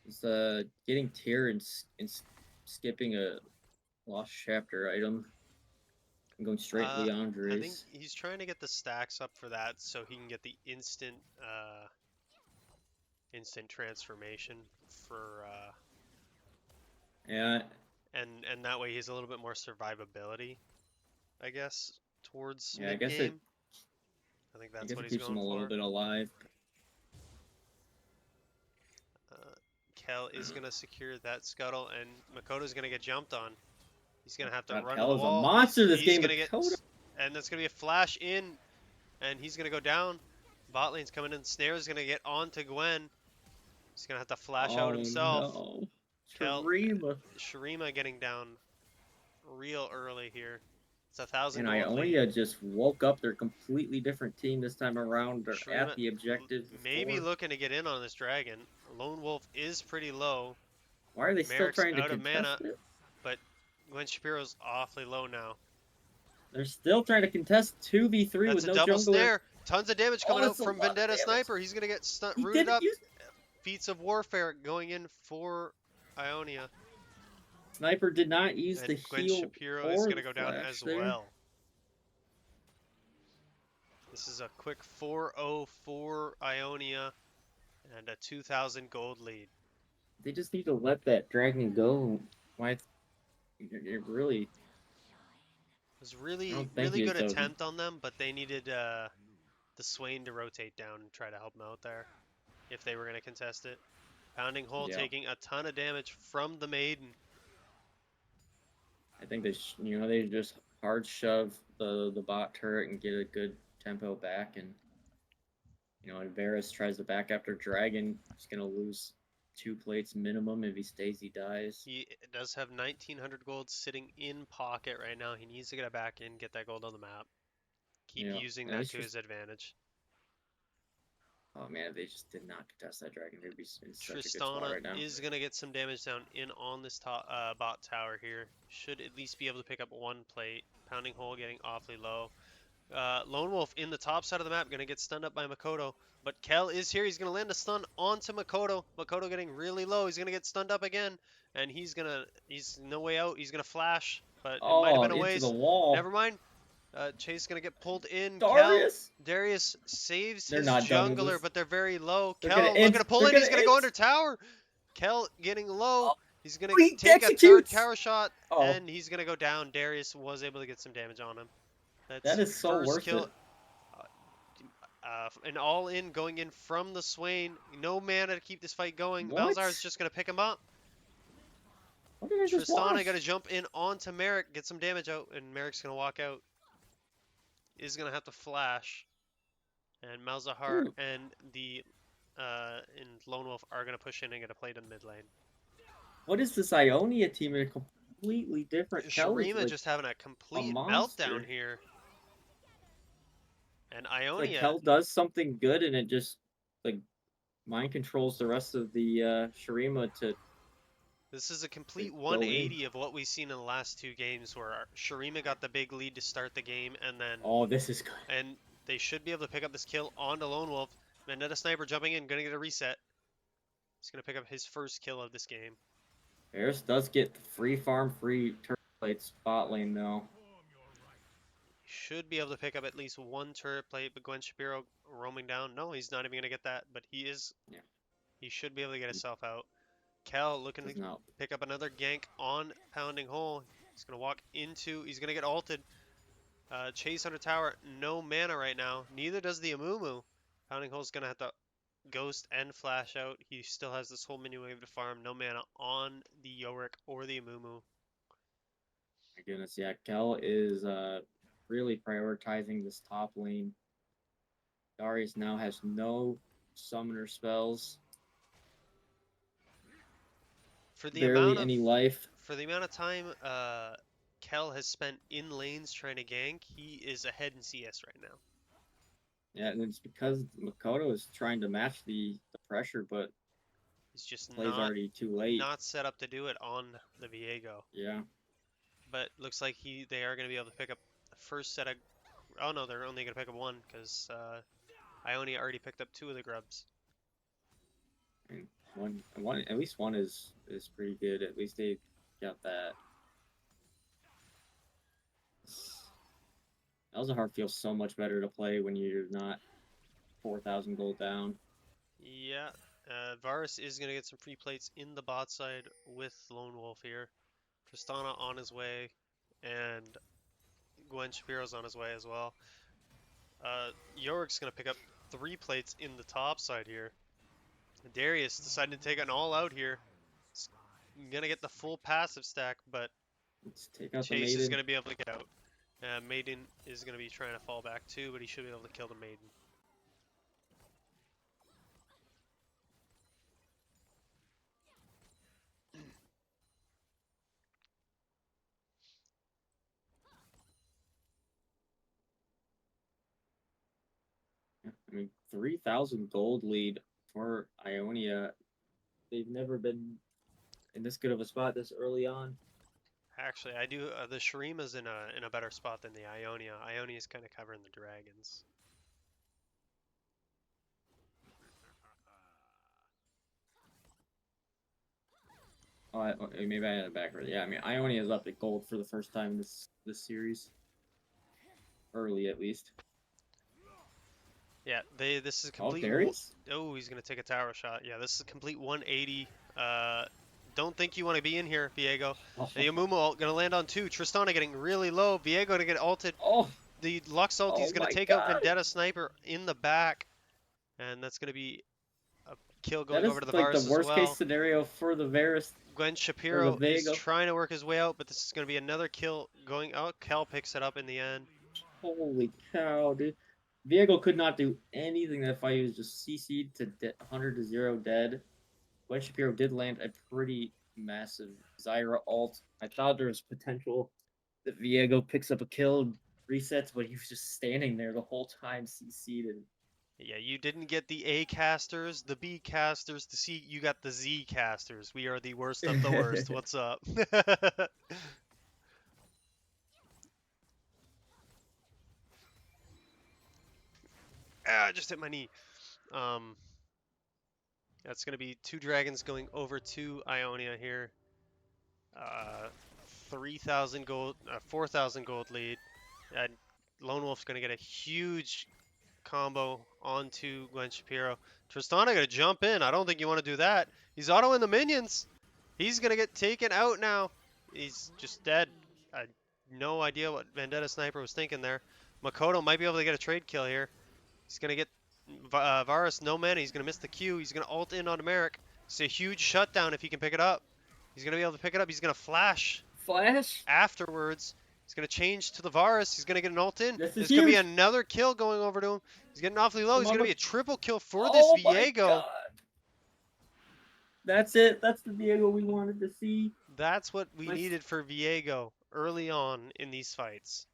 He's getting tier and skipping a lost chapter item. I'm going straight
I think
Leandre's.
he's trying to get the stacks up for that so he can get the instant transformation for
Yeah,
and that way he's a little bit more survivability, I guess, towards
Yeah, I
mid
guess
game. I think
I
that's
guess
what
it
he's
keeps him
going
a little
for.
bit alive.
Kel is gonna secure that scuttle, and Makoto's gonna get jumped on. He's gonna have to
God,
run
Kel
to
is
the
a
wall.
monster this
He's
game.
gonna get,
Dakota.
and that's gonna be a flash in, and he's gonna go down. Bot lane's coming in. Snare's gonna get onto Gwen. He's gonna have to flash out himself.
No.
Kel-
Shurima.
Shurima getting down real early here. It's 1,000
And
gold lead.
Ionia just woke up. They're a completely different team this time around. They're
Shurima
at the objective.
Maybe
before.
looking to get in on this dragon. Lone Wolf is pretty low.
Why are they still
Merrick's
trying to
out of
contest
mana.
it?
Gwen Shapiro's awfully low now.
They're still trying to contest 2v3
That's
with
a
no
double
jungler.
snare. Tons of damage coming out
That's a
from
lot of
Vendetta
damage.
Sniper. He's gonna get
He
rooted
didn't
up.
use.
Feats of Warfare going in for Ionia.
Sniper did not use
And
the
Gwen
heal
Shapiro is
or
gonna
the
go down
flash
as
there.
well. This is a quick 4-0 for Ionia and a 2,000 gold lead.
They just need to let that dragon go. Why? It really.
It was
I
really,
don't think
really good
it's a.
attempt on them, but they needed the Swain to rotate down and try to help them out there if they were going to contest it. Pounding Hole
Yeah.
taking a ton of damage from the Maiden.
I think they just hard shove the bot turret and get a good tempo back, and and Varus tries to back after Dragon. He's gonna lose 2 plates minimum. If he stays, he dies.
He does have 1,900 gold sitting in pocket right now. He needs to get it back in, get that gold on the map. Keep
Yeah,
using
and
that
it's
to his advantage.
Oh man, if they just did not contest that Dragon, they'd be in such a good spot
Tristana
right now.
is going to get some damage down in on this top, bot tower here. Should at least be able to pick up 1 plate. Pounding Hole getting awfully low. Lone Wolf in the top side of the map, going to get stunned up by Makoto. But Kel is here. He's going to land a stun onto Makoto. Makoto getting really low. He's going to get stunned up again. And he's no way out. He's going to flash. But it might have
Oh,
been a
into
waste.
the wall.
Never mind. Chase is going to get pulled in.
Darius.
Darius saves
They're
his
not done with
jungler,
this.
but they're very low.
They're
Kel
gonna
looking
int.
to pull
They're
in. He's
gonna
going to go
int.
under tower. Kel getting low.
Oh,
He's going
he
to take a third
executes.
tower shot,
Oh,
and he's going to go down. Darius was able to get some damage on him. That's
that is so
first
worth
kill.
it.
An all-in going in from the Swain. No mana to keep this fight going.
What?
Malzahar's just going to pick him up.
What did I just
Tristana
watch?
got to jump in onto Merrick, get some damage out, and Merrick's going to walk out. Is going to have to flash. And Malzahar
Dude.
and Lone Wolf are going to push in and get a plate in mid lane.
What is this Ionia team in a completely different
Shurima
like,
just having a complete
monster.
meltdown here. And
it's like
Ionia,
Hell does something good and it just like mind controls the rest of the Shurima to
this is a complete
go in.
180 of what we've seen in the last 2 games where Shurima got the big lead to start the game and then
Oh, this is good.
and they should be able to pick up this kill onto Lone Wolf. Vendetta Sniper jumping in, gonna get a reset. He's gonna pick up his first kill of this game.
Varus does get free farm, free turret plate spot lane though.
Should be able to pick up at least 1 turret plate, but Gwen Shapiro roaming down. No, he's not even gonna get that, but he is.
Yeah.
He should be able to get himself out. Kel looking
Does
to
not.
pick up another gank on Pounding Hole. He's gonna walk into. He's gonna get ulted. Chase under tower. No mana right now. Neither does the Amumu. Pounding Hole's gonna have to ghost and flash out. He still has this whole mini wave to farm. No mana on the Yorick or the Amumu.
My goodness, yeah, Kel is really prioritizing this top lane. Darius now has no summoner spells.
For the
Barely
amount of
any life.
For the amount of time Kel has spent in lanes trying to gank, he is ahead in CS right now.
Yeah, and it's because Makoto is trying to match the pressure, but
He's just
play's already too late.
not set up to do it on the Viego.
Yeah.
But looks like they are going to be able to pick up the first set of... Oh no, they're only going to pick up 1 because Ionia already picked up 2 of the grubs.
And one, at least one is pretty good. At least they got that. Malzahar feels so much better to play when you're not 4,000 gold down.
Yeah, Varus is going to get some free plates in the bot side with Lone Wolf here. Tristana on his way, and Gwen Shapiro's on his way as well. Yorick's going to pick up 3 plates in the top side here. Darius decided to take an all-out here. He's going to get the full passive stack, but
Let's take out the
Chase is
maiden.
going to be able to get out. Maiden is going to be trying to fall back too, but he should be able to kill the Maiden.
I mean, 3,000 gold lead for Ionia. They've never been in this good of a spot this early on.
Actually, I do. The Shurima's in a better spot than the Ionia. Ionia's kind of covering the dragons.
Oh, maybe I had it backwards. Yeah, I mean, Ionia is up at gold for the first time this series. Early, at least.
Yeah, this is
Oh,
complete.
Darius?
Oh, he's gonna take a tower shot. Yeah, this is a complete 180. Don't think you want to be in here, Viego.
Oh,
The Yamumo gonna land on 2. Tristana getting really low. Viego gonna get ulted.
oh,
The Lux ulti's
oh
gonna
my
take out
god!
Vendetta Sniper in the back, and that's gonna be a kill
That
going
is
over to the
like the
Varus as
worst case
well.
scenario for the Varus,
Gwen
for the
Shapiro is
Vega.
trying to work his way out, but this is gonna be another kill going out. Kel picks it up in the end.
Holy cow, dude. Viego could not do anything that fight. He was just CC'd to 100 to 0 dead. Gwen Shapiro did land a pretty massive Zyra ult. I thought there was potential that Viego picks up a kill, resets, but he was just standing there the whole time, CC'd. And
Yeah, you didn't get the A casters, the B casters, the C. You got the Z casters. We are the worst of the worst. What's up? I just hit my knee. Um, that's gonna be 2 dragons going over to Ionia here. 3,000 gold, 4,000 gold lead. And Lone Wolf's gonna get a huge combo onto Gwen Shapiro. Tristana gonna jump in. I don't think you want to do that. He's autoing the minions. He's gonna get taken out now. He's just dead. I had no idea what Vendetta Sniper was thinking there. Makoto might be able to get a trade kill here. He's gonna get Varus no mana. He's gonna miss the Q. He's gonna ult in on Merrick. It's a huge shutdown if he can pick it up. He's gonna be able to pick it up. He's gonna flash
Flash?
afterwards. He's going to change to the Varus. He's going to get an ult in.
This is
There's going to be
huge.
another kill going over to him. He's getting awfully low. He's
Come
going
on,
to be a triple kill for this
Oh my
Viego.
god. That's it. That's the Viego we wanted to see.
That's what we
My-
needed for Viego early on in these fights.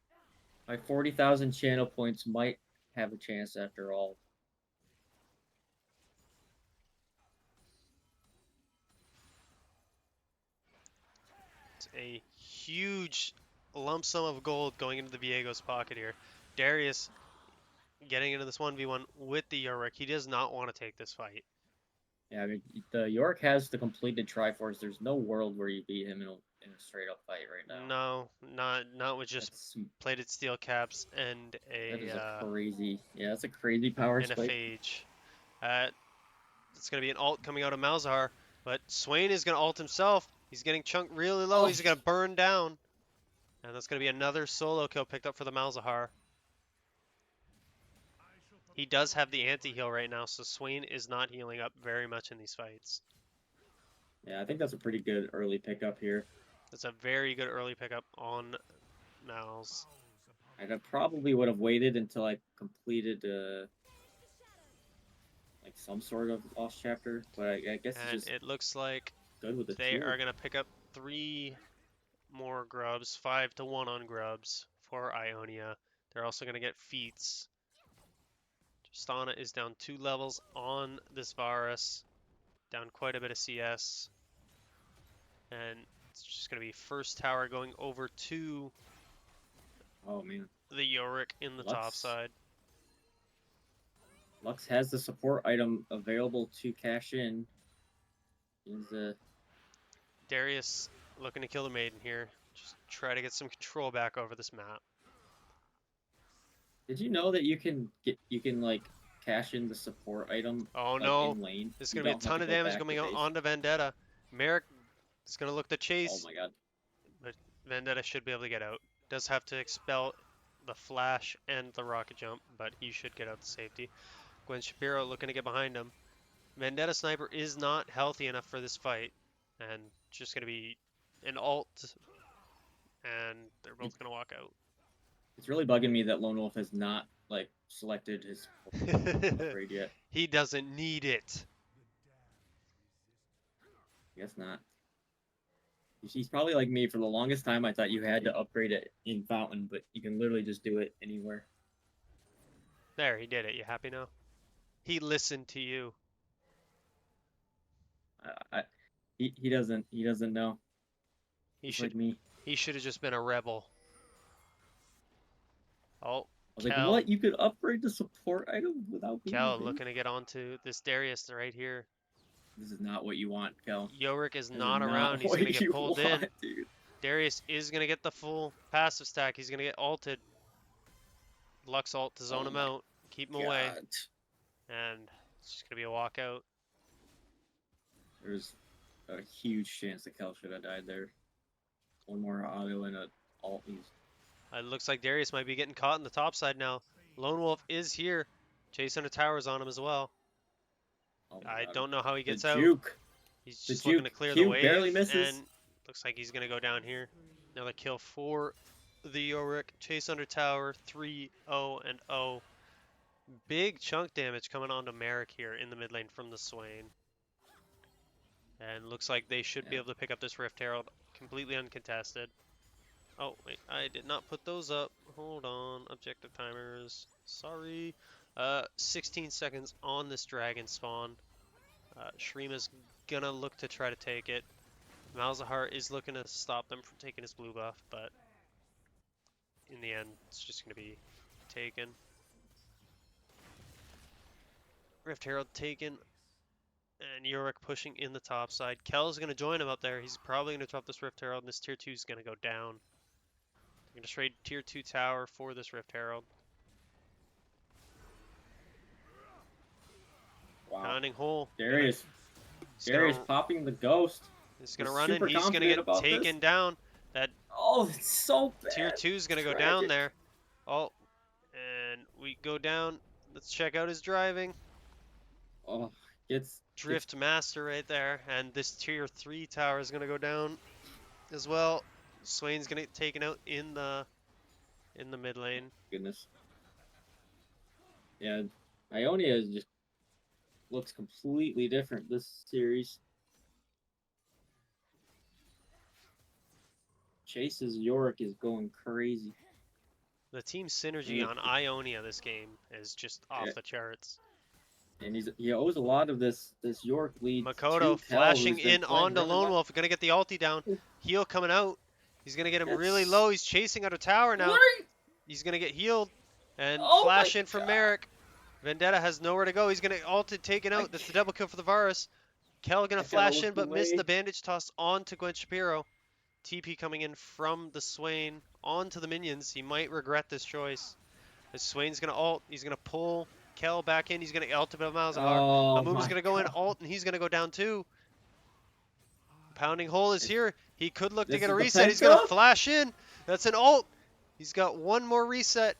My 40,000 channel points might have a chance after all.
It's a huge lump sum of gold going into the Viego's pocket here. Darius getting into this 1v1 with the Yorick. He does not want to take this fight.
Yeah, I mean, the York has the completed Triforce. There's no world where you beat him in a straight up fight right now.
No, not with just
That's,
plated steel caps and
that is
a
a crazy. Yeah, that's a crazy power
and a
spike.
phage. It's going to be an ult coming out of Malzahar, but Swain is going to ult himself. He's getting chunked really low.
Oh.
He's going to burn down. And that's going to be another solo kill picked up for the Malzahar. He does have the anti-heal right now, so Swain is not healing up very much in these fights.
Yeah, I think that's a pretty good early pickup here.
That's a very good early pickup on Malz.
I probably would have waited until I completed like some sort of lost chapter, but I guess
And
it's just
it looks like
good with the
they
two.
are going to pick up 3 more grubs, 5-1 on grubs for Ionia. They're also going to get feats. Tristana is down 2 levels on this Varus, down quite a bit of CS. And it's just going to be first tower going over to
Oh man,
the Yorick in the top
Lux.
side.
Lux has the support item available to cash in. Is the
Darius looking to kill the Maiden here. Just try to get some control back over this map.
Did you know that you can like cash in the support item?
Oh
like,
no,
in lane?
there's
You
going to be a
don't have
ton
to
of
go
damage
back
coming
to
out
base.
onto Vendetta. Merrick is going to look to
Oh
chase,
my god.
but Vendetta should be able to get out. Does have to expel the flash and the rocket jump, but he should get out to safety. Gwen Shapiro looking to get behind him. Vendetta Sniper is not healthy enough for this fight, and just going to be an ult, and they're both going to walk out.
It's really bugging me that Lone Wolf has not like selected his upgrade yet.
He doesn't need it.
Guess not. He's probably like me. For the longest time, I thought you had to upgrade it in Fountain, but you can literally just do it anywhere.
There, he did it. You happy now? He listened to you.
He doesn't know.
He
He's
should
like me.
He should have just been a rebel. Oh,
I was like,
Kel.
what? You could upgrade the support item without being
Kel
a big?
looking to get onto this Darius right here.
This is not what you want, Kel.
Yorick is
This
not
is
around. He's
what
going to get
you
pulled
want,
in.
dude.
Darius is going to get the full passive stack. He's going to get ulted. Lux ult to zone
Oh
him
my
out. Keep him away.
God.
And it's just going to be a walkout.
There's a huge chance that Kel should have died there. One more auto and a alt.
It looks like Darius might be getting caught in the top side now. Lone Wolf is here. Chase under towers on him as well.
Oh my
I
God.
don't know how he
The
gets out.
juke.
He's
The
just looking to
juke.
clear
Q
the wave.
barely misses.
And looks like he's going to go down here. Another kill for the Yorick. Chase under tower. 3-0 and 0. Big chunk damage coming onto Merrick here in the mid lane from the Swain. And looks like they should be
Yeah.
able to pick up this Rift Herald completely uncontested. Oh, wait, I did not put those up. Hold on, objective timers. Sorry. 16 seconds on this dragon spawn. Shurima's gonna look to try to take it. Malzahar is looking to stop them from taking his blue buff, but in the end, it's just gonna be taken. Rift Herald taken. And Yorick pushing in the top side. Kel's going to join him up there. He's probably going to drop this Rift Herald, and this tier 2 is going to go down. They're going to trade tier 2 tower for this Rift Herald.
Wow.
Pounding hole.
Darius.
He's
Darius
gonna,
popping the ghost.
he's going to
He's
run in.
super
He's going to
confident
get
about this.
taken down. That
Oh, it's so bad.
tier 2 is going to go
Tragic.
down there. Oh, and we go down. Let's check out his driving.
Oh, it's
Drift Master right there. And this tier 3 tower is going to go down as well. Swain's going to get taken out in the mid lane.
goodness. Yeah, Ionia is just looks completely different this series. Chase's Yorick is going crazy.
The team synergy on Ionia this game is just off
Yeah.
the charts.
And he owes a lot of this Yorick lead.
Makoto
to Kel,
flashing
who's been
in
playing
onto
really
Lone
well.
Wolf. Gonna get the ulti down. Heal coming out. He's gonna get him really
Yes.
low. He's chasing out a tower now.
What are you-
He's gonna get healed. And
Oh
flash
my
in from
God.
Merrick. Vendetta has nowhere to go. He's gonna ulted taken out. That's the double kill for the Varus. Kel gonna
I gotta
flash
look
in but missed
away.
the bandage toss onto Gwen Shapiro. TP coming in from the Swain onto the minions. He might regret this choice. The Swain's gonna ult. He's gonna pull Kel back in. He's gonna ult a bit of Malzahar.
Oh
Amu's
my
gonna go in
God.
ult and he's gonna go down too. Pounding hole is here. He could look to
This
get a
is the
reset. He's gonna
penta?
flash in. That's an ult. He's got one more reset.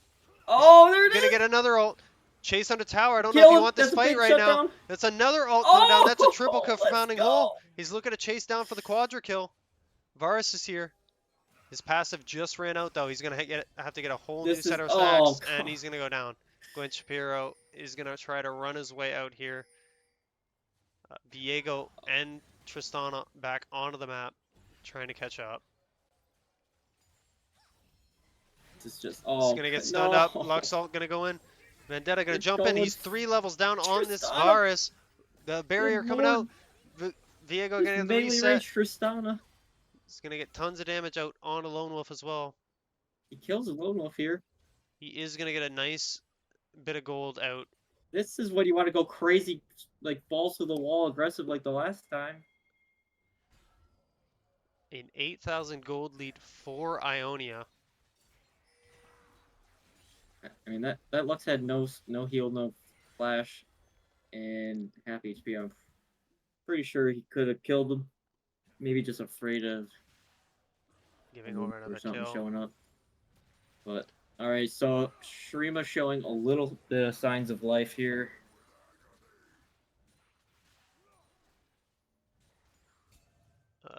Oh, there it
Gonna
is.
get another ult. Chase under tower. I don't know
Kill
if you
him.
want this
That's a
fight
big
right now.
shutdown.
That's another ult coming down. That's a triple kill for
let's
Pounding
go.
Hole. He's looking to chase down for the quadra kill. Varus is here. His passive just ran out though. He's gonna have to get a whole new
This
set
is-
of stacks,
oh,
and
God.
he's gonna go down. Gwen Shapiro is gonna try to run his way out here. Viego and Tristana back onto the map, trying to catch up.
This is just
He's gonna get stunned up. Luxalt gonna go in. Vendetta gonna
It's
jump in.
going
He's 3 levels down on this
Tristana.
Varus. The barrier coming out.
Lord.
Viego gonna get the
Melee
reset.
range Tristana.
He's gonna get tons of damage out onto Lone Wolf as well.
He kills a Lone Wolf here.
He is gonna get a nice bit of gold out.
This is when you want to go crazy, like balls to the wall, aggressive like the last time.
An 8,000 gold lead for Ionia.
I mean that Lux had no heal, no flash, and half HP. I'm pretty sure he could have killed him. Maybe just afraid of
Giving over
or
another
something
kill.
showing up. But all right, so Shurima showing a little bit of signs of life here.
Uh,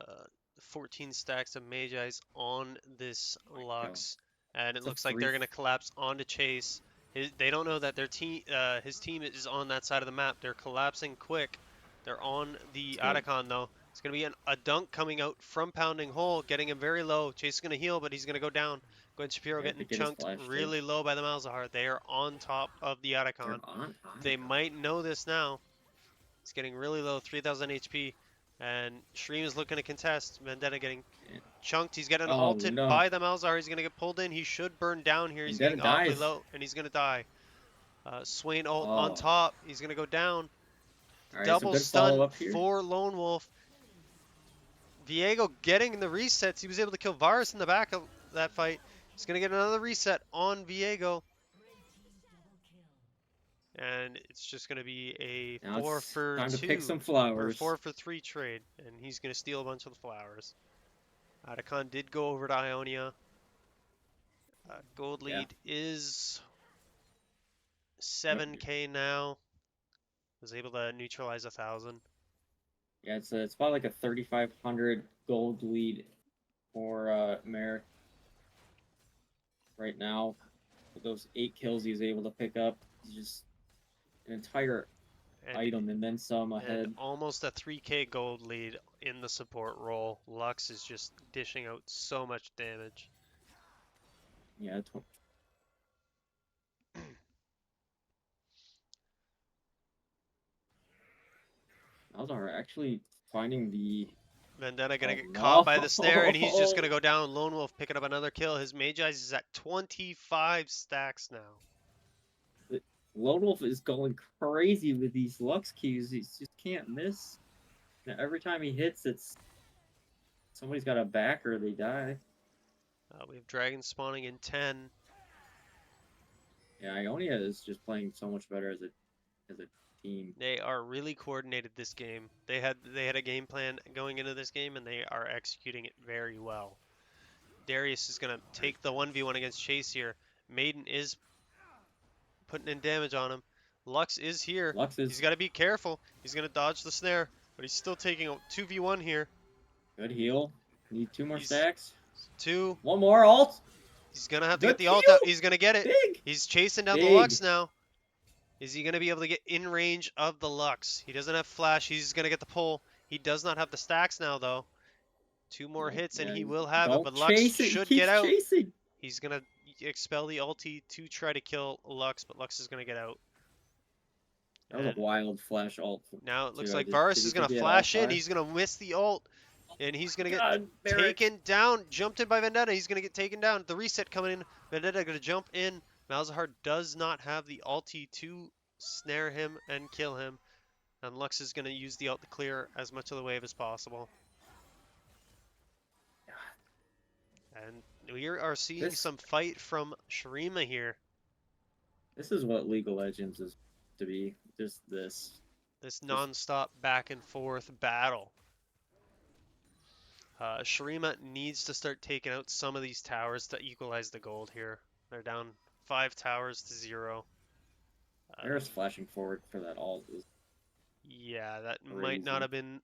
14 stacks of Magi's on this
Oh my
Lux, and it
It's a
looks like they're gonna collapse onto Chase. They don't know that their team, his team is on that side of the map. They're collapsing quick. They're on the
good.
Atacon though. It's gonna be a dunk coming out from Pounding Hole, getting him very low. Chase is gonna heal, but he's gonna go down. Gwen Shapiro
Yeah,
getting
to get his
chunked
flash too.
really low by the Malzahar. They are on top of the
They're
Atacon.
on.
They might know this now. He's getting really low, 3,000 HP. And Shurima's looking to contest. Vendetta getting
Yeah.
chunked. He's getting
Oh,
ulted
no.
by the Malzahar. He's going to get pulled in. He should burn down here. He's
Vendetta
getting awfully
dies.
low, and he's going to die. Swain ult on
Oh.
top. He's going to go down.
All right, some
Double
good
stun
follow-up here.
for Lone Wolf. Viego getting the resets. He was able to kill Varus in the back of that fight. He's going to get another reset on Viego. And it's just going to be a
Now
4
it's
for
time
2
to pick some
or
flowers.
4 for 3 trade. And he's going to steal a bunch of the flowers. Atacon did go over to Ionia. Gold
Yeah.
lead is 7k now. Was able to neutralize 1,000.
Yeah, it's about like a 3,500 gold lead for Merrick right now. With those 8 kills he's able to pick up, he's just an entire item and then some ahead.
And almost a 3k gold lead in the support role. Lux is just dishing out so much damage.
Yeah, Malzahar actually finding the...
Vendetta gonna
Oh,
get caught by
no.
the snare, and he's just gonna go down. Lone Wolf picking up another kill. His Mage Eyes is at 25 stacks now.
Lone Wolf is going crazy with these Lux Qs. He just can't miss. Now, every time he hits, it's... Somebody's got a back or they die.
We have Dragon spawning in 10.
Yeah, Ionia is just playing so much better as a team.
They are really coordinated this game. They had a game plan going into this game, and they are executing it very well. Darius is gonna take the 1v1 against Chase here. Maiden is putting in damage on him. Lux is here.
Lux is
He's got to be careful. He's gonna dodge the snare, but he's still taking a 2v1 here.
good heal. Need 2 more
He's-
stacks.
2.
One more ult.
He's gonna have to
Good
get the ult
heal.
out. He's gonna get it.
Big.
He's chasing down the
Big.
Lux now. Is he gonna be able to get in range of the Lux? He doesn't have flash. He's gonna get the pull. He does not have the stacks now though. 2 more hits and he will have it,
Don't
but Lux
chase it.
should
He
get
keeps
out.
chasing.
He's gonna expel the ulti to try to kill Lux, but Lux is gonna get out.
That was
And
a wild flash ult.
now it looks
too.
like
Did
Varus
he
is gonna
get
flash in.
outside?
He's gonna miss the ult, and he's gonna get
God, Merrick.
taken down. Jumped in by Vendetta. He's gonna get taken down. The reset coming in. Vendetta gonna jump in. Malzahar does not have the ulti to snare him and kill him, and Lux is gonna use the ult to clear as much of the wave as possible. And we are seeing
This-
some fight from Shurima here.
This is what League of Legends is to be. Just this.
This non-stop back and forth battle. Shurima needs to start taking out some of these towers to equalize the gold here. They're down 5 towers to 0.
Merrick's flashing forward for that ult.
Yeah, that might
Crazy.
not have been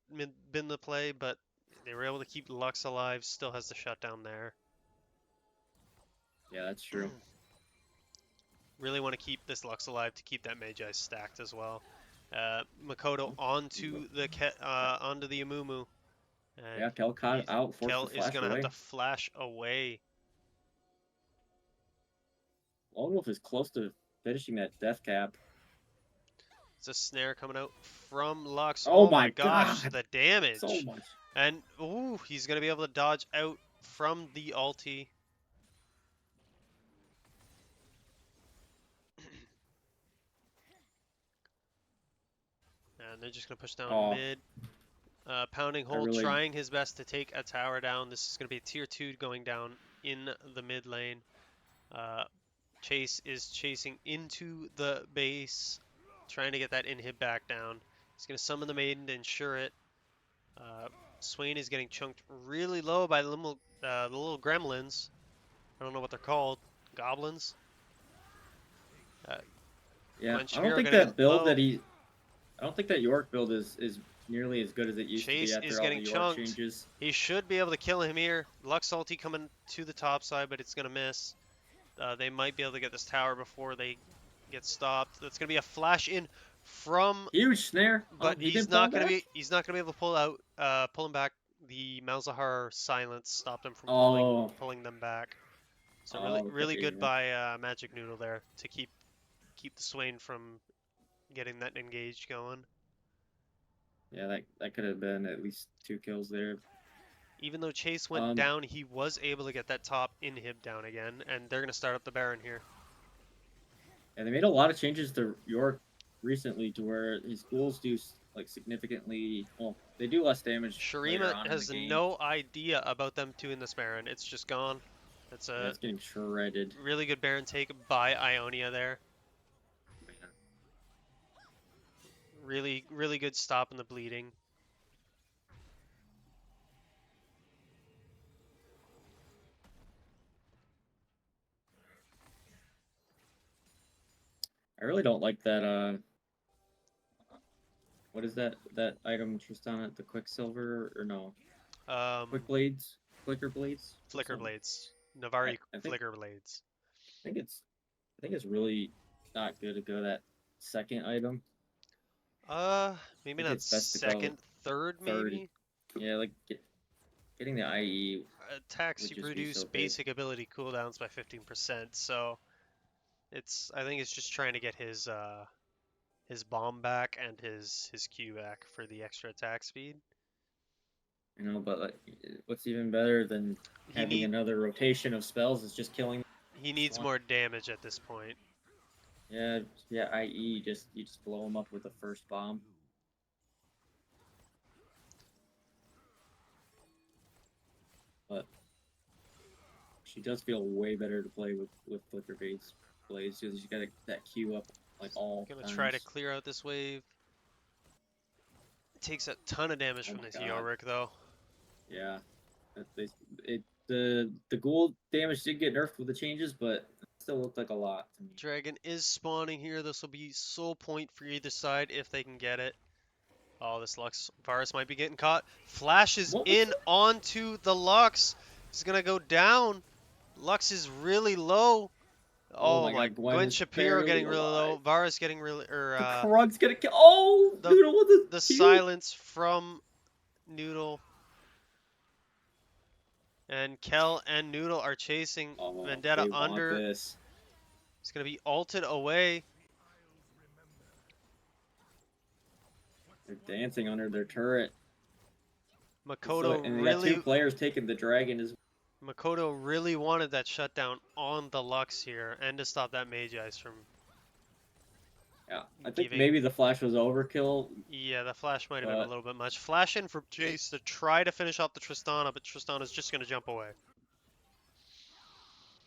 the play, but they were able to keep Lux alive. Still has the shutdown there.
Yeah, that's true.
Really want to keep this Lux alive to keep that Magi stacked as well. Makoto onto the Amumu. And
Yeah, Kel caught out. Forced
Kel
to
is
flash
gonna
away.
have to flash away.
Lone Wolf is close to finishing that death cap.
It's a snare coming out from Lux.
Oh
my
my
gosh,
God.
the damage.
So much.
And ooh, he's gonna be able to dodge out from the ulti. And they're just gonna push down
Oh.
mid. Pounding hold,
really-
trying his best to take a tower down. This is gonna be a tier 2 going down in the mid lane. Chase is chasing into the base, trying to get that inhib back down. He's gonna summon the maiden to ensure it. Swain is getting chunked really low by the little gremlins. I don't know what they're called. Goblins?
Yeah,
Gwen
I don't
Shapiro
think
gonna
that
get
build
low.
that he... I don't think that York build is nearly as good as it used
Chase
to be
is
after all the
getting
York
chunked.
changes.
He should be able to kill him here. Lux ulti coming to the top side, but it's gonna miss. They might be able to get this tower before they get stopped. That's gonna be a flash in from,
Huge snare.
but
he
he's
didn't pull
not gonna
back?
be able to pull him back. The Malzahar silence stopped him from
Oh.
pulling them back. So
Oh,
really
okay,
good
yeah.
by Magic Noodle there to keep the Swain from getting that engage going.
Yeah, that could have been at least 2 kills there.
Even though Chase went down, he was able to get that top inhib down again, and they're going to start up the Baron here.
And they made a lot of changes to York recently to where his ghouls do like significantly. Well, they do less damage later
Shurima
on in the
has
game.
no idea about them two in this Baron. It's just gone. That's a
That's getting shredded.
really good Baron take by Ionia there.
Man.
Really, really good stop in the bleeding.
I really don't like that. What is that item Tristana? The Quicksilver or no? Quick blades, flicker blades.
Flicker
Something.
blades. Navari
I think
flicker blades.
I think it's really not good to go that second item.
Maybe
think
not
it's best to go
second, third,
third.
maybe.
Yeah, like getting the IE
Attacks
would
you
just be
reduce
so big.
basic ability cooldowns by 15%. So I think it's just trying to get his bomb back and his Q back for the extra attack speed.
You know, but like, what's even better than
He
having
need
another rotation of spells is just killing.
he needs
one.
more damage at this point.
Yeah, IE you just blow him up with the first bomb. But she does feel way better to play with flicker blades because you got that Q up like all.
Gonna
times.
try to clear out this wave. It takes a ton of damage
Oh
from
my
this
God.
Yorick though.
Yeah, the ghoul damage did get nerfed with the changes, but it still looked like a lot to me.
Dragon is spawning here. This will be soul point for either side if they can get it. Oh, this Lux Varus might be getting caught. Flashes
What was
in
that?
onto the Lux. He's gonna go down. Lux is really low.
Oh
Oh
my
my,
God, Gwen
Gwen
is
Shapiro
barely
getting really low.
alive.
Varus getting really,
The Krug's gonna kill. Oh,
the
Noodle with
the
Q.
silence from Noodle. And Kel and Noodle are chasing
Oh,
Vendetta
they want
under.
this.
He's gonna be ulted away.
They're dancing under their turret.
Makoto
And they got 2
really
players taking the dragon as.
Makoto really wanted that shutdown on the Lux here and to stop that Mage Eyes from.
Yeah, I think
Giving-
maybe the flash was overkill.
Yeah, the flash might have been a
But-
little bit much. Flash in for Jace to try to finish off the Tristana, but Tristana's just gonna jump away.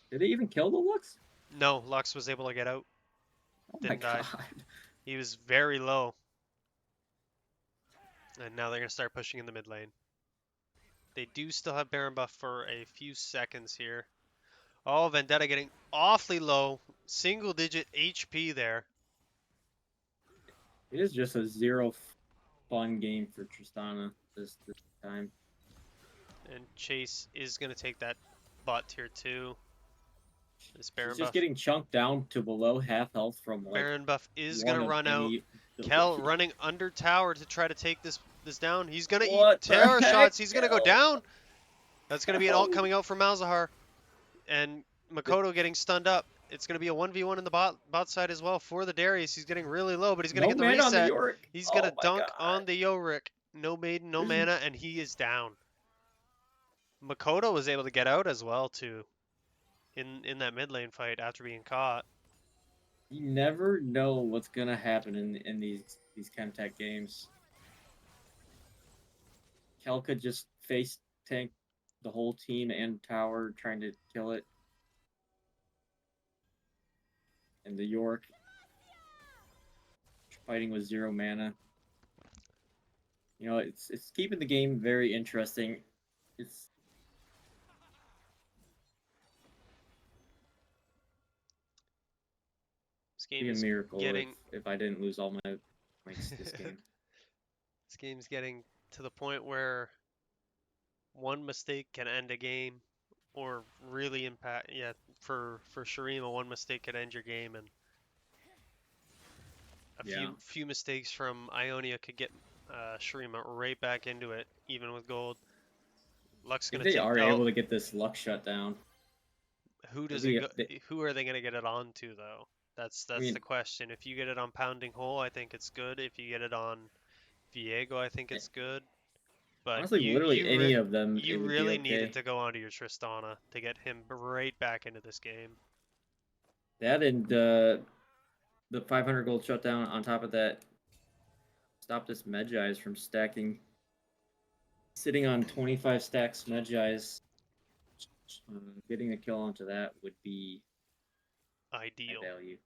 Did they even kill the Lux?
No, Lux was able to get out.
Oh
Didn't
my
die.
God.
He was very low. And now they're gonna start pushing in the mid lane. They do still have Baron buff for a few seconds here. Oh, Vendetta getting awfully low. Single digit HP there.
It is just a 0 fun game for Tristana this time.
And Chase is going to take that bot tier 2. This Baron
She's just
buff.
getting chunked down to below half health from like.
Baron buff is
one
going to
of
run out.
any-
Kel running under tower to try to take this down. He's going to eat
What the
terror
heck,
shots. He's going to go
Kel?
down. That's going to be an ult
Kel.
coming out from Malzahar. And Makoto getting stunned up. It's going to be a 1v1 in the bot side as well for the Darius. He's getting really low, but he's going to
No
get the
mana on the
reset.
Yorick.
He's
Oh
going to
my
dunk
God.
on the Yorick. No maiden, no
There's-
mana, and he is down. Makoto was able to get out as well, too, in that mid lane fight after being caught.
You never know what's gonna happen in these Chemtech games. Kel could just face tank the whole team and tower trying to kill it. And the York fighting with 0 mana. You know, it's keeping the game very interesting. It's
This game
be a
is
miracle
getting
if I didn't lose all my points this game.
this game's getting to the point where one mistake can end a game, or really impact. Yeah, for Shurima, one mistake could end your game, and a
Yeah.
few mistakes from Ionia could get Shurima right back into it, even with gold. Luck's
If
gonna
they
take.
are
Oh,
able to get this luck shut down.
who does
Maybe
it
if
go? Who are they gonna get it on to though? That's
mean-
the question. If you get it on Pounding Hole, I think it's good. If you get it on Viego, I think it's good. But
Honestly, literally any of them, it
you
would be
really
okay.
needed to go onto your Tristana to get him right back into this game.
That and the 500 gold shutdown on top of that stopped this Medjai's from stacking. Sitting on 25 stacks Medjai's, getting a kill onto that would be
Ideal.
high value.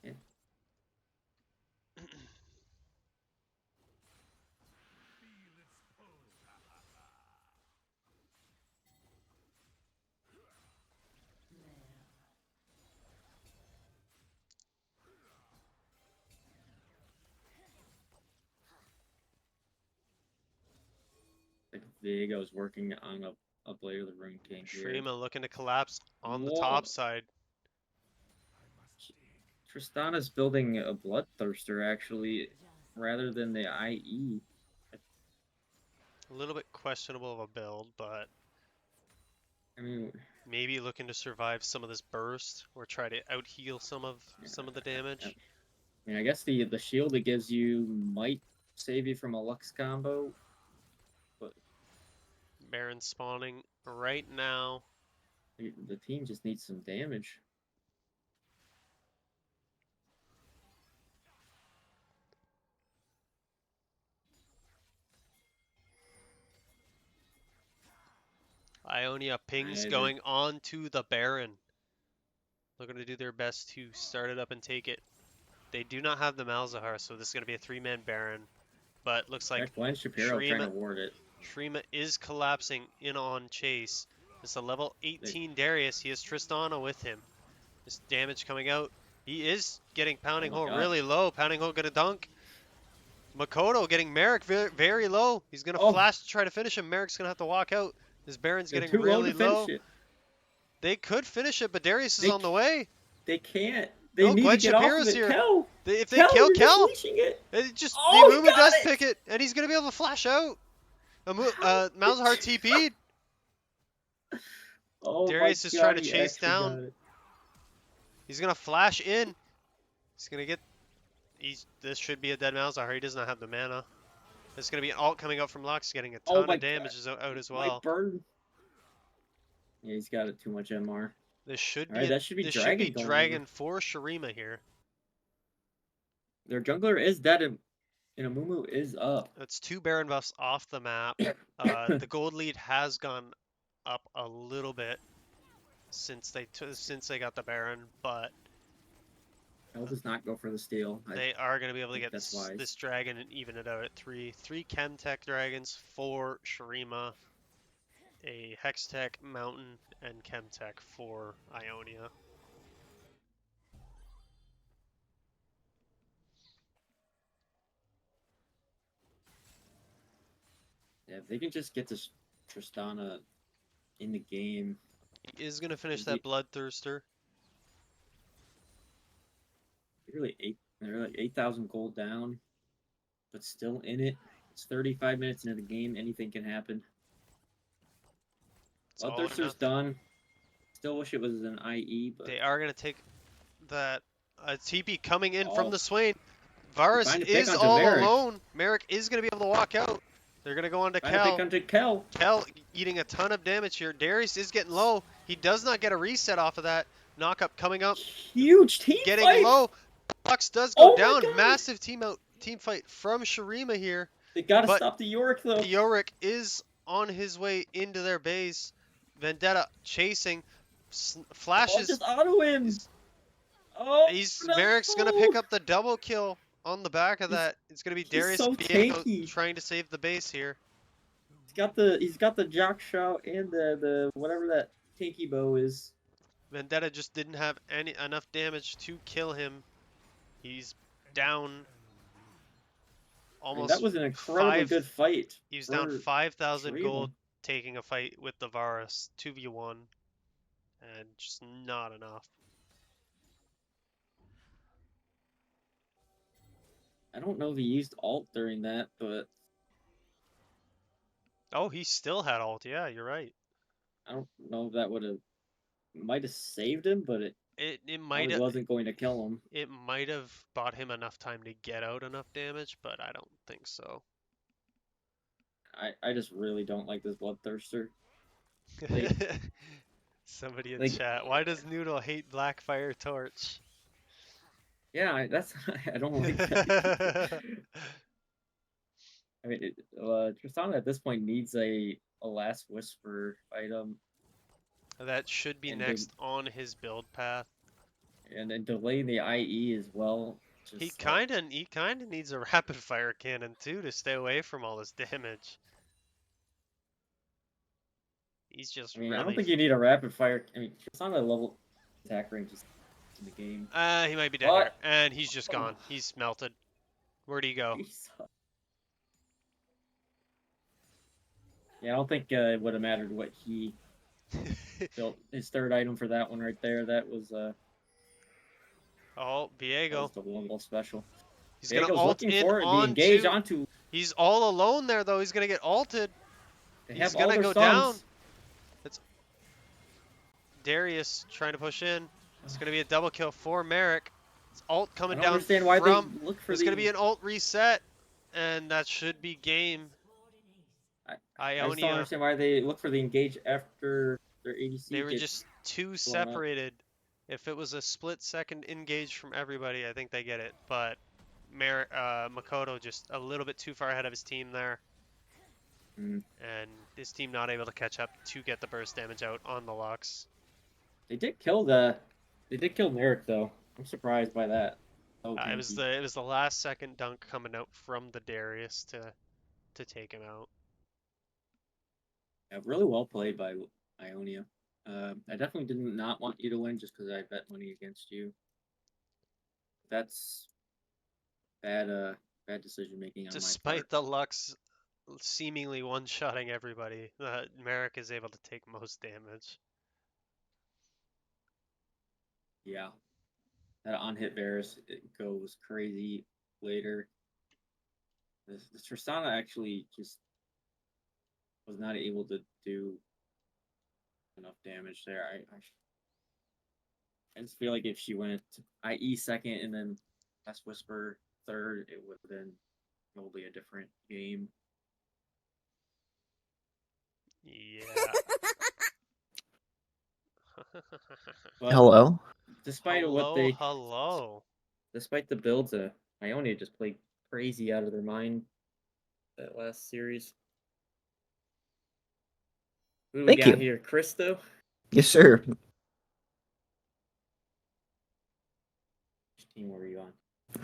Yeah. Like Viego's working on a Blade of the Rune King here.
Shurima looking to collapse on the
Whoa.
top side.
Tristana's building a Bloodthirster actually, rather than the IE.
A little bit questionable of a build, but
I mean,
maybe looking to survive some of this burst or try to out heal some of the damage.
I mean, I guess the shield it gives you might save you from a Lux combo, but
Baron spawning right now.
the team just needs some damage.
Ionia pings
Yeah,
going on to the Baron. Looking to do their best to start it up and take it. They do not have the Malzahar, so this is going to be a 3-man Baron. But looks like
Glenn Shapiro trying to
Shurima,
ward it.
Shurima is collapsing in on Chase. It's a level 18 Darius. He has Tristana with him. This damage coming out. He is getting Pounding
Oh my
Hole
God.
really low. Pounding Hole gonna dunk. Makoto getting Merrick very, very low. He's gonna
Oh.
flash to try to finish him. Merrick's gonna have to walk out. This Baron's
They're
getting
too
really
low to
low.
finish it.
They could finish it, but Darius is
They
on the way.
They can't. They
No,
need
Gwen
to get off
Shapiro's
of it.
here.
Kel,
If they
Kel,
kill
you're just
Kel,
leashing it.
it just
Oh, he
the Mumu
got
does
it!
pick it, and he's gonna be able to flash out. Malzahar TP'd.
Oh
Darius
my
is
God,
trying to
he
chase
actually
down.
got it.
He's gonna flash in. He's gonna get. This should be a dead Malzahar. He does not have the mana. There's gonna be an ult coming out from Lux, getting a
Oh
ton
my
of damage out as
My
well.
burn. Yeah, he's got it too much MR.
This should
Alright,
be
that should be
this
Dragon
should be
going
Dragon
over.
for Shurima here.
Their jungler is dead and Mumu is up.
That's 2 Baron buffs off the map. The gold lead has gone up a little bit since they got the Baron, but
Kel does not go for the steal.
they are going to be able to
think
get
that's wise.
this dragon and even it out at 3. 3 Chemtech dragons for Shurima, a Hextech, Mountain, and Chemtech for Ionia.
Yeah, if they can just get this Tristana in the game.
He is going to finish that Bloodthirster.
They're like 8,000 gold down, but still in it. It's 35 minutes into the game. Anything can happen.
It's all or
Bloodthirster's
nothing.
done. Still wish it was an IE, but
They are going to take that TP coming in from
Oh.
the Swain. Varus
Trying to pick
is
onto
all
Merrick.
alone. Merrick is going to be able to walk out. They're going to go on to
trying to
Kel.
pick onto Kel.
Kel eating a ton of damage here. Darius is getting low. He does not get a reset off of that. Knock-up coming up.
Huge team
Getting
fight.
low. Lux does go
Oh my
down.
God.
Massive team fight from Shurima here.
They gotta
But
stop the Yorick though.
Yorick is on his way into their base. Vendetta chasing.
Oh,
Flashes.
just auto him. Oh, no.
Merrick's gonna pick up the double kill on the back of
He's-
that. It's gonna be
he's
Darius
so
Viego
tanky.
trying to save the base here.
He's got the jock shout and the whatever that tanky bow is.
Vendetta just didn't have enough damage to kill him. He's down
I mean,
almost.
that was an incredibly good fight.
He was down
for
5,000
Shurima.
gold taking a fight with the Varus 2v1, and just not enough.
I don't know if he used alt during that, but
Oh, he still had ult. Yeah, you're right.
I don't know if that would have might have saved him, but it
It might
probably wasn't going to kill him.
it might have bought him enough time to get out enough damage, but I don't think so.
I just really don't like this Bloodthirster. Like-
Somebody in
like-
chat, why does Noodle hate Blackfire Torch?
Yeah, that's I don't like that. I mean, Tristana at this point needs a Last Whisper item,
That should be
And
next on his build path.
and then delay the IE as well.
He
Just like,
kinda needs a rapid fire cannon too to stay away from all this damage. He's just
I mean, I
really
don't think you need a rapid fire. I mean, Tristana level attack range is in the game.
he might be dead
What?
here. And he's just gone. He's melted. Where'd he go?
Yeah, I don't think it would have mattered what he built. His third item for that one right there. That was
Oh, Viego.
the little special.
He's gonna
Diego's
ult
looking
in
for it, be engaged
onto.
onto.
He's all alone there though. He's gonna get ulted.
They
He's
have all
gonna
their
go
stuns.
down. It's Darius trying to push in. It's gonna be a double kill for Merrick. It's ult
I
coming
don't
down
understand why
from.
they look for
There's gonna be an ult reset, and that should be game.
I just don't
Ionia.
understand why they look for the engage after their ADC.
They were
gets
just too
blown up.
separated. If it was a split second engage from everybody, I think they get it. But Makoto just a little bit too far ahead of his team there.
Mm.
And his team not able to catch up to get the burst damage out on the Lux.
They did kill Merrick though. I'm surprised by that. Oh,
It was the last second dunk coming out from the Darius to take him out.
yeah, really well played by Ionia. I definitely did not want you to win just because I bet money against you. That's bad decision making on my
Despite
part.
the Lux seemingly one-shotting everybody, Merrick is able to take most damage.
Yeah. That on hit Varus, it goes crazy later. The Tristana actually just was not able to do enough damage there. I just feel like if she went IE second and then Last Whisper third, it would have been probably a different game.
Yeah.
But
Hello?
despite what they,
hello.
despite the builds, Ionia just played crazy out of their mind that last series. Who do we
Thank
got
you.
here? Christo?
Yes, sir.
Which team were you on?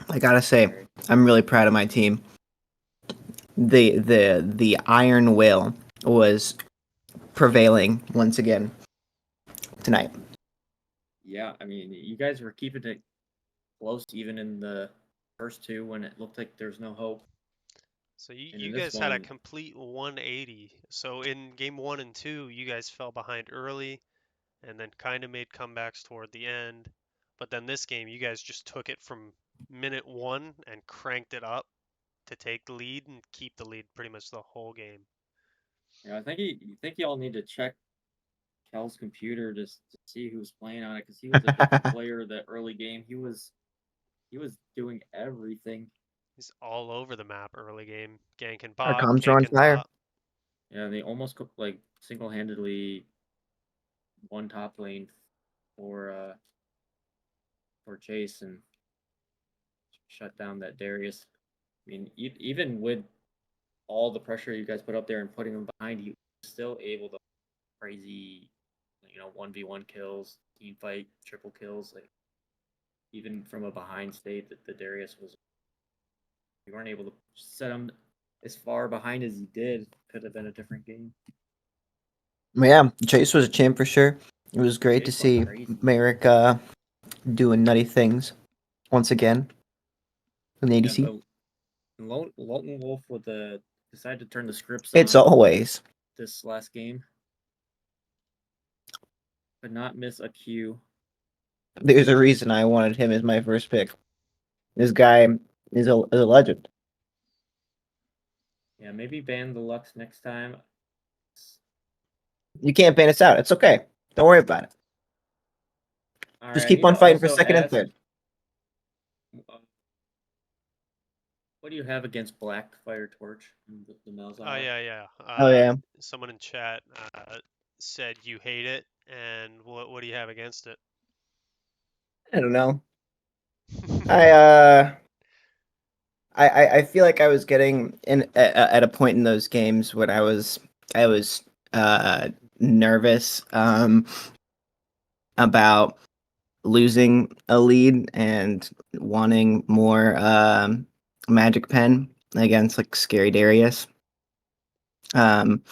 I gotta say,
Sorry.
I'm really proud of my team. The Iron Will was prevailing once again tonight.
Yeah, I mean, you guys were keeping it close even in the first two when it looked like there's no hope.
So
And
you
in this
guys had a
one-
complete 180. So in game 1 and 2, you guys fell behind early and then kind of made comebacks toward the end. But then this game, you guys just took it from minute 1 and cranked it up to take the lead and keep the lead pretty much the whole game.
Yeah, I think y'all need to check Kel's computer to see who's playing on it because he was a different player that early game. He was doing everything.
He's all over the map early game, ganking
Our
bot,
comms are on
ganking
fire.
top.
Yeah, they almost like single-handedly won top lane for Chase and shut down that Darius. I mean, even with all the pressure you guys put up there and putting him behind, you still able to crazy, 1v1 kills, team fight, triple kills. Like even from a behind state that the Darius was, you weren't able to set him as far behind as you did. Could have been a different game.
Yeah, Chase was a champ for sure. It was great to
Chase went
see
crazy.
Merrick doing nutty things once again in the ADC.
Yeah, but Lone Wolf with decided to turn the scripts
It's
on
always.
this last game. Could not miss a Q.
There's a reason I wanted him as my first pick. This guy is a legend.
Yeah, maybe ban the Lux next time.
You can't ban us out. It's okay. Don't worry about it.
All
Just
right, I
keep
need
on
to
fighting for
also
second and
ask,
third.
what do you have against Black Fire Torch and the
Oh
Malzahar?
yeah.
Oh yeah.
Someone in chat said you hate it, and what do you have against it?
I don't know. I I feel like I was getting in at a point in those games when I was nervous about losing a lead and wanting more magic pen against like Scary Darius um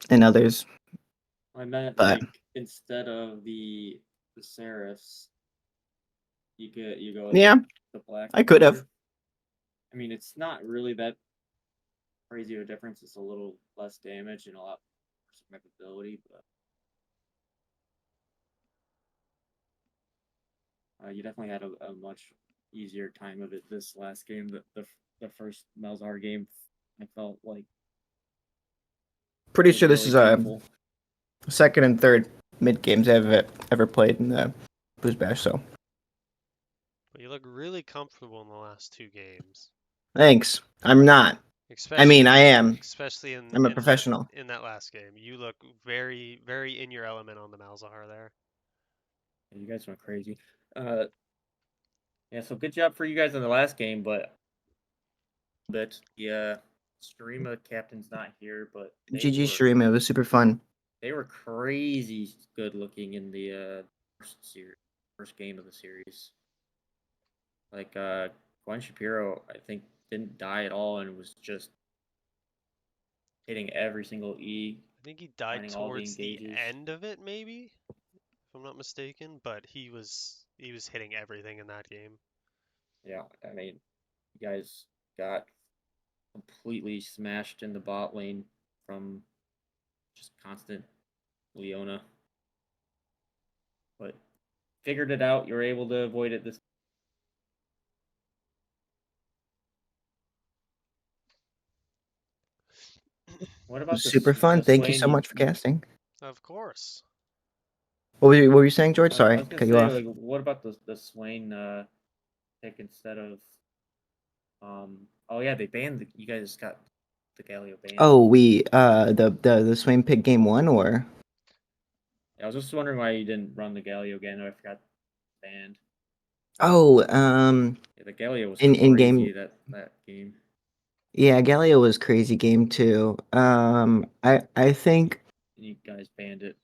and others.
I meant
But
like instead of the Seraphs, you go with
yeah,
the Black
I could have.
Fire. I mean, it's not really that crazy of a difference. It's a little less damage and a lot more survivability, but you definitely had a much easier time of it this last game. The first Malzahar game, I felt like
Pretty
was
sure this
really
is
painful.
second and third mid games I've ever played in the BoozeBash. So
Well, you look really comfortable in the last two games,
thanks. I'm not. I mean, I
especially
am.
especially
I'm a professional.
in that last game. You look very in your element on the Malzahar there.
You guys went crazy. Uh, yeah, so good job for you guys in the last game, but yeah, Shurima captain's not here, but
GG Shurima. It was super fun.
they were crazy good looking in the first game of the series. Like Gwen Shapiro, I think didn't die at all and was just hitting every single E,
I think he died
finding all the
towards the
engages.
end of it, maybe, if I'm not mistaken. But he was hitting everything in that game.
Yeah, I mean, you guys got completely smashed in the bot lane from just constant Leona, but figured it out. You were able to avoid it this. What
It
about
was super
the
fun. Thank you
Swain?
so much for casting.
Of course.
What were you saying, George?
I
Sorry,
was gonna
cut you
say,
off.
like, what about the Swain pick instead of Oh yeah, they banned you guys got the Galio banned.
Oh, we the Swain Pig game one or
I was just wondering why you didn't run the Galio again. I forgot banned.
oh
Yeah, the Galio was
in
crazy
game.
that game.
Yeah, Galio was crazy game too. I think
And you guys banned it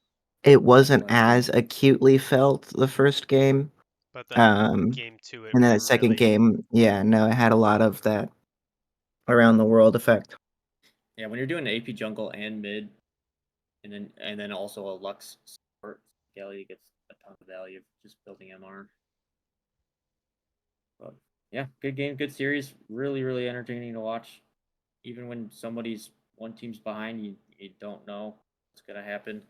it
the
wasn't
last
as
game.
acutely felt the first game.
But then
Um,
game two, it
and then the second
really.
game, yeah, no, it had a lot of that around the world effect.
Yeah, when you're doing AP jungle and mid, and then also a Lux support, Galio gets a ton of value just building MR. But yeah, good game, good series. Really entertaining to watch. Even when one team's behind, you don't know what's gonna happen.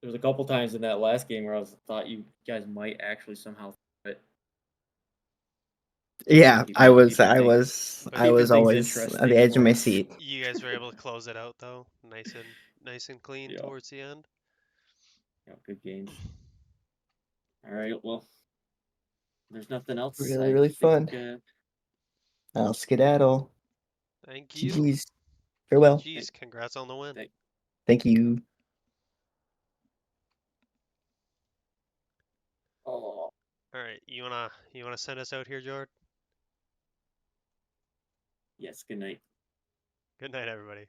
There was a couple times in that last game where thought you guys might actually somehow throw it.
Yeah,
People think
But
I
keeping
was
things
always on the
interesting
edge of
for
my
us.
seat.
you guys were able to close it out though, nice and clean
Yeah,
towards the end.
yeah, good games. All right, well, there's nothing else.
Really,
I
really
think
fun. I'll skedaddle.
Thank you.
GG's. Farewell.
GG's. Congrats on the win.
Thank you.
oh,
All right, you wanna send us out here, Jord?
yes, good night.
Good night, everybody.